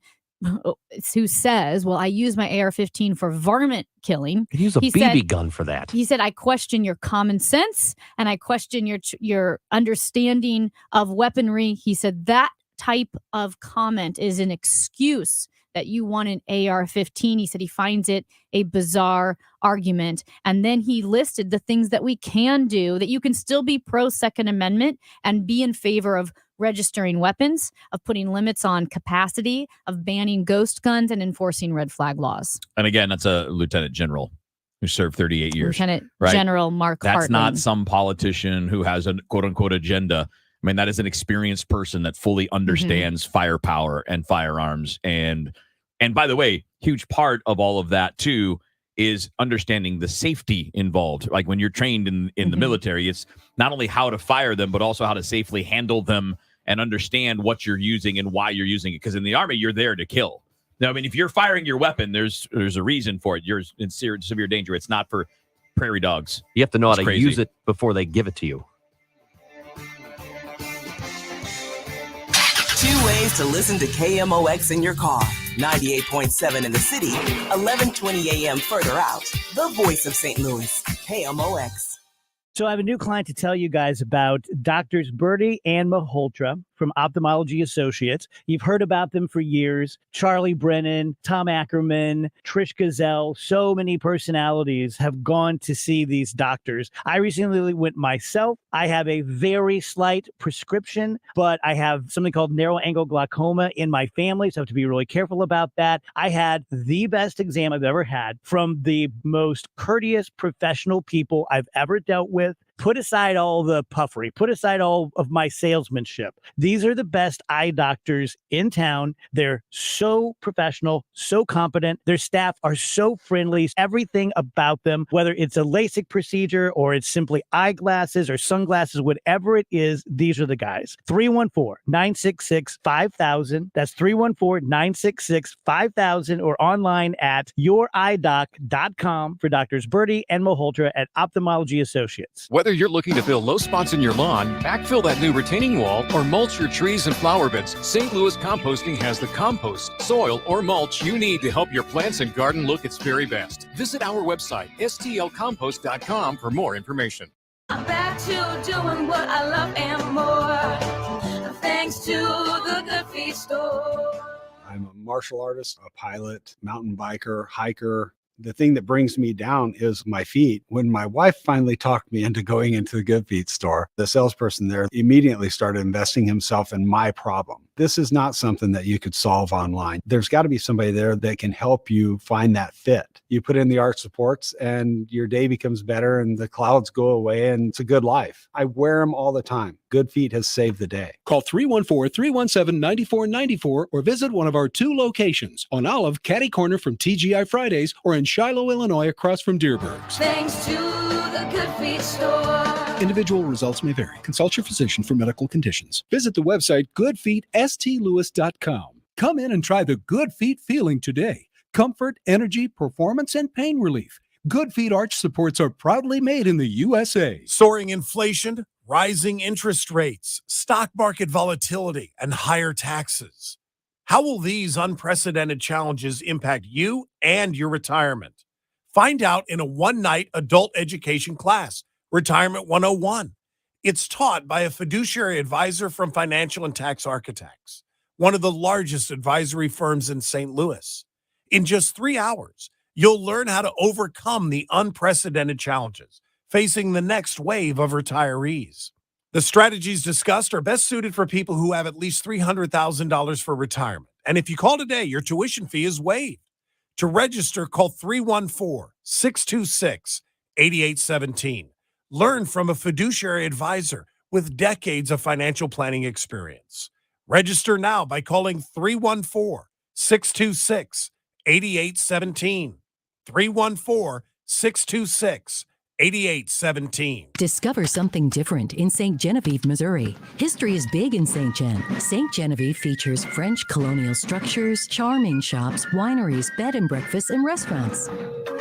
who says, well, I use my AR-15 for varmint killing. You use a BB gun for that. He said, I question your common sense, and I question your understanding of weaponry. He said that type of comment is an excuse that you want an AR-15. He said he finds it a bizarre argument. And then he listed the things that we can do, that you can still be pro Second Amendment and be in favor of registering weapons, of putting limits on capacity, of banning ghost guns, and enforcing red flag laws. And again, that's a lieutenant general who served 38 years. Lieutenant General Mark Hartling. That's not some politician who has a quote-unquote agenda. I mean, that is an experienced person that fully understands firepower and firearms and And by the way, huge part of all of that too is understanding the safety involved. Like when you're trained in the military, it's not only how to fire them, but also how to safely handle them and understand what you're using and why you're using it. Because in the Army, you're there to kill. Now, I mean, if you're firing your weapon, there's a reason for it. You're in severe danger. It's not for prairie dogs. You have to know how to crazy. use it before they give it to you. 2 ways to listen to KMOX in your car. 98.7 in the city, 11:20 a.m. further out. The voice of St. Louis, KMOX. So I have a new client to tell you guys about, Doctors Birdie and Malhotra from Ophthalmology Associates. You've heard about them for years. Charlie Brennan, Tom Ackerman, Trish Gazelle, so many personalities have gone to see these doctors. I recently went myself. I have a very slight prescription, but I have something called narrow angle glaucoma in my family, so I have to be really careful about that. I had the best exam I've ever had from the most courteous professional people I've ever dealt with. Put aside all the puffery, put aside all of my salesmanship. These are the best eye doctors in town. They're so professional, so competent. Their staff are so friendly. Everything about them, whether it's a LASIK procedure or it's simply eyeglasses or sunglasses, whatever it is, these are the guys. 314-966-5000. That's 314-966-5000 or online at youridoc.com for Doctors Birdie and Malhotra at Ophthalmology Associates. Whether you're looking to fill low spots in your lawn, backfill that new retaining wall, or mulch your trees and flower beds, St. Louis Composting has the compost, soil, or mulch you need to help your plants and garden look its very best. Visit our website, stlcompost.com, for more information. I'm back to doing what I love and more, thanks to the Good Feet store. I'm a martial artist, a pilot, mountain biker, hiker. The thing that brings me down is my feet. When my wife finally talked me into going into the Good Feet store, the salesperson there immediately started investing himself in my problem. This is not something that you could solve online. There's got to be somebody there that can help you find that fit. You put in the arch supports and your day becomes better and the clouds go away and it's a good life. I wear them all the time. Good Feet has saved the day. Call 314-317-9494 or visit one of our 2 locations on Olive, Catty Corner from TGI Fridays, or in Shiloh, Illinois, across from Deerberg's. Thanks to the Good Feet store. Individual results may vary. Consult your physician for medical conditions. Visit the website goodfeetstlewis.com. Come in and try the Good Feet feeling today. Comfort, energy, performance, and pain relief. Good Feet arch supports are proudly made in the USA. Soaring inflation, rising interest rates, stock market volatility, and higher taxes. How will these unprecedented challenges impact you and your retirement? Find out in a one-night adult education class, Retirement 101. It's taught by a fiduciary advisor from Financial and Tax Architects, one of the largest advisory firms in St. Louis. In just 3 hours, you'll learn how to overcome the unprecedented challenges facing the next wave of retirees. The strategies discussed are best suited for people who have at least $300,000 for retirement. And if you call today, your tuition fee is waived. To register, call 314-626-8817. Learn from a fiduciary advisor with decades of financial planning experience. Register now by calling 314-626-8817. 314-626-8817. 8817. Discover something different in St. Genevieve, Missouri. History is big in St. Gen. St. Genevieve features French colonial structures, charming shops, wineries, bed and breakfasts, and restaurants.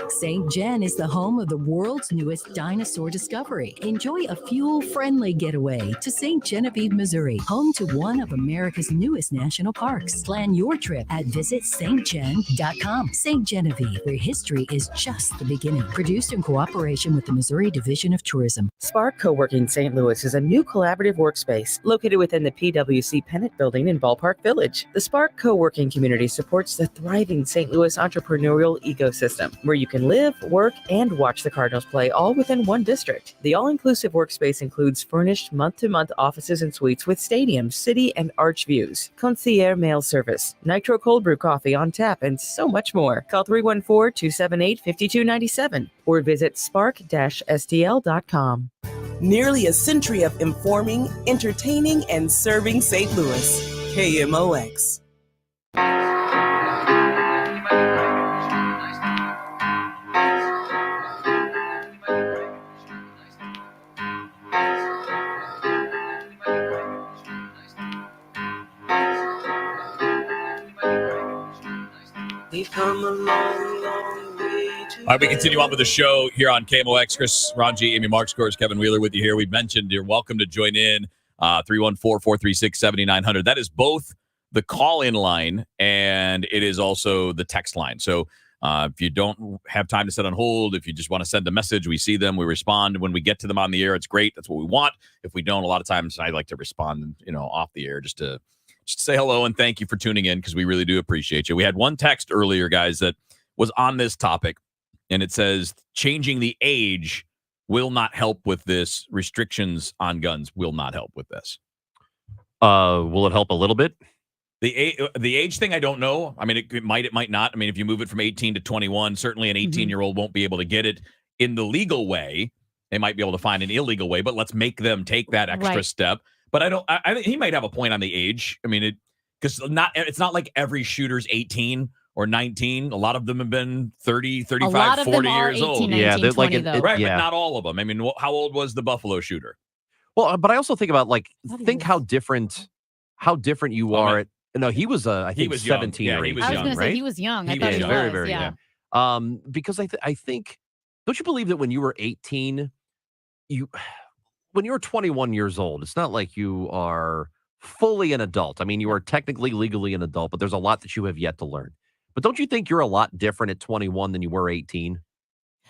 St. Gen is the home of the world's newest dinosaur discovery. Enjoy a fuel-friendly getaway to St. Genevieve, Missouri, home to one of America's newest national parks. Plan your trip at visitstgen.com. St. Genevieve, where history is just the beginning. Produced in cooperation with the Missouri Division of Tourism. Spark Co-working St. Louis is a new collaborative workspace located within the PwC Pennant Building in Ballpark Village. The Spark Co-working community supports the thriving St. Louis entrepreneurial ecosystem, where you can live, work, and watch the Cardinals play all within one district. The all-inclusive workspace includes furnished month-to-month offices and suites with stadium, city, and arch views, concierge mail service, nitro cold brew coffee on tap, and so much more. Call 314-278-5297 or visit spark-stl.com. Nearly a century of informing, entertaining, and serving St. Louis. KMOX. come a long, long way All right, we continue on with the show here on KMOX. Chris Ranji, Amy Marks, scores, Kevin Wheeler with you here. We mentioned you're welcome to join in 314-436-7900. That is both the call-in line and it is also the text line. So if you don't have time to sit on hold, if you just want to send a message, we see them, we respond. When we get to them on the air, it's great. That's what we want. If we don't, a lot of times I like to respond, off the air just to say hello and thank you for tuning in because we really do appreciate you. We had one text earlier, guys, that was on this topic, and it says changing the age will not help with this. Restrictions on guns will not help with this. Will it help a little bit? The age thing, I don't know. I mean, it might not. I mean, if you move it from 18 to 21, certainly an 18-year-old won't be able to get it in the legal way. They might be able to find an illegal way, but let's make them take that extra step. But I think he might have a point on the age. I mean, it's not like every shooter's 18 or 19. A lot of them have been 30, 35, 40 years 18, old. 19, yeah, they're 20, but not all of them. I mean, how old was the Buffalo shooter? Well, but I also think about how different you are. No, he was I think 17 or 18. I was going to say right? he was young. I He thought was he very, was. very Yeah. young. Because I think, don't you believe that when you were 18, when you're 21 years old, it's not like you are fully an adult. I mean, you are technically legally an adult, but there's a lot that you have yet to learn. But don't you think you're a lot different at 21 than you were 18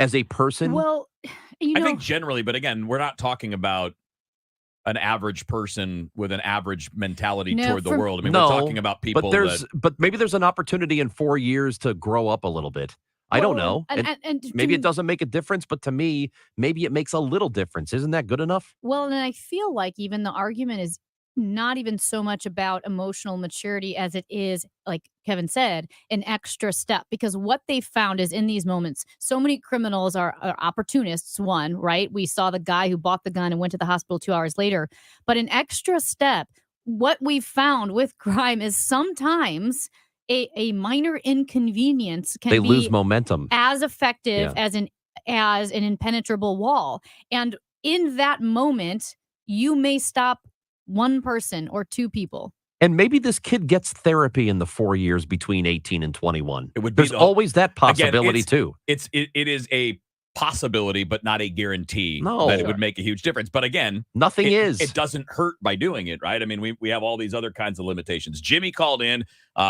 as a person? Well, I think generally, but again, we're not talking about an average person with an average mentality toward the world. I mean, we're talking about people but maybe there's an opportunity in 4 years to grow up a little bit. I don't know. And Maybe it doesn't make a difference, but to me, maybe it makes a little difference. Isn't that good enough? Well, and I feel like even the argument is not even so much about emotional maturity as it is, like Kevin said, an extra step. Because what they found is in these moments, so many criminals are opportunists, one, right? We saw the guy who bought the gun and went to the hospital 2 hours later. But an extra step, what we've found with crime is sometimes a minor inconvenience can They be lose momentum. as effective as an impenetrable wall. And in that moment, you may stop one person or two people. And maybe this kid gets therapy in the 4 years between 18 and 21. It would be There's always that possibility, again, too. It is a possibility, but not a guarantee No. that it would make a huge difference. But again, Nothing is. It doesn't hurt by doing it, right? I mean, we have all these other kinds of limitations. Jimmy called in.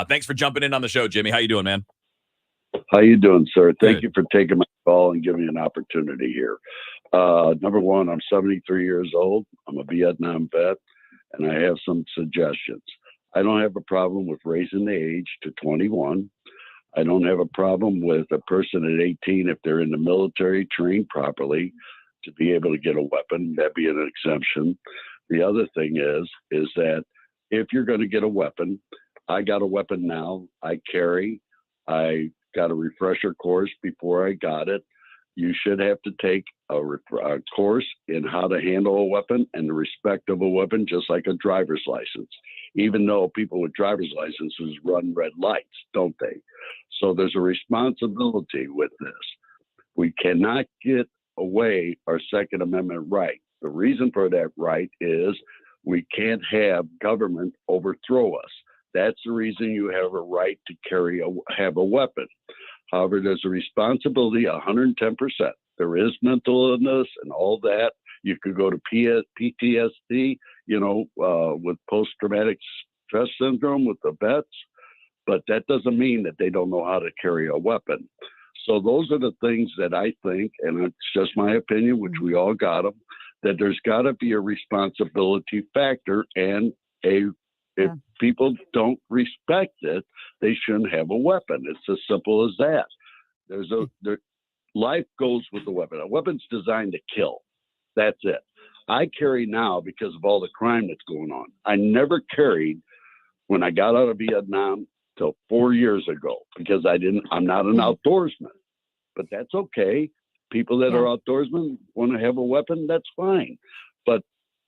Thanks for jumping in on the show, Jimmy. How you doing, man? How you doing, sir? Thank you for taking my call and giving me an opportunity here. Number one, I'm 73 years old. I'm a Vietnam vet, and I have some suggestions. I don't have a problem with raising the age to 21. I don't have a problem with a person at 18, if they're in the military, trained properly, to be able to get a weapon. That'd be an exemption. The other thing is that if you're going to get a weapon, I got a weapon now. I carry. I got a refresher course before I got it. You should have to take a course in how to handle a weapon and the respect of a weapon, just like a driver's license, even though people with driver's licenses run red lights, don't they? So there's a responsibility with this. We cannot get away our Second Amendment right. The reason for that right is we can't have government overthrow us. That's the reason you have a right to have a weapon. However, there's a responsibility 110%. There is mental illness and all that. You could go to PTSD, with post-traumatic stress syndrome with the vets, but that doesn't mean that they don't know how to carry a weapon. So those are the things that I think, and it's just my opinion, which we all got them, that there's got to be a responsibility factor, and if people don't respect it, they shouldn't have a weapon. It's as simple as that. Life goes with the weapon. A weapon's designed to kill. That's it. I carry now because of all the crime that's going on. I never carried when I got out of Vietnam till 4 years ago because I'm not an outdoorsman, but that's okay. People that are outdoorsmen want to have a weapon, that's fine. But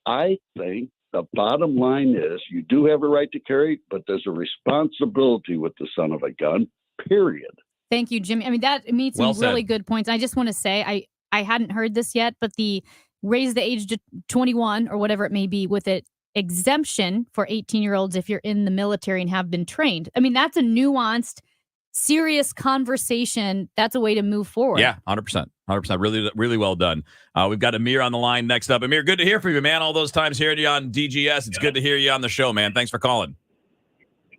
I think the bottom line is you do have a right to carry, but there's a responsibility with the son of a gun, period. Thank you, Jimmy. I mean, that made some really good points. I just want to say, I hadn't heard this yet, but the raise the age to 21 or whatever it may be with it exemption for 18-year-olds if you're in the military and have been trained. I mean, that's a nuanced serious conversation, that's a way to move forward. Yeah, 100%. 100%. Really, really well done. We've got Amir on the line next up. Amir, good to hear from you, man. All those times hearing you on DGS. It's good to hear you on the show, man. Thanks for calling.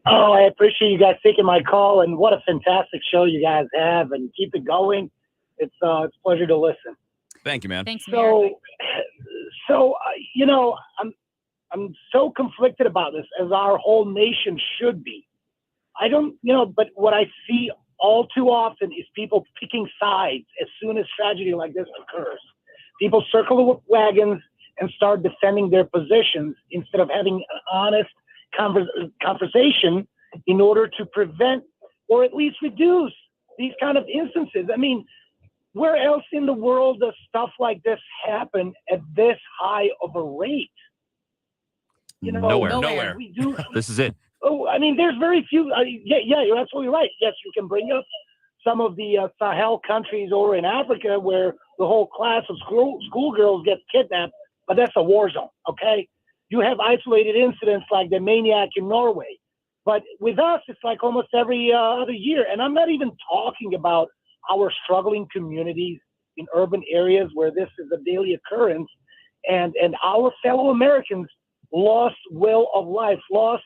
Oh, I appreciate you guys taking my call, and what a fantastic show you guys have, and keep it going. It's a pleasure to listen. Thank you, man. Thanks, So, I'm so conflicted about this, as our whole nation should be. I don't, but what I see all too often is people picking sides as soon as tragedy like this occurs. People circle the wagons and start defending their positions instead of having an honest conversation in order to prevent or at least reduce these kind of instances. I mean, where else in the world does stuff like this happen at this high of a rate? Nowhere. We do. This is it. Oh, I mean, there's very few. Yeah, you're absolutely right. Yes, you can bring up some of the Sahel countries over in Africa where the whole class of schoolgirls gets kidnapped, but that's a war zone, okay? You have isolated incidents like the maniac in Norway. But with us, it's like almost every other year. And I'm not even talking about our struggling communities in urban areas where this is a daily occurrence. And our fellow Americans lost will of life, lost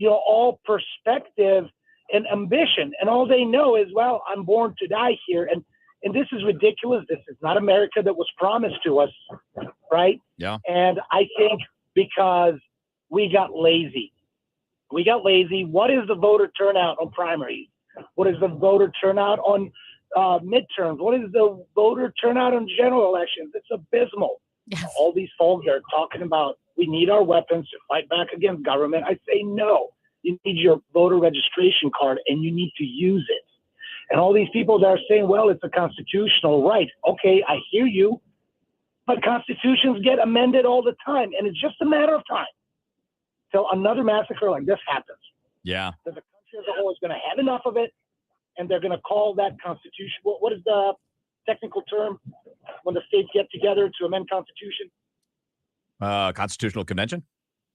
all perspective and ambition. And all they know is, well, I'm born to die here. And this is ridiculous. This is not America that was promised to us, right? Yeah. And I think because we got lazy. We got lazy. What is the voter turnout on primaries? What is the voter turnout on midterms? What is the voter turnout on general elections? It's abysmal. Yes. All these folks are talking about we need our weapons to fight back against government. I say no. You need your voter registration card and you need to use it. And all these people that are saying, well, it's a constitutional right. Okay, I hear you. But constitutions get amended all the time. And it's just a matter of time till another massacre like this happens. Yeah. The country as a whole is going to have enough of it. And they're going to call that constitution. What is the technical term when the states get together to amend constitution? Constitutional Convention?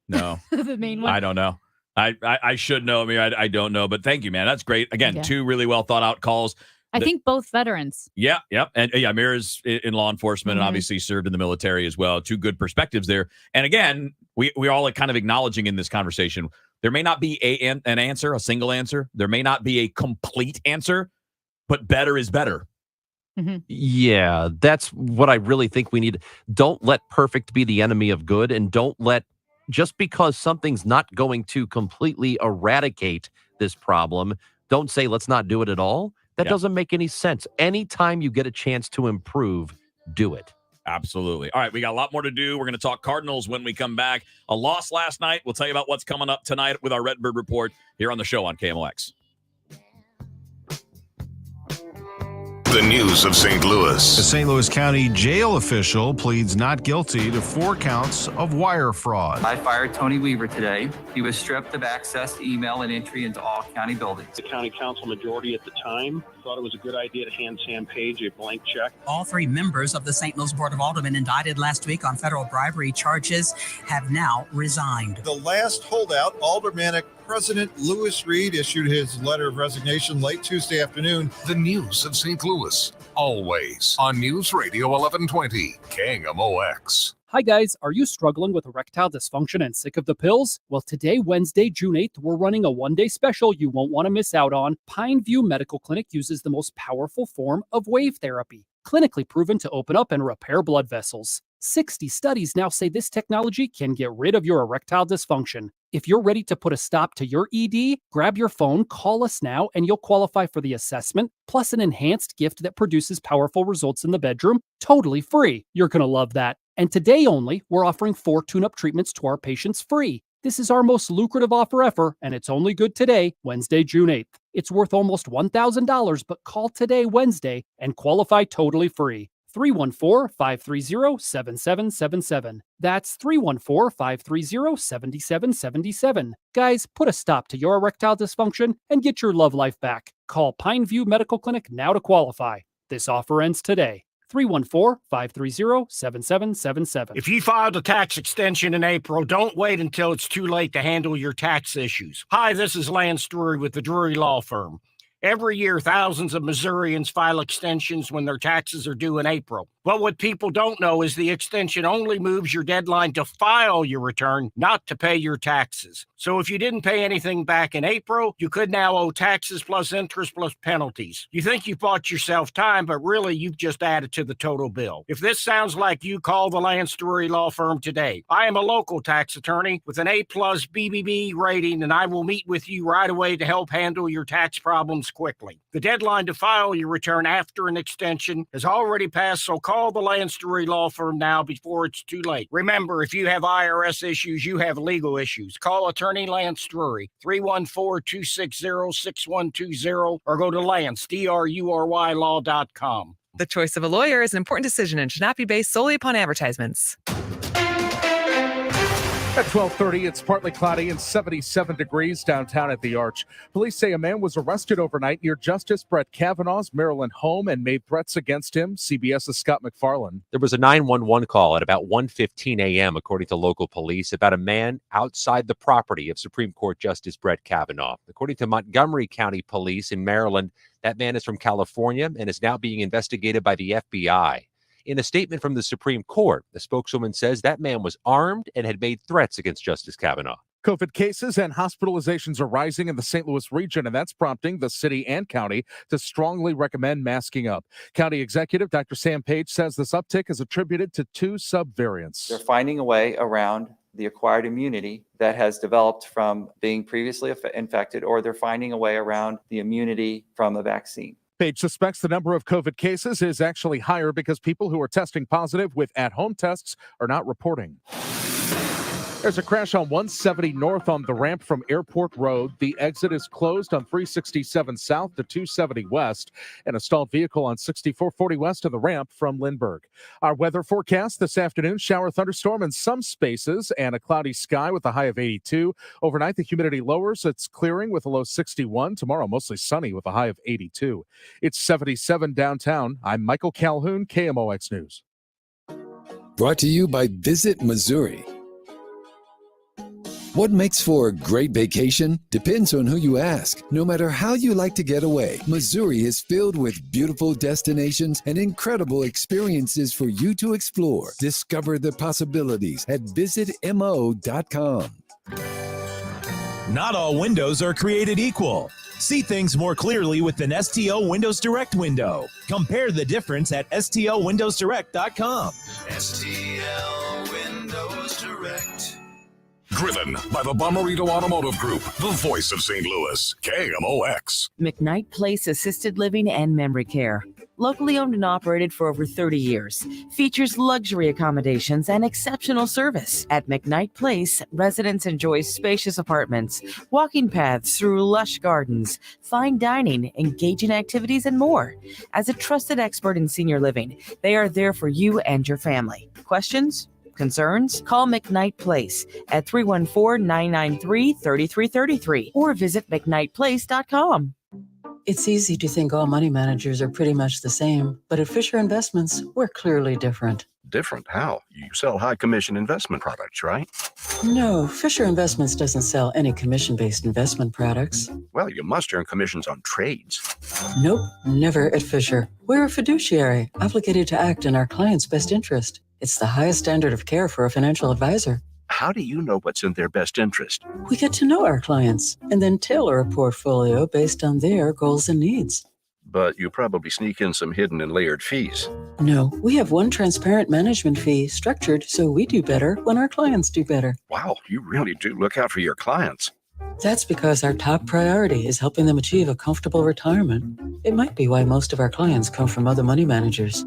No. The main one. I don't know. I should know. I mean, I don't know. But thank you, man. That's great. Again, two really well thought out calls. I think both veterans. Yeah, yep. And Amir is in law enforcement and obviously served in the military as well. Two good perspectives there. And again, we're all kind of acknowledging in this conversation, there may not be an answer, a single answer. There may not be a complete answer, but better is better. Mm-hmm. Yeah, that's what I really think we need. Don't let perfect be the enemy of good, and don't let, just because something's not going to completely eradicate this problem, don't say let's not do it at all. That doesn't make any sense. Anytime you get a chance to improve, do it. Absolutely. All right, we got a lot more to do. We're going to talk Cardinals when we come back. A loss last night. We'll tell you about what's coming up tonight with our Redbird Report here on the show on KMOX. The news of St. Louis. A St. Louis County jail official pleads not guilty to 4 counts of wire fraud. I fired Tony Weaver today. He was stripped of access to email and entry into all county buildings. The county council majority at the time thought it was a good idea to hand Sam Page a blank check. All 3 members of the St. Louis Board of Aldermen indicted last week on federal bribery charges have now resigned. The last holdout, Aldermanic President Lewis Reed, issued his letter of resignation late Tuesday afternoon. The news of St. Louis, always on News Radio 1120, KMOX. Hi guys, are you struggling with erectile dysfunction and sick of the pills? Well, today, Wednesday, June 8th, we're running a one-day special you won't want to miss out on. Pineview Medical Clinic uses the most powerful form of wave therapy, clinically proven to open up and repair blood vessels. 60 studies now say this technology can get rid of your erectile dysfunction. If you're ready to put a stop to your ED, grab your phone, call us now, and you'll qualify for the assessment, plus an enhanced gift that produces powerful results in the bedroom, totally free. You're going to love that. And today only, we're offering 4 tune-up treatments to our patients free. This is our most lucrative offer ever, and it's only good today, Wednesday, June 8th. It's worth almost $1,000, but call today, Wednesday, and qualify totally free. 314-530-7777. That's 314-530-7777. Guys, put a stop to your erectile dysfunction and get your love life back. Call Pineview Medical Clinic now to qualify. This offer ends today. 314-530-7777. If you filed a tax extension in April, don't wait until it's too late to handle your tax issues. Hi, this is Lance Drury with the Drury Law Firm. Every year, thousands of Missourians file extensions when their taxes are due in April. But what people don't know is the extension only moves your deadline to file your return, not to pay your taxes. So if you didn't pay anything back in April, you could now owe taxes plus interest plus penalties. You think you bought yourself time, but really you've just added to the total bill. If this sounds like you, call the Lance Drury Law Firm today. I am a local tax attorney with an A+ BBB rating, and I will meet with you right away to help handle your tax problems quickly. The deadline to file your return after an extension has already passed, so call the Lance Drury Law Firm now before it's too late. Remember, if you have IRS issues, you have legal issues. Call attorney Lance Drury, 314-260-6120, or go to lance.drurylaw.com. The choice of a lawyer is an important decision and should not be based solely upon advertisements. At 12:30, it's partly cloudy and 77 degrees downtown at the Arch. Police say a man was arrested overnight near Justice Brett Kavanaugh's Maryland home and made threats against him. CBS's Scott McFarland. There was a 911 call at about 1:15 a.m., according to local police, about a man outside the property of Supreme Court Justice Brett Kavanaugh. According to Montgomery County Police in Maryland, that man is from California and is now being investigated by the FBI. In a statement from the Supreme Court, the spokeswoman says that man was armed and had made threats against Justice Kavanaugh. COVID cases and hospitalizations are rising in the St. Louis region, and that's prompting the city and county to strongly recommend masking up. County Executive Dr. Sam Page says this uptick is attributed to two subvariants. They're finding a way around the acquired immunity that has developed from being previously infected, or they're finding a way around the immunity from a vaccine. Page suspects the number of COVID cases is actually higher because people who are testing positive with at-home tests are not reporting. There's a crash on 170 North on the ramp from Airport Road. The exit is closed on 367 South to 270 West, and a stalled vehicle on 6440 West of the ramp from Lindbergh. Our weather forecast this afternoon: shower, thunderstorm in some spaces, and a cloudy sky with a high of 82. Overnight, the humidity lowers. It's clearing with a low 61. Tomorrow, mostly sunny with a high of 82. It's 77 downtown. I'm Michael Calhoun, KMOX News. Brought to you by Visit Missouri. What makes for a great vacation depends on who you ask. No matter how you like to get away, Missouri is filled with beautiful destinations and incredible experiences for you to explore. Discover the possibilities at visitmo.com. Not all windows are created equal. See things more clearly with an STL Windows Direct window. Compare the difference at stlwindowsdirect.com. STL Windows Direct. Driven by the Bomarito Automotive Group, the voice of St. Louis, KMOX. McKnight Place Assisted Living and Memory Care. Locally owned and operated for over 30 years. Features luxury accommodations and exceptional service. At McKnight Place, residents enjoy spacious apartments, walking paths through lush gardens, fine dining, engaging activities, and more. As a trusted expert in senior living, they are there for you and your family. Questions? Concerns? Call McKnight Place at 314-993-3333 or visit McKnightPlace.com. It's easy to think all money managers are pretty much the same, but at Fisher Investments, we're clearly different. Different? How? You sell high commission investment products, right? No, Fisher Investments doesn't sell any commission-based investment products. Well, you must earn commissions on trades. Nope, never at Fisher. We're a fiduciary, obligated to act in our client's best interest. It's the highest standard of care for a financial advisor. How do you know what's in their best interest? We get to know our clients and then tailor a portfolio based on their goals and needs. But you probably sneak in some hidden and layered fees. No, we have one transparent management fee structured so we do better when our clients do better. Wow, you really do look out for your clients. That's because our top priority is helping them achieve a comfortable retirement. It might be why most of our clients come from other money managers.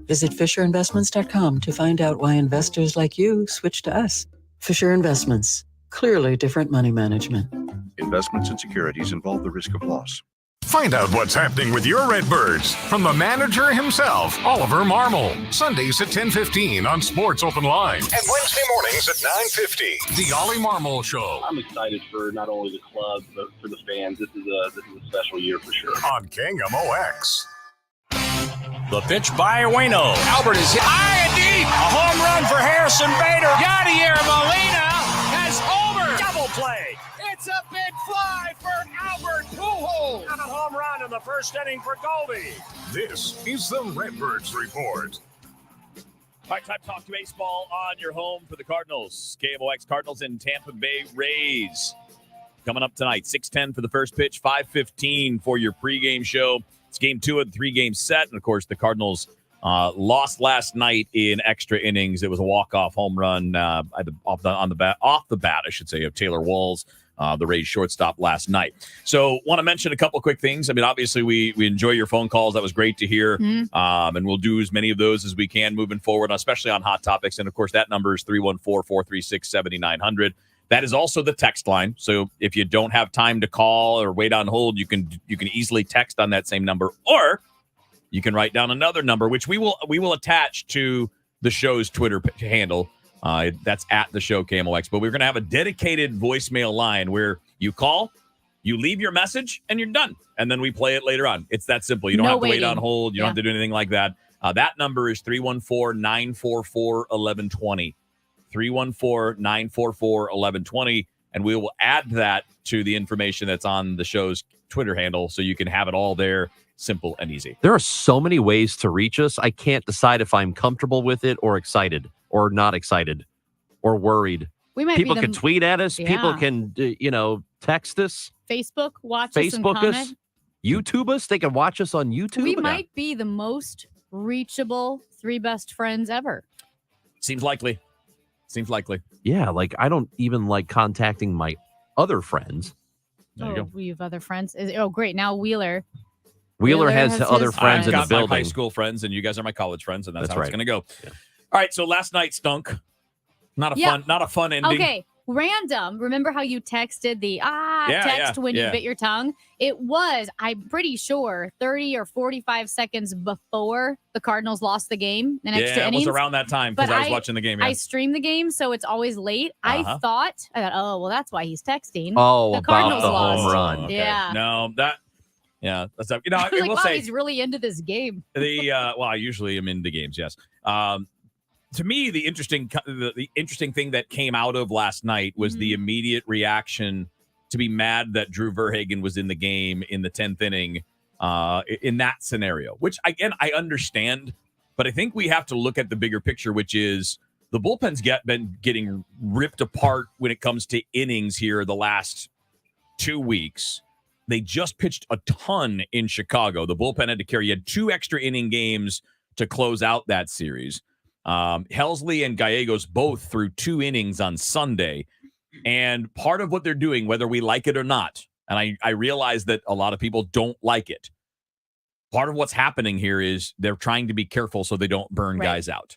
Visit FisherInvestments.com to find out why investors like you switch to us. Fisher Investments. Clearly different money management. Investments and securities involve the risk of loss. Find out what's happening with your Redbirds from the manager himself, Oliver Marmol. Sundays at 10:15 on Sports Open Line. And Wednesday mornings at 9:50. The Ollie Marmol Show. I'm excited for not only the club, but for the fans. This is a special year for sure. On KMOX. The pitch by Ueno. Albert is hit high and deep. A home run for Harrison Bader. Yadier Molina has homered. Double play. It's a big fly for Albert Pujols. And a home run to the first inning for Goldie. This is the Redbirds Report. All right, time to talk baseball on your home for the Cardinals. KMOX Cardinals and Tampa Bay Rays. Coming up tonight, 6:10 for the first pitch, 5:15 for your pregame show. It's game 2 of the 3-game set. And, of course, the Cardinals lost last night in extra innings. It was a walk-off home run off the bat, I should say, of Taylor Walls, the Rays shortstop last night. So want to mention a couple quick things. I mean, obviously, we enjoy your phone calls. That was great to hear. And we'll do as many of those as we can moving forward, especially on Hot Topics. And, of course, that number is 314-436-7900. That is also the text line. So if you don't have time to call or wait on hold, you can easily text on that same number, or you can write down another number, which we will attach to the show's Twitter handle. That's at the show KMOX. But we're going to have a dedicated voicemail line where you call, you leave your message, and you're done. And then we play it later on. It's that simple. You don't have to wait on hold. You don't have to do anything like that. That number is 314-944-1120. 314-944-1120, and we will add that to the information that's on the show's Twitter handle so you can have it all there, simple and easy. There are so many ways to reach us. I can't decide if I'm comfortable with it or excited or not excited or worried. People can tweet at us. Yeah. People can, text us. Facebook, watch us and comment. Us. YouTube us. They can watch us on YouTube. We might be the most reachable 3 best friends ever. Seems likely. Yeah, like I don't even like contacting my other friends. There you go. We have other friends. Great. Now Wheeler has other friends in the building. I've got my high school friends, and you guys are my college friends, and that's how right. It's going to go. Yeah. All right, so last night stunk. Not a fun ending. Okay, random. Remember how you texted the text when you bit your tongue? It was, I'm pretty sure, 30 or 45 seconds before the Cardinals lost the game. An extra innings. It was around that time because I was watching the game. Yeah. I stream the game, so it's always late. I thought, oh, well, that's why he's texting. Oh, the Cardinals about the lost. home run. Okay. Yeah. No, that's I was like, we'll wow, say he's really into this game. I usually am into games. Yes. To me, the interesting thing that came out of last night was the immediate reaction to be mad that Drew Verhagen was in the game in the 10th inning in that scenario, which, again, I understand. But I think we have to look at the bigger picture, which is the bullpen's been getting ripped apart when it comes to innings here the last 2 weeks. They just pitched a ton in Chicago. The bullpen had to carry. You had 2 extra inning games to close out that series. Helsley and Gallegos both threw 2 innings on Sunday. And part of what they're doing, whether we like it or not, and I realize that a lot of people don't like it, part of what's happening here is they're trying to be careful so they don't burn guys out.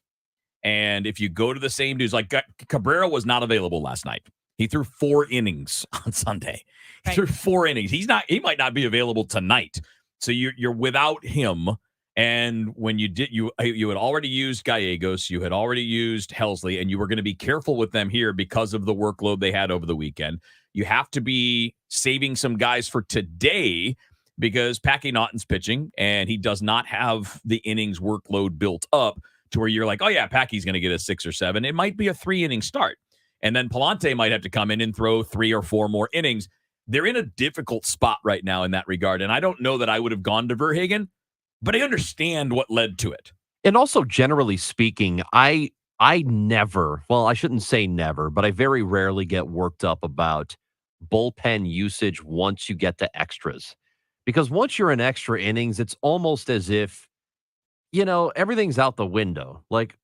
And if you go to the same dudes, like Cabrera was not available last night. He threw 4 innings on Sunday. He threw 4 innings. He might not be available tonight. So you're without him. And when you did, you had already used Gallegos, you had already used Helsley, and you were going to be careful with them here because of the workload they had over the weekend. You have to be saving some guys for today because Packy Naughton's pitching, and he does not have the innings workload built up to where you're like, oh yeah, Packy's going to get a 6 or 7. It might be a 3-inning start. And then Palante might have to come in and throw 3 or 4 more innings. They're in a difficult spot right now in that regard. And I don't know that I would have gone to Verhagen, but I understand what led to it. And also, generally speaking, I never, well, I shouldn't say never, but I very rarely get worked up about bullpen usage once you get to extras. Because once you're in extra innings, it's almost as if, everything's out the window. Like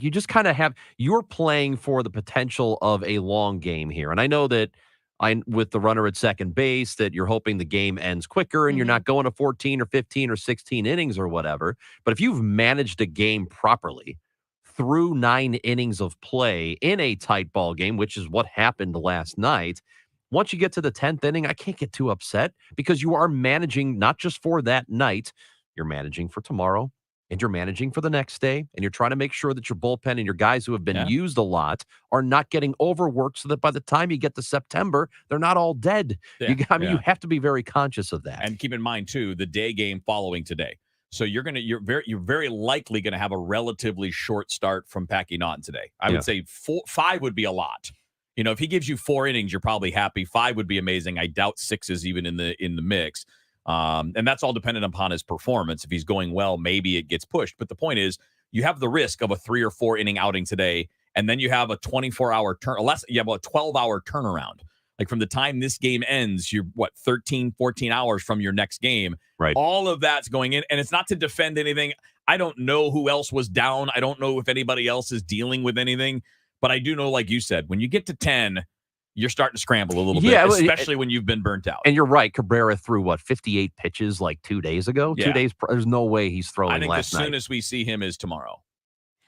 you just kind of you're playing for the potential of a long game here. And I know that with the runner at second base, that you're hoping the game ends quicker and you're not going to 14 or 15 or 16 innings or whatever. But if you've managed a game properly through 9 innings of play in a tight ball game, which is what happened last night, once you get to the 10th inning, I can't get too upset because you are managing not just for that night, you're managing for tomorrow. And you're managing for the next day, and you're trying to make sure that your bullpen and your guys who have been used a lot are not getting overworked so that by the time you get to September, they're not all dead. Yeah. You have to be very conscious of that. And keep in mind, too, the day game following today. So you're very likely going to have a relatively short start from Packy Naughton today. I would say 5 would be a lot. If he gives you 4 innings, you're probably happy. 5 would be amazing. I doubt 6 is even in the mix. And that's all dependent upon his performance. If he's going well, maybe it gets pushed. But the point is, you have the risk of a 3 or 4 inning outing today, and then you have a 24-hour you have a 12-hour turnaround. Like from the time this game ends, you're 13, 14 hours from your next game. Right. All of that's going in, and it's not to defend anything. I don't know who else was down. I don't know if anybody else is dealing with anything, but I do know, like you said, when you get to 10, you're starting to scramble a little bit, especially when you've been burnt out. And you're right. Cabrera threw 58 pitches like 2 days ago. Yeah. 2 days. There's no way he's throwing I think last the night. soonest we see him is tomorrow.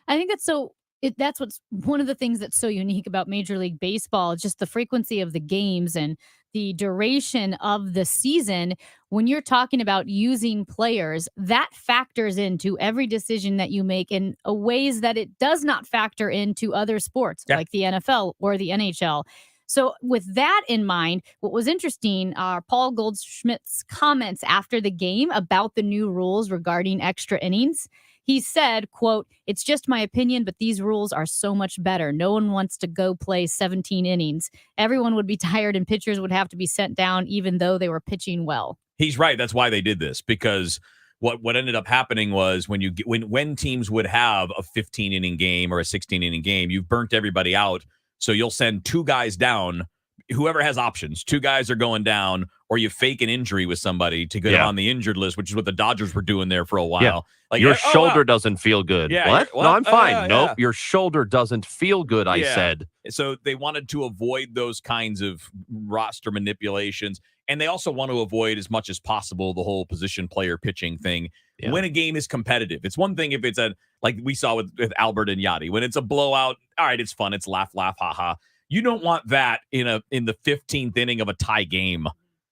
I think that's so. That's what's one of the things that's so unique about Major League Baseball, just the frequency of the games and the duration of the season. When you're talking about using players, that factors into every decision that you make in a ways that it does not factor into other sports like the NFL or the NHL. So with that in mind, what was interesting are Paul Goldschmidt's comments after the game about the new rules regarding extra innings. He said, quote, "It's just my opinion, but these rules are so much better. No one wants to go play 17 innings. Everyone would be tired and pitchers would have to be sent down even though they were pitching well." He's right. That's why they did this, because what ended up happening was when teams would have a 15-inning game or a 16-inning game, you've burnt everybody out. So you'll send 2 guys down. Whoever has options, 2 guys are going down, or you fake an injury with somebody to get on the injured list, which is what the Dodgers were doing there for a while. Yeah. Like your shoulder doesn't feel good. Yeah, what? well, No, I'm fine. Nope. yeah. Your shoulder doesn't feel good, I said. So they wanted to avoid those kinds of roster manipulations. And they also want to avoid as much as possible the whole position player pitching thing. Yeah. When a game is competitive, it's one thing if it's like we saw with Albert and Yachty, when it's a blowout, all right, it's fun. It's laugh, haha. You don't want that in the 15th inning of a tie game.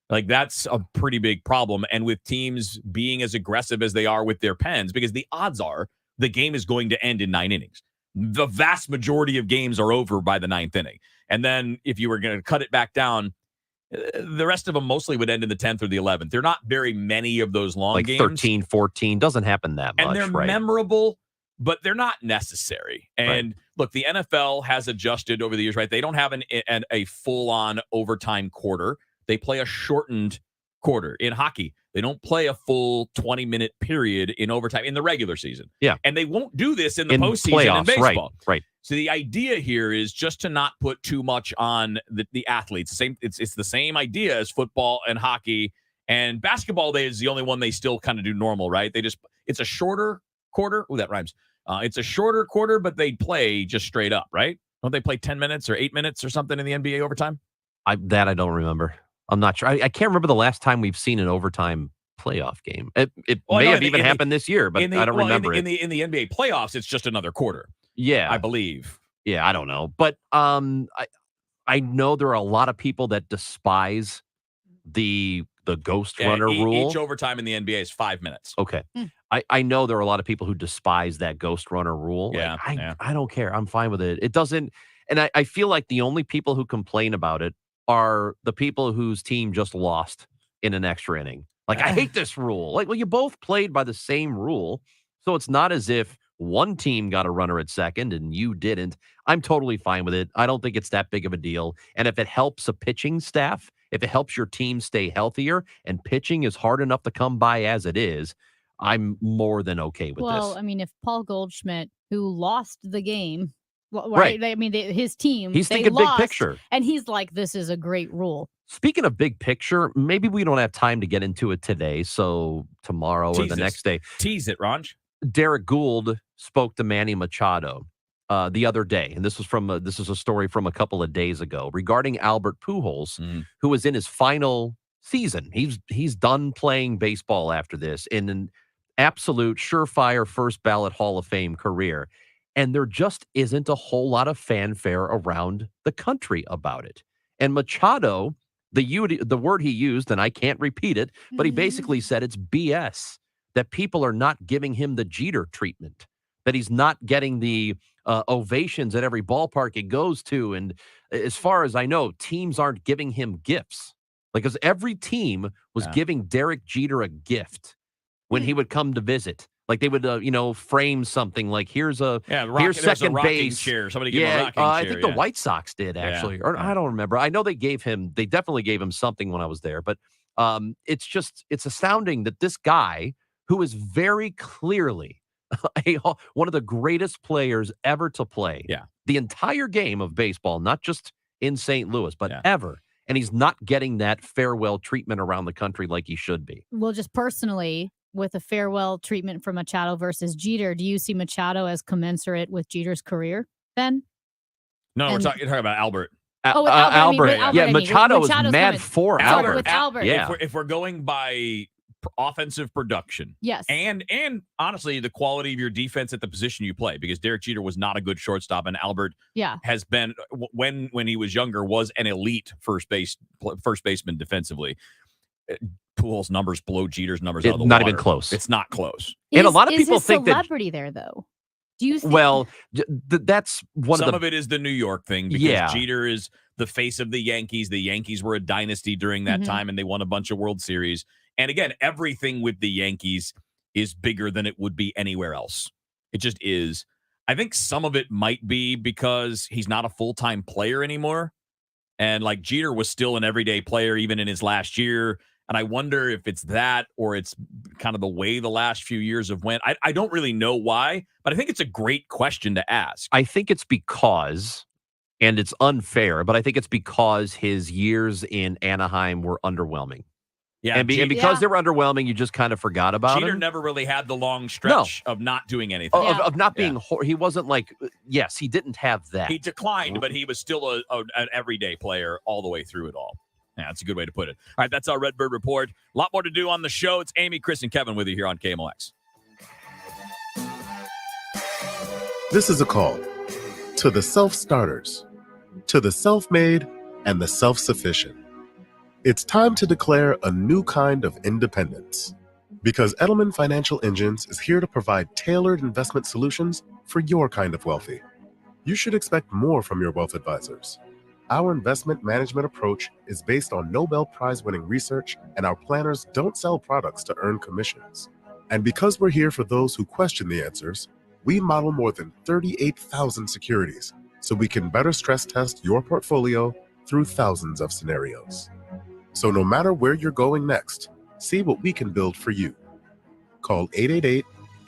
Like, that's a pretty big problem. And with teams being as aggressive as they are with their pens, because the odds are the game is going to end in 9 innings. The vast majority of games are over by the 9th inning. And then if you were going to cut it back down, the rest of them mostly would end in the 10th or the 11th. There are not very many of those long games. 13, 14, doesn't happen that much. And they're memorable, but they're not necessary. And look, the NFL has adjusted over the years, right? They don't have a full-on overtime quarter. They play a shortened quarter. In hockey, they don't play a full 20-minute period in overtime in the regular season. Yeah. And they won't do this in the postseason playoffs, in baseball. Right. So the idea here is just to not put too much on the athletes. It's the same idea as football and hockey. And basketball is the only one they still kind of do normal, right? It's a shorter quarter. Oh, that rhymes. It's a shorter quarter, but they play just straight up, right? Don't they play 10 minutes or 8 minutes or something in the NBA overtime? I don't remember. I'm not sure. I can't remember the last time we've seen an overtime playoff game. It may have even happened this year, but I don't remember it. In the NBA playoffs, it's just another quarter. Yeah. I believe. Yeah, I don't know. But I know there are a lot of people that despise the ghost runner rule. Each overtime in the NBA is 5 minutes. Okay. I know there are a lot of people who despise that ghost runner rule. Yeah, I don't care. I'm fine with it. It doesn't, and I feel like the only people who complain about it are the people whose team just lost in an extra inning. Like, I hate this rule. Like, well, you both played by the same rule, so it's not as if one team got a runner at second and you didn't. I'm totally fine with it. I don't think it's that big of a deal. And if it helps a pitching staff, if it helps your team stay healthier, and pitching is hard enough to come by as it is, I'm more than okay with this. Well, I mean, if Paul Goldschmidt, who lost the game, right? His team, he's thinking lost, big picture, and he's like, "This is a great rule." Speaking of big picture, maybe we don't have time to get into it today, so tomorrow or the next day. Tease it, Ranj. Derek Gould spoke to Manny Machado the other day, and this is a story from a couple of days ago regarding Albert Pujols, who was in his final season. He's done playing baseball after this in an absolute surefire first ballot Hall of Fame career, and there just isn't a whole lot of fanfare around the country about it. And Machado, the word he used, and I can't repeat it, but he basically said it's BS that people are not giving him the Jeter treatment, that he's not getting the ovations at every ballpark he goes to. And as far as I know, teams aren't giving him gifts. Because every team was giving Derek Jeter a gift when he would come to visit. Like they would, frame something like, here's second base. Chair. Somebody gave him a rocking chair. I think the White Sox did, actually. Or I don't remember. I know they definitely gave him something when I was there. But It's astounding that this guy, who is very clearly one of the greatest players ever to play the entire game of baseball, not just in St. Louis, but ever. And he's not getting that farewell treatment around the country like he should be. Well, just personally, with a farewell treatment for Machado versus Jeter, do you see Machado as commensurate with Jeter's career then? No, we're talking about Albert. With Albert. Yeah, Machado is mad for Albert. With Albert. Yeah. If we're going by offensive production. Yes. And honestly, the quality of your defense at the position you play, because Derek Jeter was not a good shortstop, and Albert has been, when he was younger, was an elite first baseman defensively. Pujols' numbers blow Jeter's numbers out of the water. Not even close. It's not close. And a lot of people think that celebrity there, though. Do you think? Well, that's one Some of of it is the New York thing, because Jeter is the face of the Yankees. The Yankees were a dynasty during that time, and they won a bunch of World Series. And again, everything with the Yankees is bigger than it would be anywhere else. It just is. I think some of it might be because he's not a full-time player anymore. And like Jeter was still an everyday player even in his last year. And I wonder if it's that, or it's kind of the way the last few years have went. I don't really know why, but I think it's a great question to ask. I think it's because, and it's unfair, but I think it's because his years in Anaheim were underwhelming. Yeah, and because they were underwhelming, you just kind of forgot about Jeter him. never really had the long stretch of not doing anything. Of not being, he wasn't like, yes, he didn't have that. He declined, but he was still an everyday player all the way through it all. Yeah, that's a good way to put it. All right, that's our Redbird Report. A lot more to do on the show. It's Amy, Chris, and Kevin with you here on KMOX. This is a call to the self-starters, to the self-made, and the self-sufficient. It's time to declare a new kind of independence, because Edelman Financial Engines is here to provide tailored investment solutions for your kind of wealthy. You should expect more from your wealth advisors. Our investment management approach is based on Nobel Prize-winning research, and our planners don't sell products to earn commissions. And because we're here for those who question the answers, we model more than 38,000 securities so we can better stress test your portfolio through thousands of scenarios. So no matter where you're going next, see what we can build for you. Call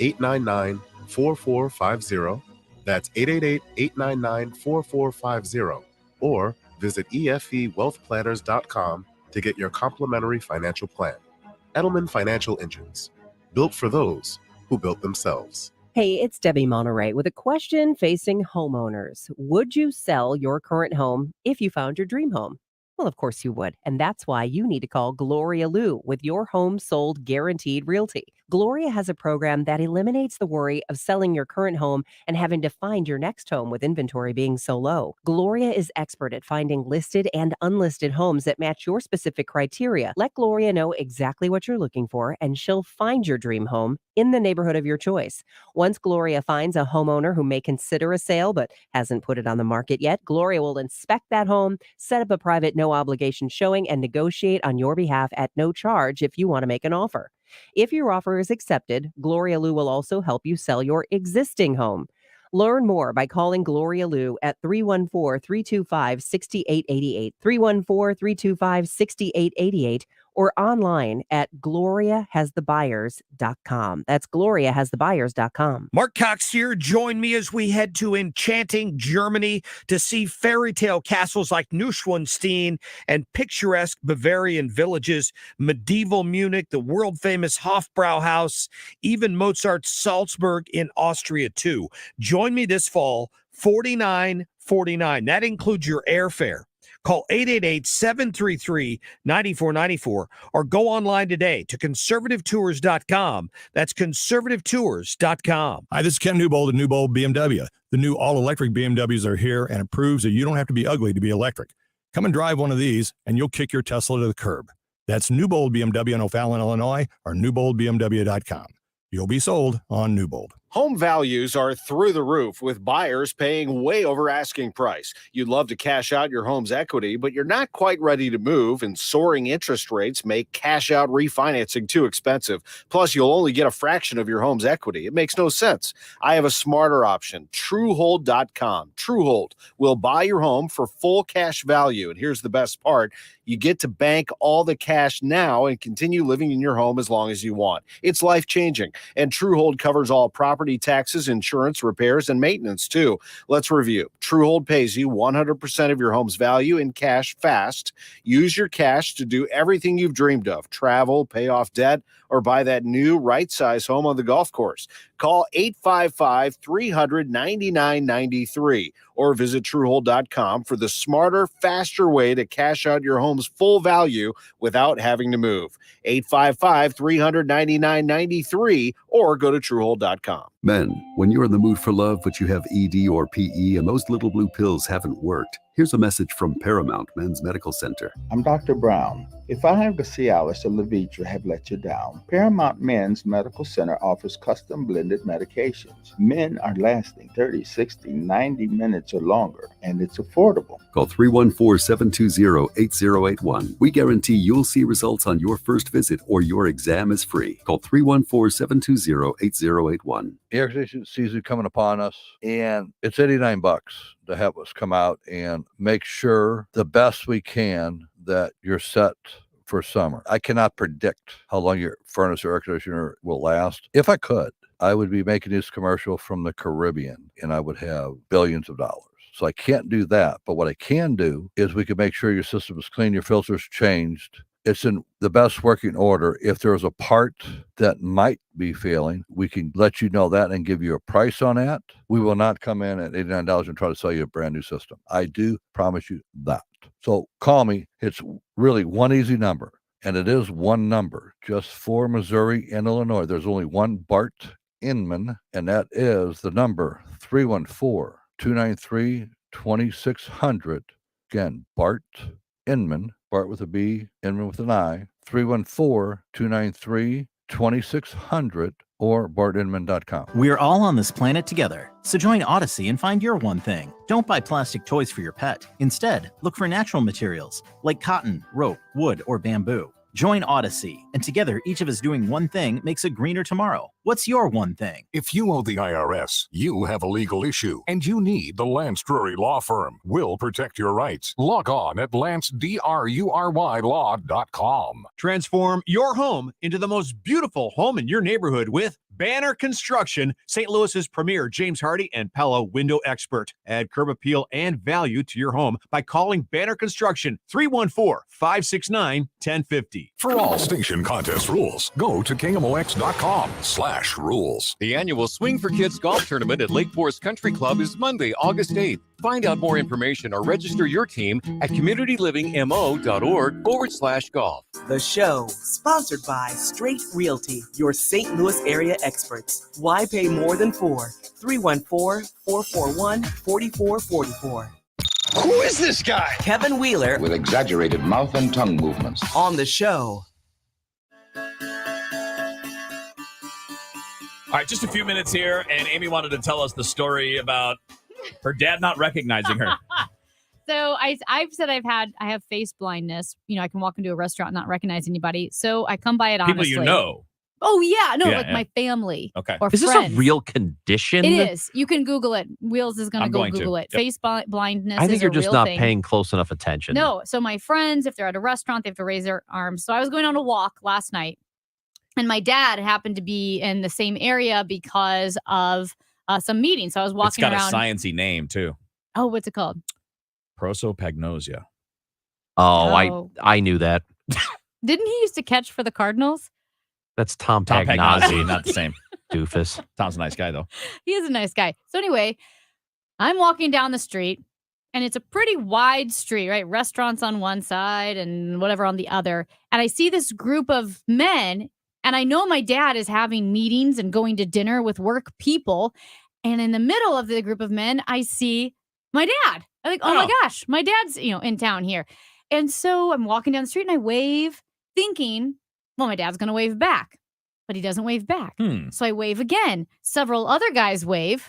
888-899-4450. That's 888-899-4450. Or visit EFEWealthPlanners.com to get your complimentary financial plan. Edelman Financial Engines, built for those who built themselves. Hey, it's Debbie Monterey with a question facing homeowners. Would you sell your current home if you found your dream home? Well, of course you would. And that's why you need to call Gloria Lou with your home sold guaranteed realty. Gloria has a program that eliminates the worry of selling your current home and having to find your next home with inventory being so low. Gloria is expert at finding listed and unlisted homes that match your specific criteria. Let Gloria know exactly what you're looking for, and she'll find your dream home in the neighborhood of your choice. Once Gloria finds a homeowner who may consider a sale but hasn't put it on the market yet, Gloria will inspect that home, set up a private no obligation showing, and negotiate on your behalf at no charge if you want to make an offer. If your offer is accepted, Gloria Lou will also help you sell your existing home. Learn more by calling Gloria Lou at 314-325-6888, 314-325-6888, or online at gloriahasthebuyers.com. That's gloriahasthebuyers.com. Mark Cox here. Join me as we head to enchanting Germany to see fairy tale castles like Neuschwanstein and picturesque Bavarian villages, medieval Munich, the world-famous Hofbrauhaus, even Mozart's Salzburg in Austria, too. Join me this fall, $49.49. That includes your airfare. Call 888-733-9494 or go online today to conservativetours.com. That's conservativetours.com. Hi, this is Ken Newbold at Newbold BMW. The new all-electric BMWs are here, and it proves that you don't have to be ugly to be electric. Come and drive one of these, and you'll kick your Tesla to the curb. That's Newbold BMW in O'Fallon, Illinois, or newboldbmw.com. You'll be sold on Newbold. Home values are through the roof with buyers paying way over asking price. You'd love to cash out your home's equity, but you're not quite ready to move, and soaring interest rates make cash out refinancing too expensive. Plus, you'll only get a fraction of your home's equity. It makes no sense. I have a smarter option, Truehold.com. Truehold will buy your home for full cash value. And here's the best part. You get to bank all the cash now and continue living in your home as long as you want. It's life-changing. And Truehold covers all property taxes, insurance, repairs, and maintenance, too. Let's review. Truehold pays you 100% of your home's value in cash fast. Use your cash to do everything you've dreamed of. Travel, pay off debt, or buy that new right-size home on the golf course. Call 855-300-9993 or visit Truehold.com for the smarter, faster way to cash out your home's full value without having to move. 855-300-9993 or go to Truehold.com. Men, when you're in the mood for love but you have ED or PE and those little blue pills haven't worked, here's a message from Paramount Men's Medical Center. I'm Dr. Brown. If I have the Cialis or Levitra have let you down, Paramount Men's Medical Center offers custom blended medications. Men are lasting 30, 60, 90 minutes or longer, and it's affordable. Call 314-720-8081. We guarantee you'll see results on your first visit or your exam is free. Call 314-720-8081. Air conditioning season coming upon us, and it's $89 to have us come out and make sure the best we can that you're set for summer. I cannot predict how long your furnace or air conditioner will last. If I could, I would be making this commercial from the Caribbean, and I would have billions of dollars. So I can't do that. But what I can do is we can make sure your system is clean, your filter's changed, it's in the best working order. If there's a part that might be failing, we can let you know that and give you a price on that. We will not come in at $89 and try to sell you a brand new system. I do promise you that. So call me. It's really one easy number, and it is one number just for Missouri and Illinois. There's only one Bart Inman, and that is the number 314-293-2600. Again, Bart Inman, Bart with a B, Inman with an I, 314-293-2600 or bartinman.com. We're all on this planet together, so join Odyssey and find your one thing. Don't buy plastic toys for your pet. Instead, look for natural materials like cotton, rope, wood, or bamboo. Join Odyssey, and together each of us doing one thing makes a greener tomorrow. What's your one thing? If you owe the IRS, you have a legal issue, and you need the Lance Drury Law Firm. We'll protect your rights. Log on at lancedrurylaw.com. Transform your home into the most beautiful home in your neighborhood with Banner Construction, St. Louis's premier James Hardy and Pella window expert. Add curb appeal and value to your home by calling Banner Construction 314-569-1050. For all station contest rules, go to KMOX.com/rules. The annual Swing for Kids golf tournament at Lake Forest Country Club is Monday, August 8th. Find out more information or register your team at communitylivingmo.org/golf. The show, sponsored by Straight Realty, your St. Louis area experts. Why pay more than four? 314-441-4444. Who is this guy? Kevin Wheeler. With exaggerated mouth and tongue movements. On the show. All right, just a few minutes here, and Amy wanted to tell us the story about her dad not recognizing her. So I've said I have face blindness. You know, I can walk into a restaurant and not recognize anybody. So I come by it honestly. People you know. Oh, yeah. No, my family. Okay. Or Is friends. this a real condition? It is. You can Google it. Wheels is I'm go going to. Google it. Yep. Face blindness I think is you're a just real not thing. paying close enough attention. No. So my friends, if they're at a restaurant, they have to raise their arms. So I was going on a walk last night, and my dad happened to be in the same area because of some meeting. So I was walking around. It's got a sciencey name, too. Oh, what's it called? Prosopagnosia. Oh, I knew that. Didn't he used to catch for the Cardinals? That's Tom Pagnozzi, Pagnozzi. not the same. Doofus. Tom's a nice guy, though. He is a nice guy. So anyway, I'm walking down the street, and it's a pretty wide street, right? Restaurants on one side and whatever on the other. And I see this group of men, and I know my dad is having meetings and going to dinner with work people. And in the middle of the group of men, I see my dad. I'm like, oh my gosh, my dad's, in town here. And so I'm walking down the street and I wave, thinking, well, my dad's going to wave back. but he doesn't wave back. So I wave again. Several other guys wave,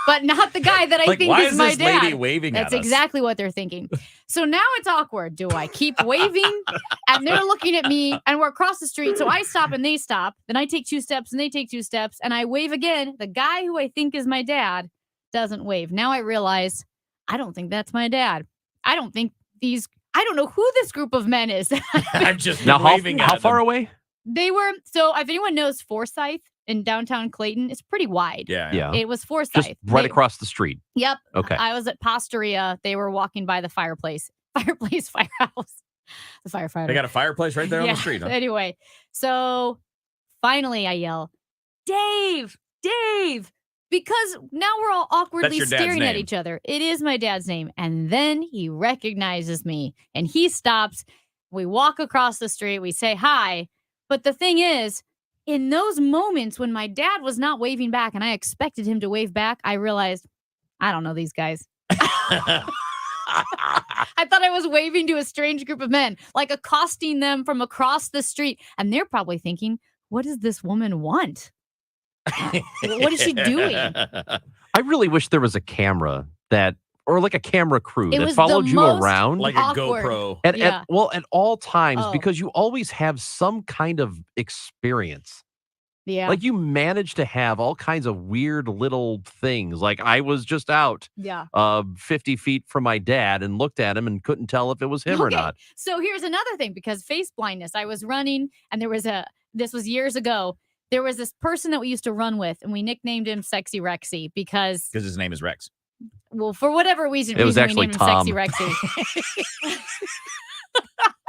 but not the guy that I Like, think why is is my this dad. lady waving That's at us? exactly what they're thinking. So now it's awkward. Do I keep waving? And they're looking at me, and we're across the street. So I stop and they stop. Then I take 2 steps and they take 2 steps, and I wave again. The guy who I think is my dad doesn't wave. Now I realize I don't think that's my dad. I don't know who this group of men is. I'm just Now, waving how at far them. away? They were, so if anyone knows Forsyth in downtown Clayton, it's pretty wide. Yeah. It was Forsyth. Just right They- across the street. Yep. Okay. I was at Pastoria. They were walking by the firehouse. The firefighter. They got a fireplace right there on Yeah, the street. Huh? Anyway, so finally I yell, Dave, because now we're all awkwardly your dad's staring at name. each other. It is my dad's name. And then he recognizes me and he stops. We walk across the street. We say hi. But the thing is, in those moments when my dad was not waving back and I expected him to wave back, I realized, I don't know these guys. I thought I was waving to a strange group of men, like accosting them from across the street. And they're probably thinking, what does this woman want? What is she doing? I really wish there was a camera or like a camera crew It that was followed the you most around. Like awkward. a GoPro. Yeah. At all times, Oh. because you always have some kind of experience. Yeah. Like you manage to have all kinds of weird little things. Like I was just out Yeah. 50 feet from my dad and looked at him and couldn't tell if it was him or Okay, not. So here's another thing, because face blindness, I was running and this was years ago. There was this person that we used to run with and we nicknamed him Sexy Rexy because, Because his name is Rex. well, for whatever reason It was we actually named him Tom. Sexy Rexy.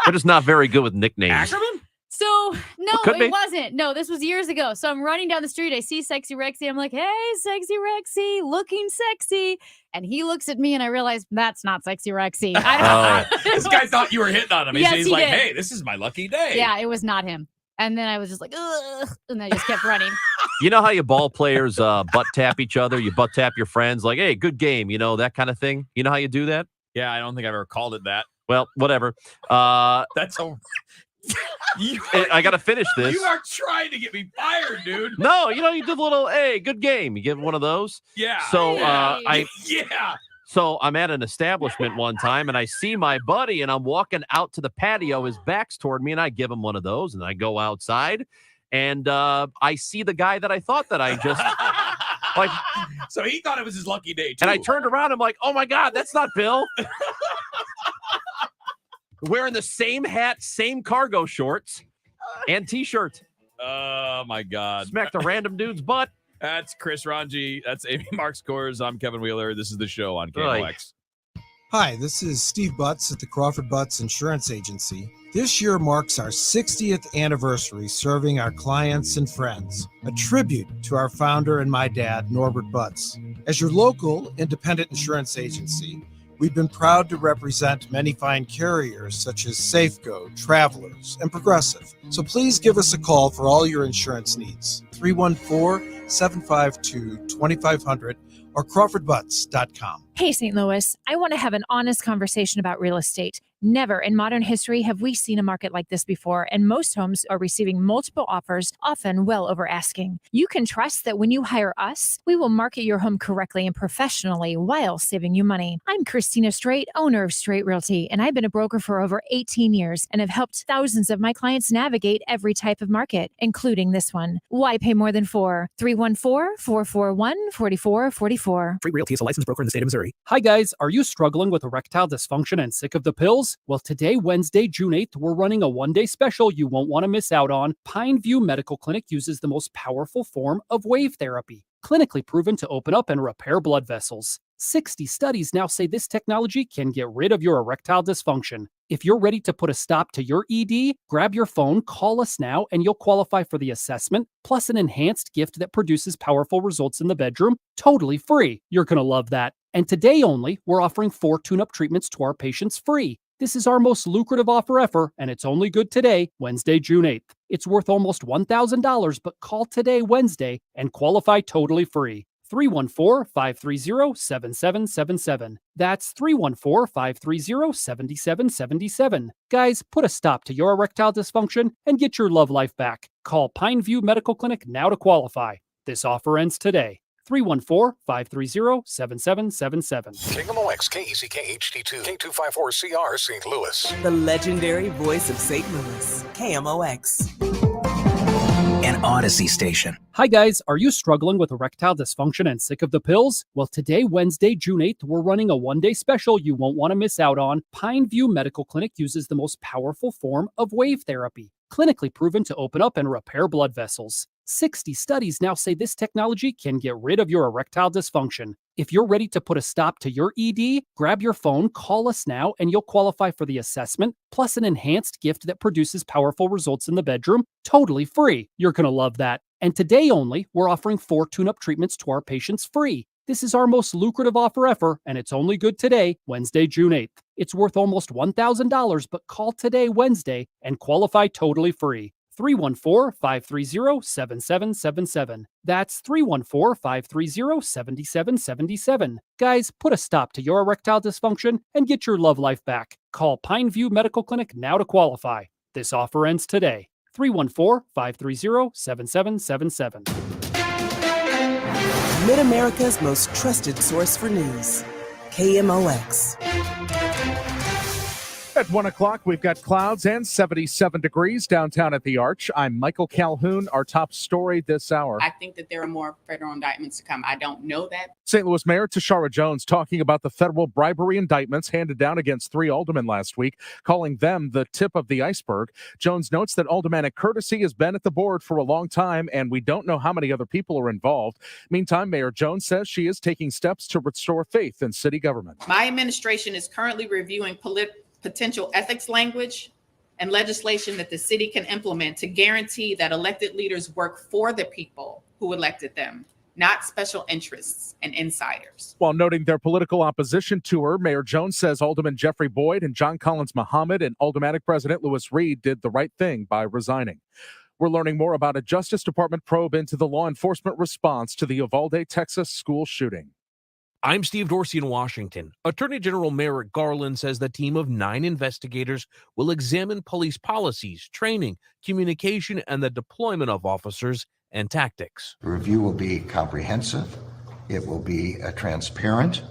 They're just not very good with nicknames. Ackerman? So no, Could it be. wasn't. No, this was years ago. So I'm running down the street. I see Sexy Rexy. I'm like, hey, Sexy Rexy, looking sexy. And he looks at me and I realize that's not Sexy Rexy. I don't This guy thought you were hitting on him. Yes, He's he like, did. hey, this is my lucky day. Yeah, it was not him. And then I was just like, ugh, and I just kept running. You know how you ball players butt tap each other? You butt tap your friends like, hey, good game, that kind of thing. You know how you do that? Yeah, I don't think I've ever called it that. Well, whatever. That's a... I got to finish this. You are trying to get me fired, dude. No, you did a little, hey, good game. You give one of those. Yeah. So Yeah. So I'm at an establishment one time and I see my buddy and I'm walking out to the patio. His back's toward me and I give him one of those and I go outside and I see the guy that I thought that I just like. So he thought it was his lucky day too. And I turned around. I'm like, oh my God, that's not Bill. Wearing the same hat, same cargo shorts and t-shirt. Oh my God. Smacked a random dude's butt. That's Chris Ranji. That's Amy Marks Kors. I'm Kevin Wheeler. This is the show on KMOX. Hi, this is Steve Butts at the Crawford Butts Insurance Agency. This year marks our 60th anniversary serving our clients and friends, a tribute to our founder and my dad, Norbert Butts. As your local independent insurance agency, we've been proud to represent many fine carriers such as Safeco, Travelers, and Progressive. So please give us a call for all your insurance needs. 314-752-2500 or crawfordbutts.com. Hey, St. Louis, I want to have an honest conversation about real estate. Never in modern history have we seen a market like this before, and most homes are receiving multiple offers, often well over asking. You can trust that when you hire us, we will market your home correctly and professionally while saving you money. I'm Christina Straight, owner of Straight Realty, and I've been a broker for over 18 years and have helped thousands of my clients navigate every type of market, including this one. Why pay more than $4? 314-441-4444. Straight Realty is a licensed broker in the state of Missouri. Hi guys, are you struggling with erectile dysfunction and sick of the pills? Well, today, Wednesday, June 8th, we're running a one-day special you won't want to miss out on. Pineview Medical Clinic uses the most powerful form of wave therapy, clinically proven to open up and repair blood vessels. 60 studies now say this technology can get rid of your erectile dysfunction. If you're ready to put a stop to your ED, grab your phone, call us now, and you'll qualify for the assessment, plus an enhanced gift that produces powerful results in the bedroom, totally free. You're going to love that. And today only, we're offering 4 tune-up treatments to our patients free. This is our most lucrative offer ever, and it's only good today, Wednesday, June 8th. It's worth almost $1,000, but call today, Wednesday, and qualify totally free. 314-530-7777. That's 314-530-7777. Guys, put a stop to your erectile dysfunction and get your love life back. Call Pineview Medical Clinic now to qualify. This offer ends today. 314-530-7777. KMOX, KECK HD2, K254CR, St. Louis. The legendary voice of St. Louis, KMOX. An Odyssey station. Hi guys, are you struggling with erectile dysfunction and sick of the pills? Well, today, Wednesday, June 8th, we're running a one-day special you won't want to miss out on. Pineview Medical Clinic uses the most powerful form of wave therapy, clinically proven to open up and repair blood vessels. 60 studies now say this technology can get rid of your erectile dysfunction. If you're ready to put a stop to your ED, grab your phone, call us now, and you'll qualify for the assessment, plus an enhanced gift that produces powerful results in the bedroom, totally free. You're going to love that. And today only, we're offering 4 tune-up treatments to our patients free. This is our most lucrative offer ever, and it's only good today, Wednesday, June 8th. It's worth almost $1,000, but call today, Wednesday, and qualify totally free. 314-530-7777. That's 314-530-7777. Guys, put a stop to your erectile dysfunction and get your love life back. Call Pineview Medical Clinic now to qualify. This offer ends today. 314-530-7777. Mid-America's most trusted source for news, KMOX. At 1 o'clock, we've got clouds and 77 degrees downtown at the Arch. I'm Michael Calhoun. Our top story this hour. I think that there are more federal indictments to come. I don't know that. St. Louis Mayor Tashara Jones talking about the federal bribery indictments handed down against 3 aldermen last week, calling them the tip of the iceberg. Jones notes that aldermanic courtesy has been at the board for a long time, and we don't know how many other people are involved. Meantime, Mayor Jones says she is taking steps to restore faith in city government. My administration is currently reviewing potential ethics language and legislation that the city can implement to guarantee that elected leaders work for the people who elected them, not special interests and insiders. While noting their political opposition to her, Mayor Jones says Alderman Jeffrey Boyd and John Collins Muhammad and Aldermanic President Louis Reed did the right thing by resigning. We're learning more about a Justice Department probe into the law enforcement response to the Uvalde, Texas school shooting. I'm Steve Dorsey in Washington. Attorney General Merrick Garland says the team of 9 investigators will examine police policies, training, communication, and the deployment of officers and tactics. The review will be comprehensive, it will be transparent,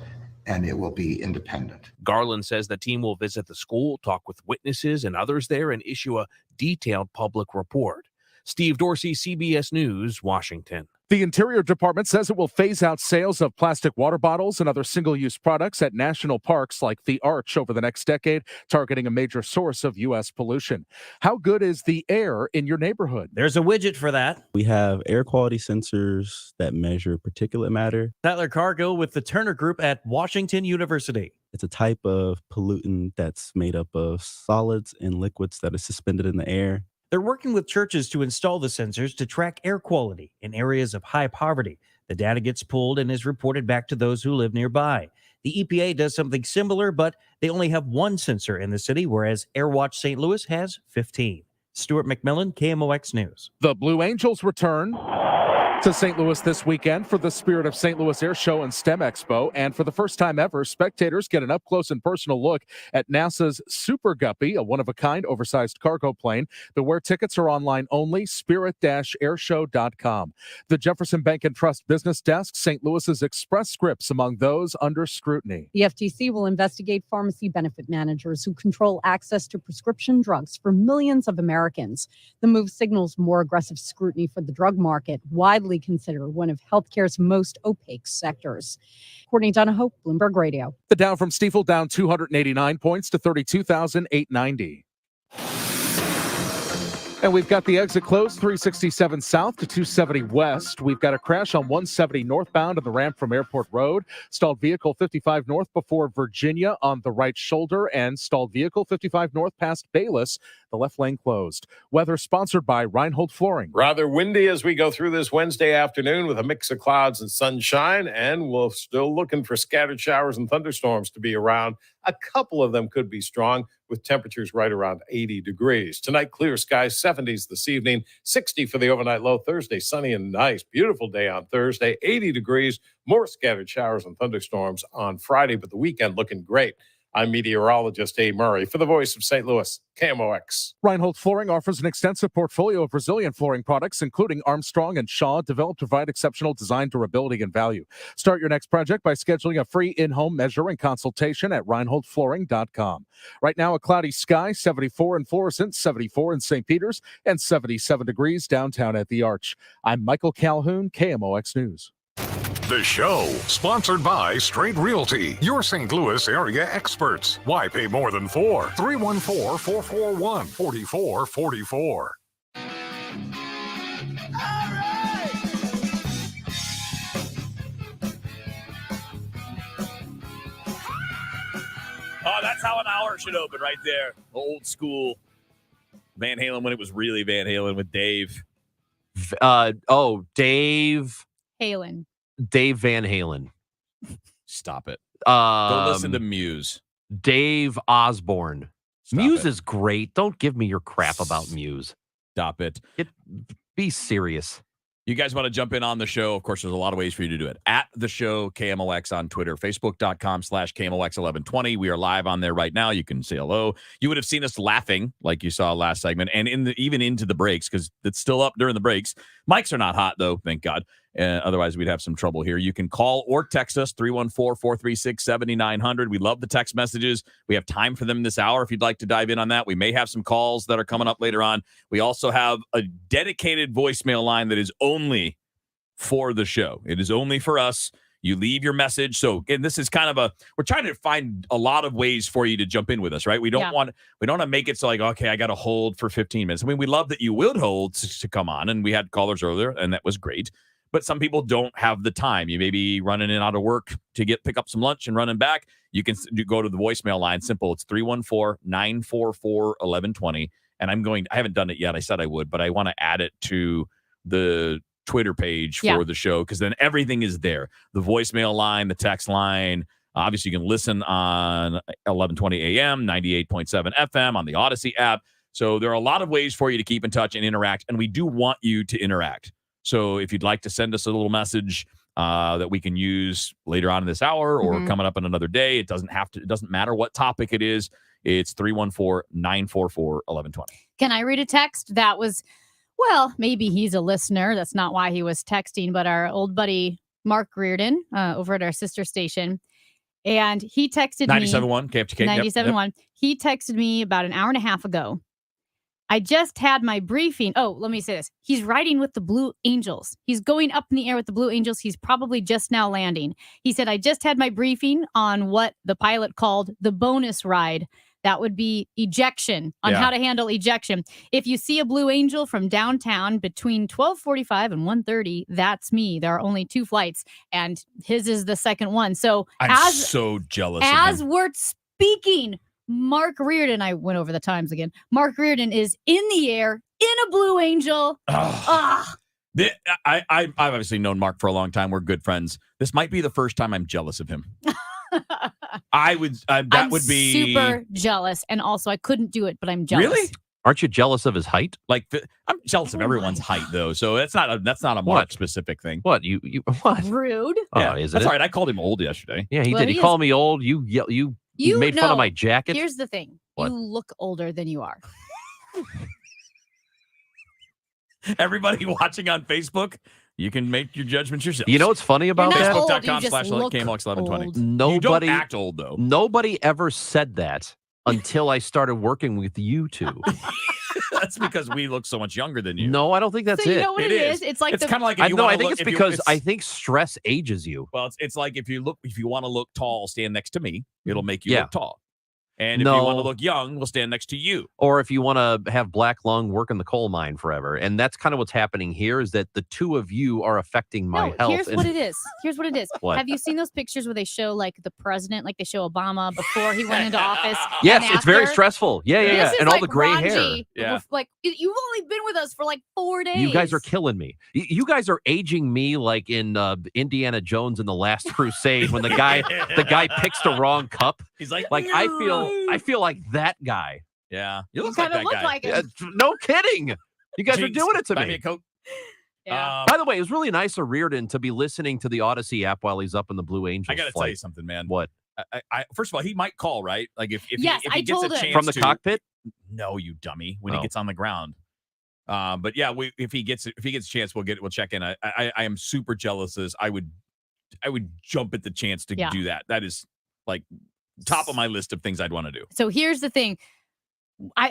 and it will be independent. Garland says the team will visit the school, talk with witnesses and others there, and issue a detailed public report. Steve Dorsey, CBS News, Washington. The Interior Department says it will phase out sales of plastic water bottles and other single-use products at national parks like the Arch over the next decade, targeting a major source of U.S. pollution. How good is the air in your neighborhood? There's a widget for that. We have air quality sensors that measure particulate matter. Tyler Cargill with the Turner Group at Washington University. It's a type of pollutant that's made up of solids and liquids that are suspended in the air. They're working with churches to install the sensors to track air quality in areas of high poverty. The data gets pulled and is reported back to those who live nearby. The EPA does something similar, but they only have 1 sensor in the city, whereas AirWatch St. Louis has 15. Stuart McMillan, KMOX News. The Blue Angels return to St. Louis this weekend for the Spirit of St. Louis Air Show and STEM Expo. And for the first time ever, spectators get an up-close and personal look at NASA's Super Guppy, a one-of-a-kind oversized cargo plane. Beware tickets are online only, spirit-airshow.com. The Jefferson Bank and Trust Business Desk, St. Louis's Express Scripts among those under scrutiny. The FTC will investigate pharmacy benefit managers who control access to prescription drugs for millions of Americans. The move signals more aggressive scrutiny for the drug market, widely considered one of healthcare's most opaque sectors. Courtney Donahoe, Bloomberg Radio. The Dow from Stifel down 289 points to 32,890. And we've got the exit closed 367 south to 270 west. We've got a crash on 170 northbound on the ramp from Airport Road. Stalled vehicle 55 north before Virginia on the right shoulder, and stalled vehicle 55 north past Bayless. The left lane closed. Weather sponsored by Reinhold Flooring. Rather windy as we go through this Wednesday afternoon with a mix of clouds and sunshine, and we're still looking for scattered showers and thunderstorms to be around A couple of them could be strong with temperatures right around 80 degrees. Tonight, clear skies, 70s this evening, 60 for the overnight low. Thursday, sunny and nice. Beautiful day on Thursday, 80 degrees. More scattered showers and thunderstorms on Friday, but the weekend looking great. I'm meteorologist A. Murray for the Voice of St. Louis, KMOX. Reinhold Flooring offers an extensive portfolio of resilient flooring products, including Armstrong and Shaw, developed to provide exceptional design, durability, and value. Start your next project by scheduling a free in-home measure and consultation at reinholdflooring.com. Right now, a cloudy sky, 74 in Florissant, 74 in St. Peters, and 77 degrees downtown at the Arch. I'm Michael Calhoun, KMOX News. The show, sponsored by Straight Realty, your St. Louis area experts. Why pay more than four? 314-441-4444. Oh, that's how an hour should open right there. Old school Van Halen when it was really Van Halen with Dave. Dave Van Halen. Stop it. Go listen to Muse. Dave Osborne. Stop Muse it. is great. Don't give me your crap about Muse. Stop it. Be serious. You guys want to jump in on the show? Of course, there's a lot of ways for you to do it. At the show, KMOX on Twitter, Facebook.com/KMOX1120. We are live on there right now. You can say hello. You would have seen us laughing like you saw last segment and even into the breaks because it's still up during the breaks. Mics are not hot, though, thank God. Otherwise, we'd have some trouble here. You can call or text us, 314-436-7900. We love the text messages. We have time for them this hour if you'd like to dive in on that. We may have some calls that are coming up later on. We also have a dedicated voicemail line that is only for the show. It is only for us. You leave your message. So, and this is kind of we're trying to find a lot of ways for you to jump in with us, right? We don't want to make it so like, okay, I got to hold for 15 minutes. I mean, we love that you would hold to come on, and we had callers earlier, and that was great. But some people don't have the time. You may be running in and out of work to pick up some lunch and running back. You can go to the voicemail line. Simple. It's 314-944-1120. And I haven't done it yet. I said I would, but I want to add it to the Twitter page for the show because then everything is there. The voicemail line, the text line. Obviously, you can listen on 1120 AM, 98.7 FM on the Odyssey app. So there are a lot of ways for you to keep in touch and interact. And we do want you to interact. So if you'd like to send us a little message that we can use later on in this hour or coming up on another day, it doesn't matter what topic it is. It's 314-944-1120. Can I read a text that was, well, maybe he's a listener. That's not why he was texting, but our old buddy Mark Reardon over at our sister station. And he texted 97.1, KFTK. 97.1. Yep. He texted me about an hour and a half ago. I just had my briefing. Oh, let me say this. He's riding with the Blue Angels. He's going up in the air with the Blue Angels. He's probably just now landing. He said, I just had my briefing on what the pilot called the bonus ride. That would be ejection, on how to handle ejection. If you see a Blue Angel from downtown between 12:45 and 1:30, that's me. There are only 2 flights, and his is the second one. So I'm so jealous as of him. we're speaking, Mark Reardon, I went over the times again. Mark Reardon is in the air in a Blue Angel. I've obviously known Mark for a long time. We're good friends. This might be the first time I'm jealous of him. I'm super jealous. And also I couldn't do it, but I'm jealous. Really? Aren't you jealous of his height? Like I'm jealous of everyone's height though. So that's not a Mark specific thing. What? You what? Rude. Oh, is it? That's all right. I called him old yesterday. Yeah, he did. He called me old. You made fun of my jacket. Here's the thing. What? You look older than you are. Everybody watching on Facebook, you can make your judgments yourself. You know what's funny about that? Facebook.com/KMOX1120. Nobody, you don't act old, though. Nobody ever said that until I started working with you two. That's because we look so much younger than you. No, I don't think that's so it. You know what it is? It's like it's kind of like I think it's because I think stress ages you. Well, it's like if you want to look tall, stand next to me. It'll make you look tall. And if you want to look young, we'll stand next to you. Or if you want to have black lung, work in the coal mine forever. And that's kind of what's happening here is that the two of you are affecting my health. Here's what it is. Here's what it is. What? Have you seen those pictures where they show like the president, like they show Obama before he went into office? Yes, it's very stressful. Yeah. And all the gray hair. Yeah. Like you've only been with us for like 4 days. You guys are killing me. You guys are aging me like in Indiana Jones in The Last Crusade when the guy picks the wrong cup He's like, I feel like that guy. Yeah, you kind of look like it. No kidding. You guys are doing it to buy me. me a Coke. Yeah. By the way, it was really nice of Reardon to be listening to the Odyssey app while he's up in the Blue Angels. I got to tell you something, man. What? I first of all, he might call, right? Like if Yes, he I gets told a him. chance From the to, cockpit? No, you dummy. When he gets on the ground. But yeah, if he gets a chance, we'll check in. I am super jealous of this. I would jump at the chance to do that. That is like top of my list of things I'd want to do. So here's the thing.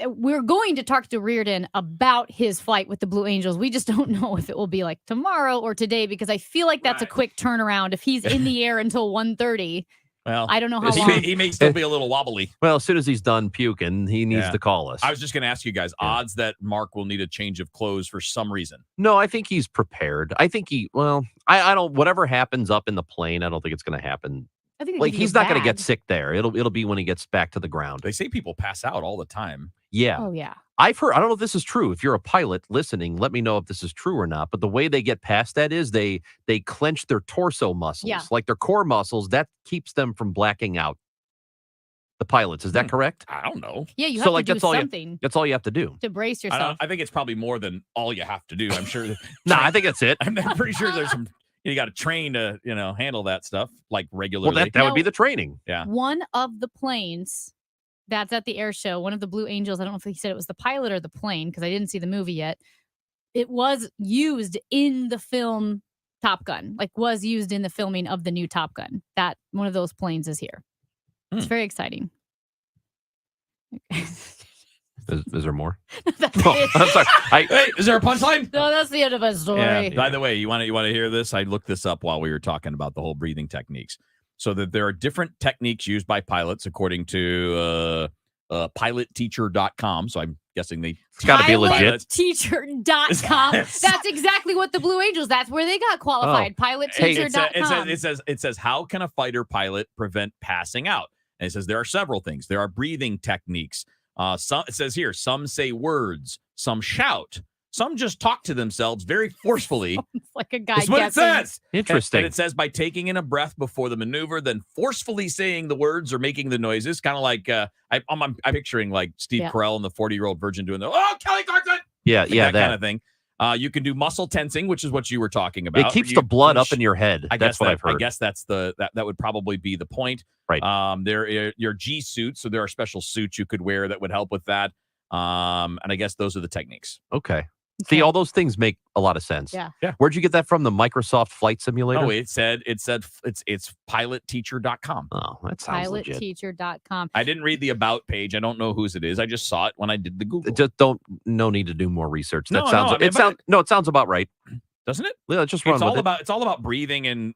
We're going to talk to Reardon about his flight with the Blue Angels. We just don't know if it will be like tomorrow or today, because I feel like that's a quick turnaround. If he's in the air until 1:30, well, I don't know how long. He may still be a little wobbly. Well, as soon as he's done puking, he needs to call us. I was just going to ask you guys, odds that Mark will need a change of clothes for some reason. No, I think he's prepared. I think I don't, whatever happens up in the plane, I don't think it's going to happen. I think like he's not going to get sick there. It'll be when he gets back to the ground. They say people pass out all the time. Yeah. Oh, yeah. I've heard, I don't know if this is true. If you're a pilot listening, let me know if this is true or not. But the way they get past that is they clench their torso muscles, like their core muscles. That keeps them from blacking out. The pilots, is that correct? I don't know. Yeah, you have to do something That's all you have to do. to brace yourself. I think it's probably more than all you have to do. I'm sure. I think that's it. I'm pretty sure there's some. You got to train to handle that stuff like regularly. Well, that would be the training. Yeah. One of the planes that's at the air show, one of the Blue Angels, I don't know if he said it was the pilot or the plane because I didn't see the movie yet. It was used in the film Top Gun, was used in the filming of the new Top Gun. That one of those planes is here. It's very exciting. Is there more? I'm sorry. Hey, is there a punchline? No, that's the end of my story. Yeah. By the way, you want to hear this? I looked this up while we were talking about the whole breathing techniques. So that there are different techniques used by pilots according to pilotteacher.com. So I'm guessing it's got to be legit. Pilotteacher.com. That's exactly what the Blue Angels, that's where they got qualified. Pilotteacher.com. It says, how can a fighter pilot prevent passing out? And it says there are several things. There are breathing techniques. It says here, some say words, some shout, some just talk to themselves very forcefally. It's like a guy That's what it says. Interesting. And it says by taking in a breath before the maneuver, then forcefully saying the words or making the noises, kind of like I'm picturing like Steve Carell and the 40-year-old virgin doing the Kelly Clarkson. That kind of thing. You can do muscle tensing, which is what you were talking about. It keeps the blood up in your head. That's what I've heard. I guess that's that would probably be the point. Right. There are your G suits, so there are special suits you could wear that would help with that. And I guess those are the techniques. Okay. See, all those things make a lot of sense. Yeah. Where'd you get that from? The Microsoft Flight Simulator? Oh, it said it's pilotteacher.com. Oh, that sounds legit. Pilotteacher.com. I didn't read the about page. I don't know whose it is. I just saw it when I did the Google. Just no need to do more research. That it sounds about right. Doesn't it? Yeah, just run with it. It's all about breathing and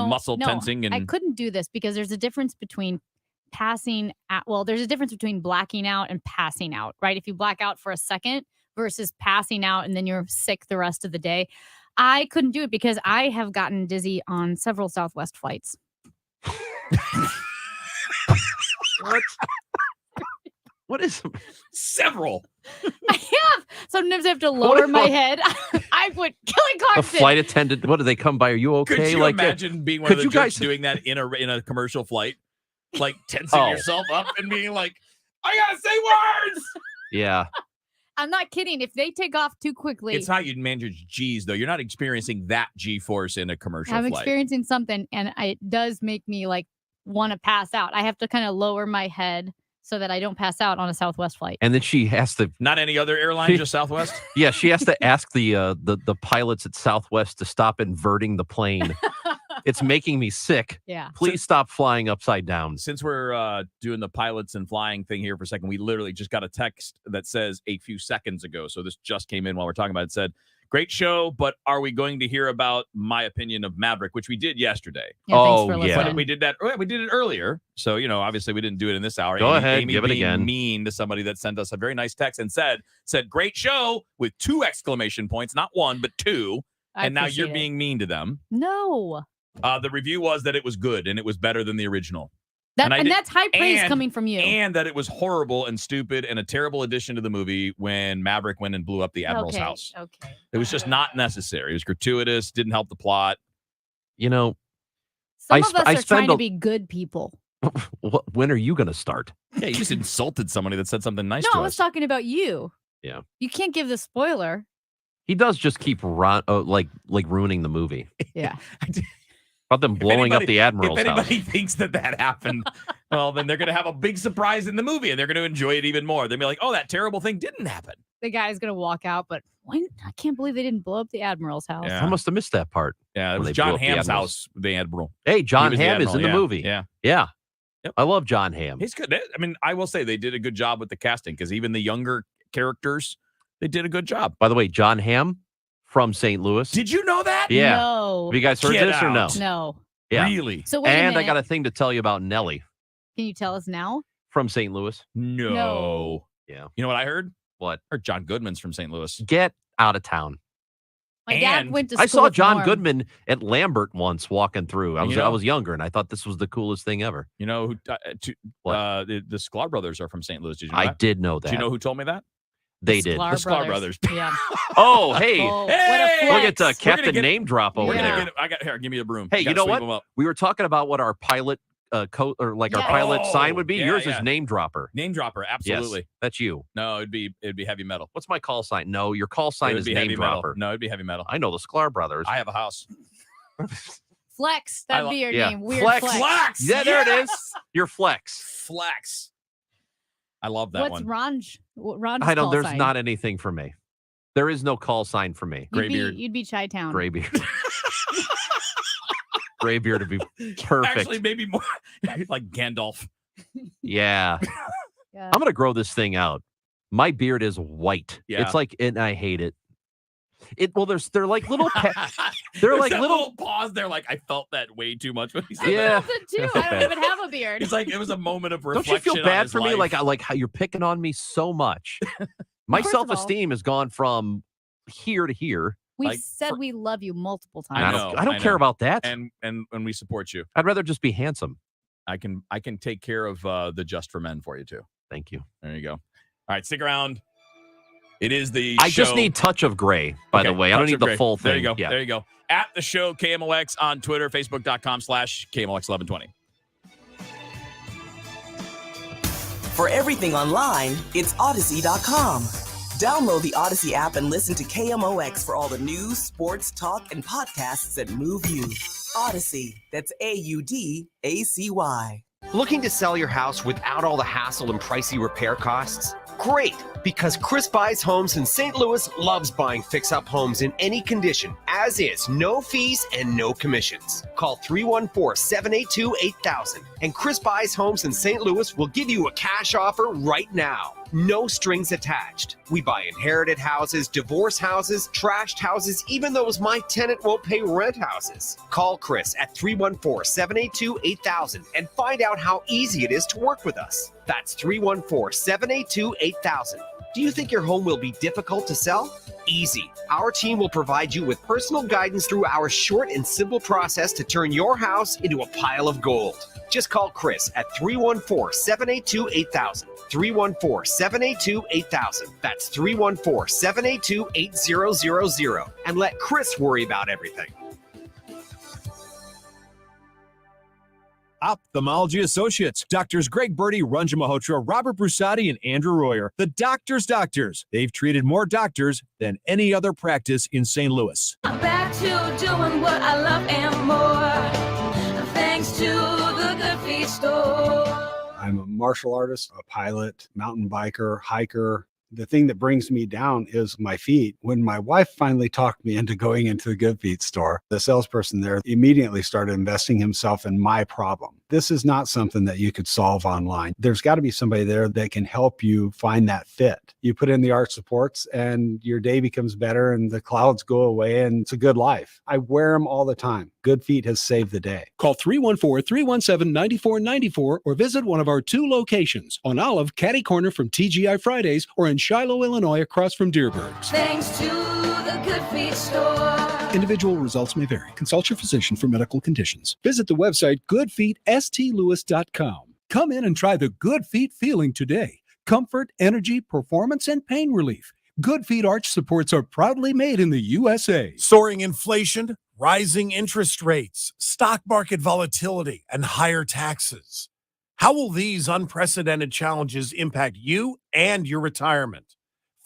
muscle tensing. And I couldn't do this because there's a difference between there's a difference between blacking out and passing out, right? If you black out for a second versus passing out and then you're sick the rest of the day. I couldn't do it because I have gotten dizzy on several Southwest flights. What is several? I have. Sometimes I have to lower my head. I would Kelly a Clarkson. flight attendant? What do they come by? Are you okay? Could you imagine being one of the you jerks guys doing that in a commercial flight, like tensing yourself up and being like, "I gotta say words." Yeah. I'm not kidding. If they take off too quickly, It's how you'd manage G's, though. You're not experiencing that G-force in a commercial I'm flight. experiencing something, and it does make me want to pass out. I have to kind of lower my head so that I don't pass out on a Southwest flight. And then she has to. Not any other airline, just Southwest? Yeah, she has to ask the pilots at Southwest to stop inverting the plane. It's making me sick. Yeah. Please stop flying upside down. Since we're doing the pilots and flying thing here for a second, we literally just got a text that says a few seconds ago. So this just came in while we're talking about it. It said, great show, but are we going to hear about my opinion of Maverick, which we did yesterday? Yeah, thanks for listening. But we did that. We did it earlier. So, obviously we didn't do it in this hour. Go ahead, Amy give it being again. mean to somebody that sent us a very nice text and said, great show with 2 exclamation points, not 1, but 2. And now you're being mean to them. No. The review was that it was good and it was better than the original. And that's high praise coming from you. And that it was horrible and stupid and a terrible addition to the movie when Maverick went and blew up the Admiral's house. Okay. It was just not necessary. It was gratuitous, didn't help the plot. Some of us are trying to be good people. When are you going to start? Yeah, you just insulted somebody that said something nice No, to I was us. talking about you. Yeah. You can't give the spoiler. He does just keep like ruining the movie. Yeah. About them blowing up the Admiral's If house. anybody thinks that happened, well, then they're going to have a big surprise in the movie, and they're going to enjoy it even more. They'll be like, oh, that terrible thing didn't happen. The guy's going to walk out, but I can't believe they didn't blow up the Admiral's house. Yeah. I must have missed that part. Yeah, it when was they John blew up the Hamm's Admiral's. house, the Admiral. Hey, John He was the Hamm is in Admiral, the yeah. movie. Yeah. Yeah. Yep. I love John Hamm. He's good. I mean, I will say they did a good job with the casting because even the younger characters, they did a good job. By the way, John Hamm from St. Louis. Did you know that? Yeah. No. Have you guys heard Get this or no? out. No. Yeah. Really? So wait a And I minute. got a thing to tell you about Nelly Can you tell us now? from St. Louis. No. Yeah. You know what I heard? What? I heard John Goodman's from St. Louis. Get out of town. My dad And went to school I saw with John Norm. Goodman at Lambert once walking through. I And was you know- I was younger, and I thought this was the coolest thing ever. You know who? The Sklar brothers are from St. Louis. Did you know I that? did know that. Do you know who told me that? They did. The Sklar brothers. Yeah. Oh, hey. Oh, what a Hey! Look at flex. Captain Name Drop over We're gonna there. get. I got here. Give me a broom. Hey, you gotta know sweep what? 'em up. We were talking about what our pilot coat or like our Yeah. pilot sign would be. Yeah, Yours yeah. is Name Dropper. Name dropper. Absolutely. Yes, that's you. No, it'd be heavy metal. What's my call sign? No, your call sign It would is be Name heavy Dropper. metal. No, it'd be heavy metal. I know the Sklar brothers. I have a house. Flex. That'd be your yeah. name. Weird Flex. flex. Yeah, there it is. Yes! Your flex. Flex. I love that What's one. Ron's I don't. call There's sign? not anything for me. There is no call sign for me. You'd be Chi-Town. Graybeard. Graybeard would be perfect. Actually, maybe more like Gandalf. Yeah. Yeah. I'm gonna grow this thing out. My beard is white. Yeah. It's like, and I hate it. They're like little they're There's like that little pause there. Like I felt that way too much when he said Yeah. that. I felt it too. I don't even have a beard. It's like it was a moment of Don't reflection. you feel on bad his for me? life. Like how you're picking on me so much. My First of all- self-esteem has gone from here to here. We've like, said we love you multiple times. I don't care about that. And we support you. I'd rather just be handsome. I can take care of the Just for Men for you too. Thank you. There you go. All right, stick around. It is the I show. just need touch of gray, by the Okay, way. I don't touch need of the gray. full thing. There you go. Yeah. There you go. At the show, KMOX on Twitter, Facebook.com/KMOX1120. For everything online, it's Odyssey.com. Download the Odyssey app and listen to KMOX for all the news, sports, talk, and podcasts that move you. Odyssey, that's AUDACY. Looking to sell your house without all the hassle and pricey repair costs? Great, because Chris Buys Homes in St. Louis loves buying fix-up homes in any condition, as is, no fees and no commissions. Call 314-782-8000, and Chris Buys Homes in St. Louis will give you a cash offer right now. No strings attached. We buy inherited houses, divorce houses, trashed houses, even those my tenant won't pay rent houses. Call Chris at 314-782-8000 and find out how easy it is to work with us. That's 314-782-8000. Do you think your home will be difficult to sell? Easy. Our team will provide you with personal guidance through our short and simple process to turn your house into a pile of gold. Just call Chris at 314-782-8000. 314-782-8000. That's 314-782-8000. And let Chris worry about everything. Ophthalmology Associates. Doctors Greg Birdie, Ranjan Malhotra, Robert Brusati, and Andrew Royer. The doctors' doctors. They've treated more doctors than any other practice in St. Louis. I'm back to doing what I love and more. Thanks to the Good Feet store. I'm a martial artist, a pilot, mountain biker, hiker. The thing that brings me down is my feet. When my wife finally talked me into going into the Good Feet store, the salesperson there immediately started investing himself in my problem. This is not something that you could solve online. There's got to be somebody there that can help you find that fit. You put in the arch supports and your day becomes better and the clouds go away and it's a good life. I wear them all the time. Good Feet has saved the day. Call 314-317-9494 or visit one of our 2 locations on Olive, Catty Corner from TGI Fridays, or in Shiloh, Illinois, across from Deerberg's. Thanks to the Good Feet store. Individual results may vary. Consult your physician for medical conditions. Visit the website goodfeetstlewis.com. Come in and try the Good Feet feeling today. Comfort, energy, performance, and pain relief. Good Feet arch supports are proudly made in the USA. Soaring inflation, rising interest rates, stock market volatility, and higher taxes. How will these unprecedented challenges impact you and your retirement?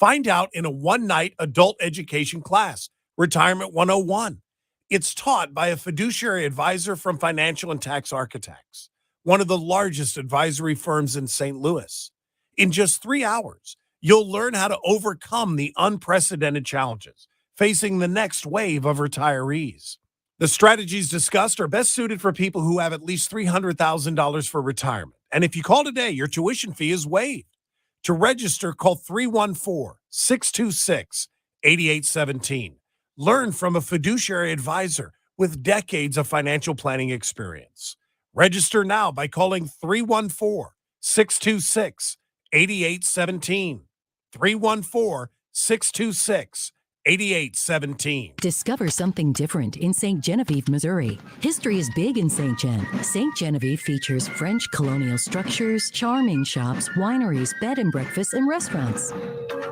Find out in a one-night adult education class, Retirement 101. It's taught by a fiduciary advisor from Financial and Tax Architects, one of the largest advisory firms in St. Louis. In just 3 hours, you'll learn how to overcome the unprecedented challenges facing the next wave of retirees. The strategies discussed are best suited for people who have at least $300,000 for retirement. And if you call today, your tuition fee is waived. To register, call 314-626-8817. Learn from a fiduciary advisor with decades of financial planning experience. Register now by calling 314-626-8817. 314-626-8817. Discover something different in St. Genevieve, Missouri. History is big in St. Gen. St. Genevieve features French colonial structures, charming shops, wineries, bed and breakfasts, and restaurants.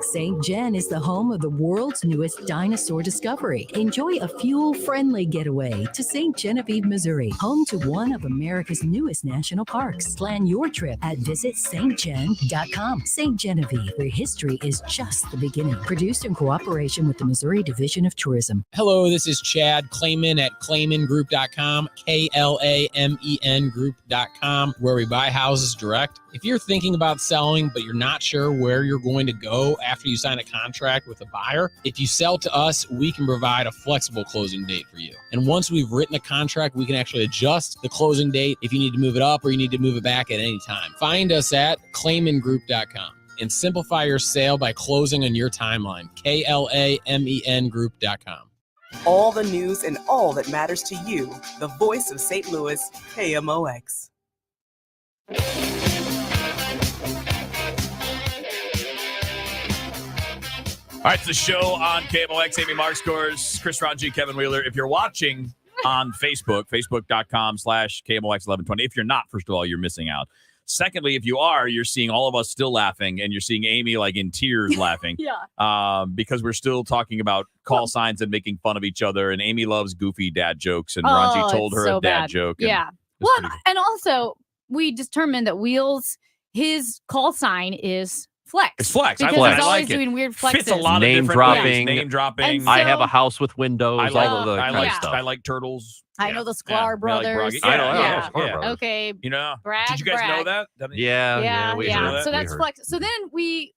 St. Gen is the home of the world's newest dinosaur discovery. Enjoy a fuel-friendly getaway to St. Genevieve, Missouri, home to one of America's newest national parks. Plan your trip at visitstgen.com. St. Genevieve, where history is just the beginning. Produced in cooperation with the Missouri Division of Tourism. Hello, this is Chad Clayman at ClaymanGroup.com, KLAMEN Group.com, where we buy houses direct. If you're thinking about selling, but you're not sure where you're going to go after you sign a contract with a buyer, if you sell to us, we can provide a flexible closing date for you. And once we've written a contract, we can actually adjust the closing date if you need to move it up or you need to move it back at any time. Find us at ClaymanGroup.com and simplify your sale by closing on your timeline. KLAMEN Group.com. All the news and all that matters to you. The voice of St. Louis, KMOX. All right, it's the show on KMOX. Amy Mark scores, Chris Ranji, Kevin Wheeler. If you're watching on Facebook, facebook.com/KMOX1120. If you're not, first of all, you're missing out. Secondly, if you are, you're seeing all of us still laughing, and you're seeing Amy like in tears laughing. Because we're still talking about call signs and making fun of each other. And Amy loves goofy dad jokes, and Ranji told her a dad joke. Yeah. Well, and also we determined that Wheels, his call sign is Flex. It's Flex. Because I he's always like it. doing weird flexes. Fits a lot Name of different dropping. ways. Name dropping. I have a house with windows. all of the kind of stuff. I like turtles. I know the Sklar brothers. I know. Yeah. Sklar brothers. Okay. You know, brag, did you guys know brag. that? Yeah. We heard. So We that's heard. Flex. So then we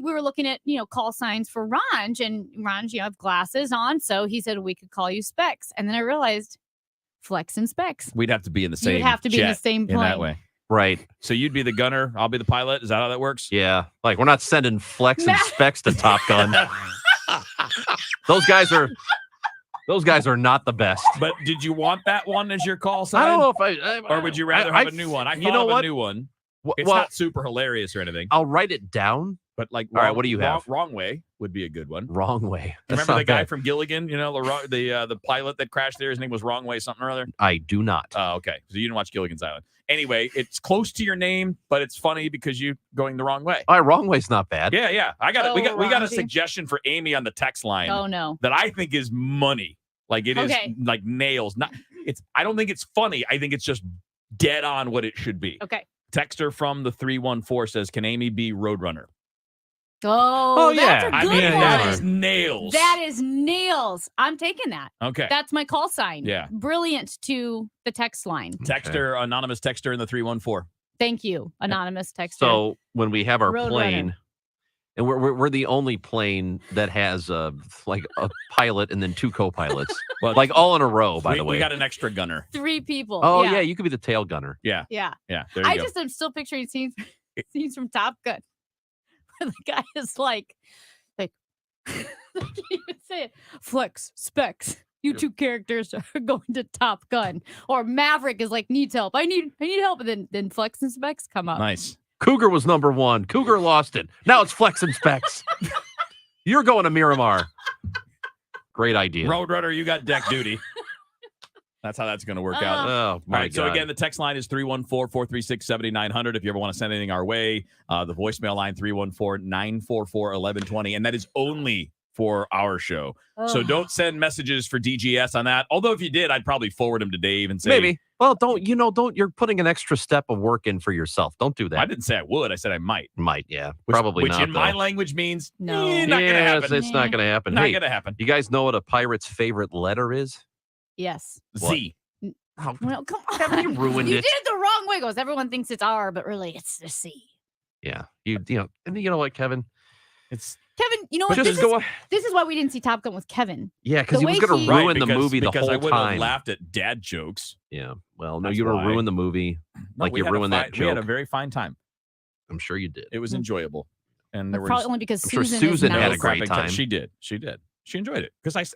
were looking at, call signs for Ranj, and Ranj, you have glasses on. So he said we could call you Specs. And then I realized Flex and Specs. We'd have to be in the same. You'd have to be in the jet same in that plane. way. Right. So you'd be the gunner. I'll be the pilot. Is that how that works? Yeah. Like, we're not sending Flex and Specs to Top Gun. Those guys are not the best. But did you want that one as your call sign? I don't know if or would you rather have a new one? I thought of a new one. It's not super hilarious or anything. I'll write it down. But like, all right, what do you have? Wrong way would be a good one. Wrong way. Remember the guy from Gilligan? The pilot that crashed there. His name was Wrong Way something or other. I do not. Oh, okay. So you didn't watch Gilligan's Island. Anyway, it's close to your name, but it's funny because you're going the wrong way. All right, wrong way's not bad. Yeah. We got a Ranji. suggestion for Amy on the text line. Oh no. That I think is money. Like it is like nails. I don't think it's funny. I think it's just dead on what it should be. Okay. Texter from the 314 says, "Can Amy be Roadrunner?" Oh, yeah. That's a good one. That is nails. That is nails. I'm taking that. Okay. That's my call sign. Yeah. Brilliant to the text line. Texter, anonymous texter in the 314. Thank you, anonymous texter. So when we have our Roadrunner. plane, and we're the only plane that has like a pilot and then two co-pilots, like all in a row. By the way, we got an extra gunner. 3 people. Oh yeah, you could be the tail gunner. Yeah. Yeah. There you go. I'm still picturing scenes from Top Gun. Where the guy is like I can't even say it. Flex, Specs. You two characters are going to Top Gun. Or Maverick is like, needs help. I need help. And then Flex and Specs come up. Nice. Cougar was number 1. Cougar lost it. Now it's Flex and Specs. You're going to Miramar. Great idea. Roadrunner, you got deck duty. That's how that's going to work out. Oh, All my right. So God. again, the text line is 314-436-7900. If you ever want to send anything our way, the voicemail line 314-944-1120. And that is only for our show. So Ugh. don't send messages for DGS on that. Although if you did, I'd probably forward them to Dave and say, Maybe. Well, you're putting an extra step of work in for yourself. Don't do that. I didn't say I would. I said I might. Might, yeah. Which, Probably which not. in my though. language means No. not going to happen. It's not going to happen. Not Hey, going to happen. you guys know what a pirate's favorite letter is? Yes. Z. Well, come on. Haven't you ruined You it? did it the wrong way. Goes. Everyone thinks it's R, but really it's the C. Yeah. And you know what, Kevin? It's Kevin, you know what? Just This is why we didn't see Top Gun with Kevin. Yeah, because The he was way going he- to ruin Right, the because- movie the because whole I would time. have laughed at dad jokes. Yeah. Well, no, That's you would have why. ruined the movie. No, Like we you had a ruined that fine- joke. We had a very fine time. I'm sure you did. It was enjoyable. And there But was probably only because I'm sure Susan, Susan is had nice. a great time. She did. She enjoyed it. Because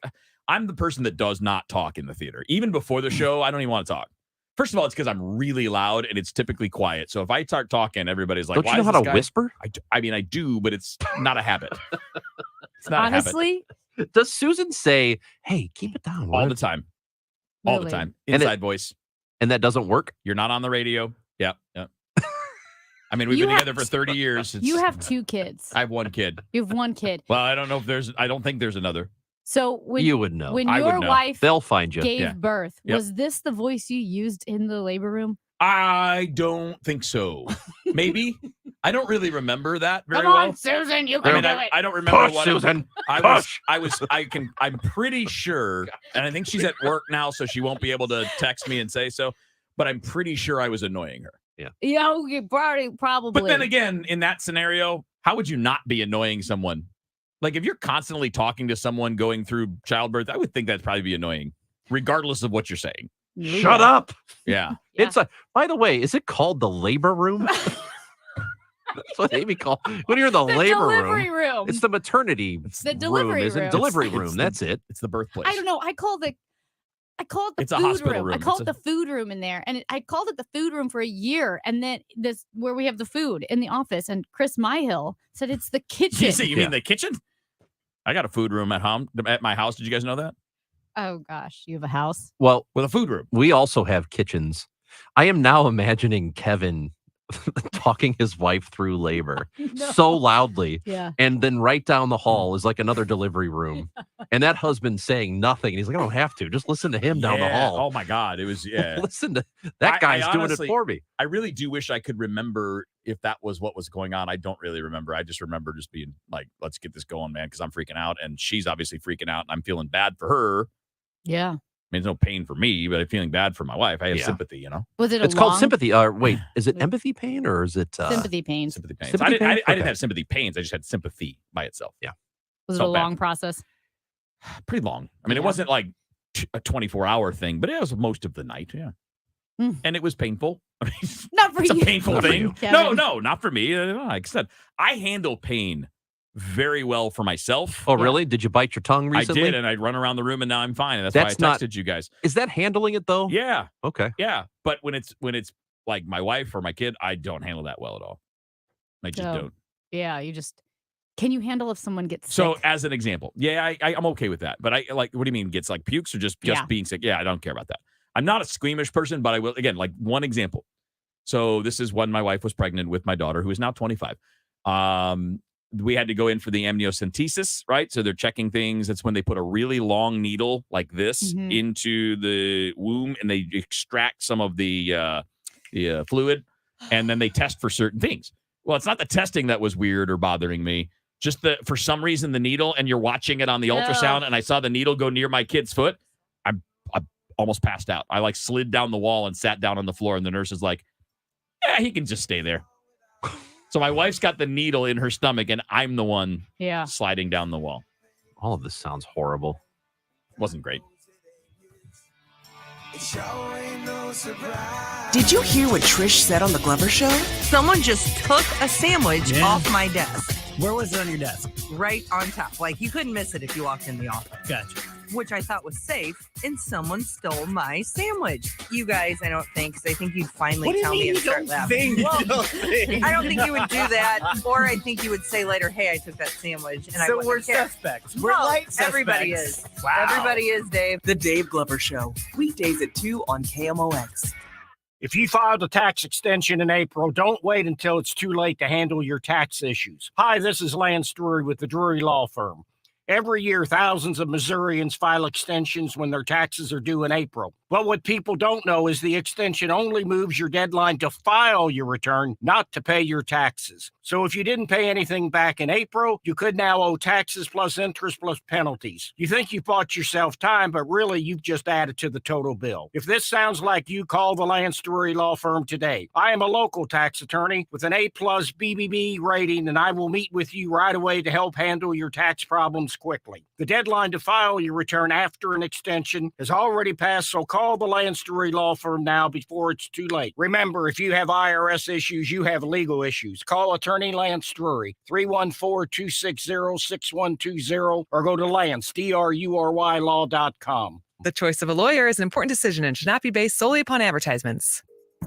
I'm the person that does not talk in the theater. Even before the show, I don't even want to talk. First of all, it's because I'm really loud and it's typically quiet. So if I start talking, everybody's like, Don't why you know is how this to guy-" whisper? I mean, I do, but it's not a habit. It's not a habit. Honestly, Does Susan say, "Hey, keep it down"? All the time. All the Really? time. And Inside voice. And that doesn't work? You're not on the radio. Yep. I mean, we've You been have- together for 30 years. you have 2 kids. I have 1 kid. You have 1 kid. Well, I don't think there's another. So when You would know. when I would your know. wife They'll find you. gave Yeah. birth, Yep. was this the voice you used in the labor room? I don't think so. Maybe. I don't really remember that very Come on, well. Susan, you I can mean, do I, it. I don't remember Push, what Susan. I'm pretty sure, and I think she's at work now, so she won't be able to text me and say so, but I'm pretty sure I was annoying her. Yeah, okay, probably. But then again, in that scenario, how would you not be annoying someone? Like if you're constantly talking to someone going through childbirth, I would think that'd probably be annoying, regardless of what you're saying. Shut up. Yeah. It's by the way, is it called the labor room? That's what Amy called. When you're in the labor delivery room. it's the maternity The delivery room, isn't it? room. Delivery It's room. the- That's it. It's the birthplace. I don't know. I call it the It's a food hospital room. I room. called It's it the food room in there, and I called it the food room for a year. And then this where we have the food in the office, and Chris Myhill said it's the kitchen. You mean the kitchen? I got a food room at home at my house. Did you guys know that? Oh gosh, you have a house? Well, with a food room. We also have kitchens. I am now imagining Kevin talking his wife through labor so loudly. Yeah. And then right down the hall is like another delivery room. And that husband saying nothing. And he's like, I don't have to. Just listen to him down the Yeah. hall. Oh my God. It was, yeah. Listen to that guy's doing honestly- it for me. I really do wish I could remember if that was what was going on. I don't really remember. I just remember just being like, let's get this going, man, because I'm freaking out. And she's obviously freaking out. And I'm feeling bad for her. Yeah. I mean, there's no pain for me, but I'm feeling bad for my wife. I have Yeah. sympathy, you know? Was it a It's called long- sympathy. Wait, is it empathy pain or is it sympathy pains? Sympathy pains. Sympathy I didn't pains? have sympathy pains. I just had sympathy by itself. Yeah. Was it Felt a bad. long process? Pretty long. I mean, it Yeah. wasn't like a 24-hour thing, but it was most of the night. Yeah. Mm. And it was painful. I mean, Not for it's you. a painful Not for thing. you, No, Kevin. not for me. Like I said, I handle pain very well for myself. Oh, really? Did you bite your tongue recently? I did, and I'd run around the room, and now I'm fine. And that's That's why I not- texted you guys. Is that handling it though? Yeah, Okay. yeah. But when it's like my wife or my kid, I don't handle that well at all. I just So, don't. Yeah, you just can you handle if someone gets So, sick? as an example, yeah, I'm okay with that. But I like, what do you mean? Gets like pukes or just Yeah. being sick? Yeah, I don't care about that. I'm not a squeamish person, but I will, again, like one example. So this is when my wife was pregnant with my daughter, who is now 25. We had to go in for the amniocentesis, right? So they're checking things. That's when they put a really long needle like this Mhm. into the womb, and they extract some of the fluid, and then they test for certain things. Well, it's not the testing that was weird or bothering me. Just for some reason, the needle, and you're watching it on the ultrasound, and I saw the needle go near my kid's foot. I almost passed out. I like slid down the wall and sat down on the floor, and the nurse is like, yeah, he can just stay there. So my wife's got the needle in her stomach, and I'm the one Yeah. sliding down the wall. All of this sounds horrible. Wasn't great. Did you hear what Trish said on the Glover Show? Someone just took a sandwich off my desk. Where was it on your desk? Right on top. Like, you couldn't miss it if you walked in the office. Gotcha. Which I thought was safe, and someone stole my sandwich. You guys, I don't think, because I think you'd finally What do you tell me mean and you start don't laughing. think? Well, You don't think? I don't think you would do that, or I think you would say later, hey, I took that sandwich. And I So wouldn't we're care. suspects. We're No, light suspects. everybody is. Wow. Everybody is, Dave. The Dave Glover Show, weekdays at 2 on KMOX. If you filed a tax extension in April, don't wait until it's too late to handle your tax issues. Hi, this is Lance Drury with the Drury Law Firm. Every year, thousands of Missourians file extensions when their taxes are due in April. But what people don't know is the extension only moves your deadline to file your return, not to pay your taxes. So if you didn't pay anything back in April, you could now owe taxes plus interest plus penalties. You think you've bought yourself time, but really you've just added to the total bill. If this sounds like you, call the Lance Drury Law Firm today. I am a local tax attorney with an A+ BBB rating, and I will meet with you right away to help handle your tax problems quickly. The deadline to file your return after an extension has already passed, so call the Lance Drury Law Firm now before it's too late. Remember, if you have IRS issues, you have legal issues. Call Attorney Lance Drury, 314-260-6120, or go to Lance, DRURY law.com. The choice of a lawyer is an important decision and should not be based solely upon advertisements.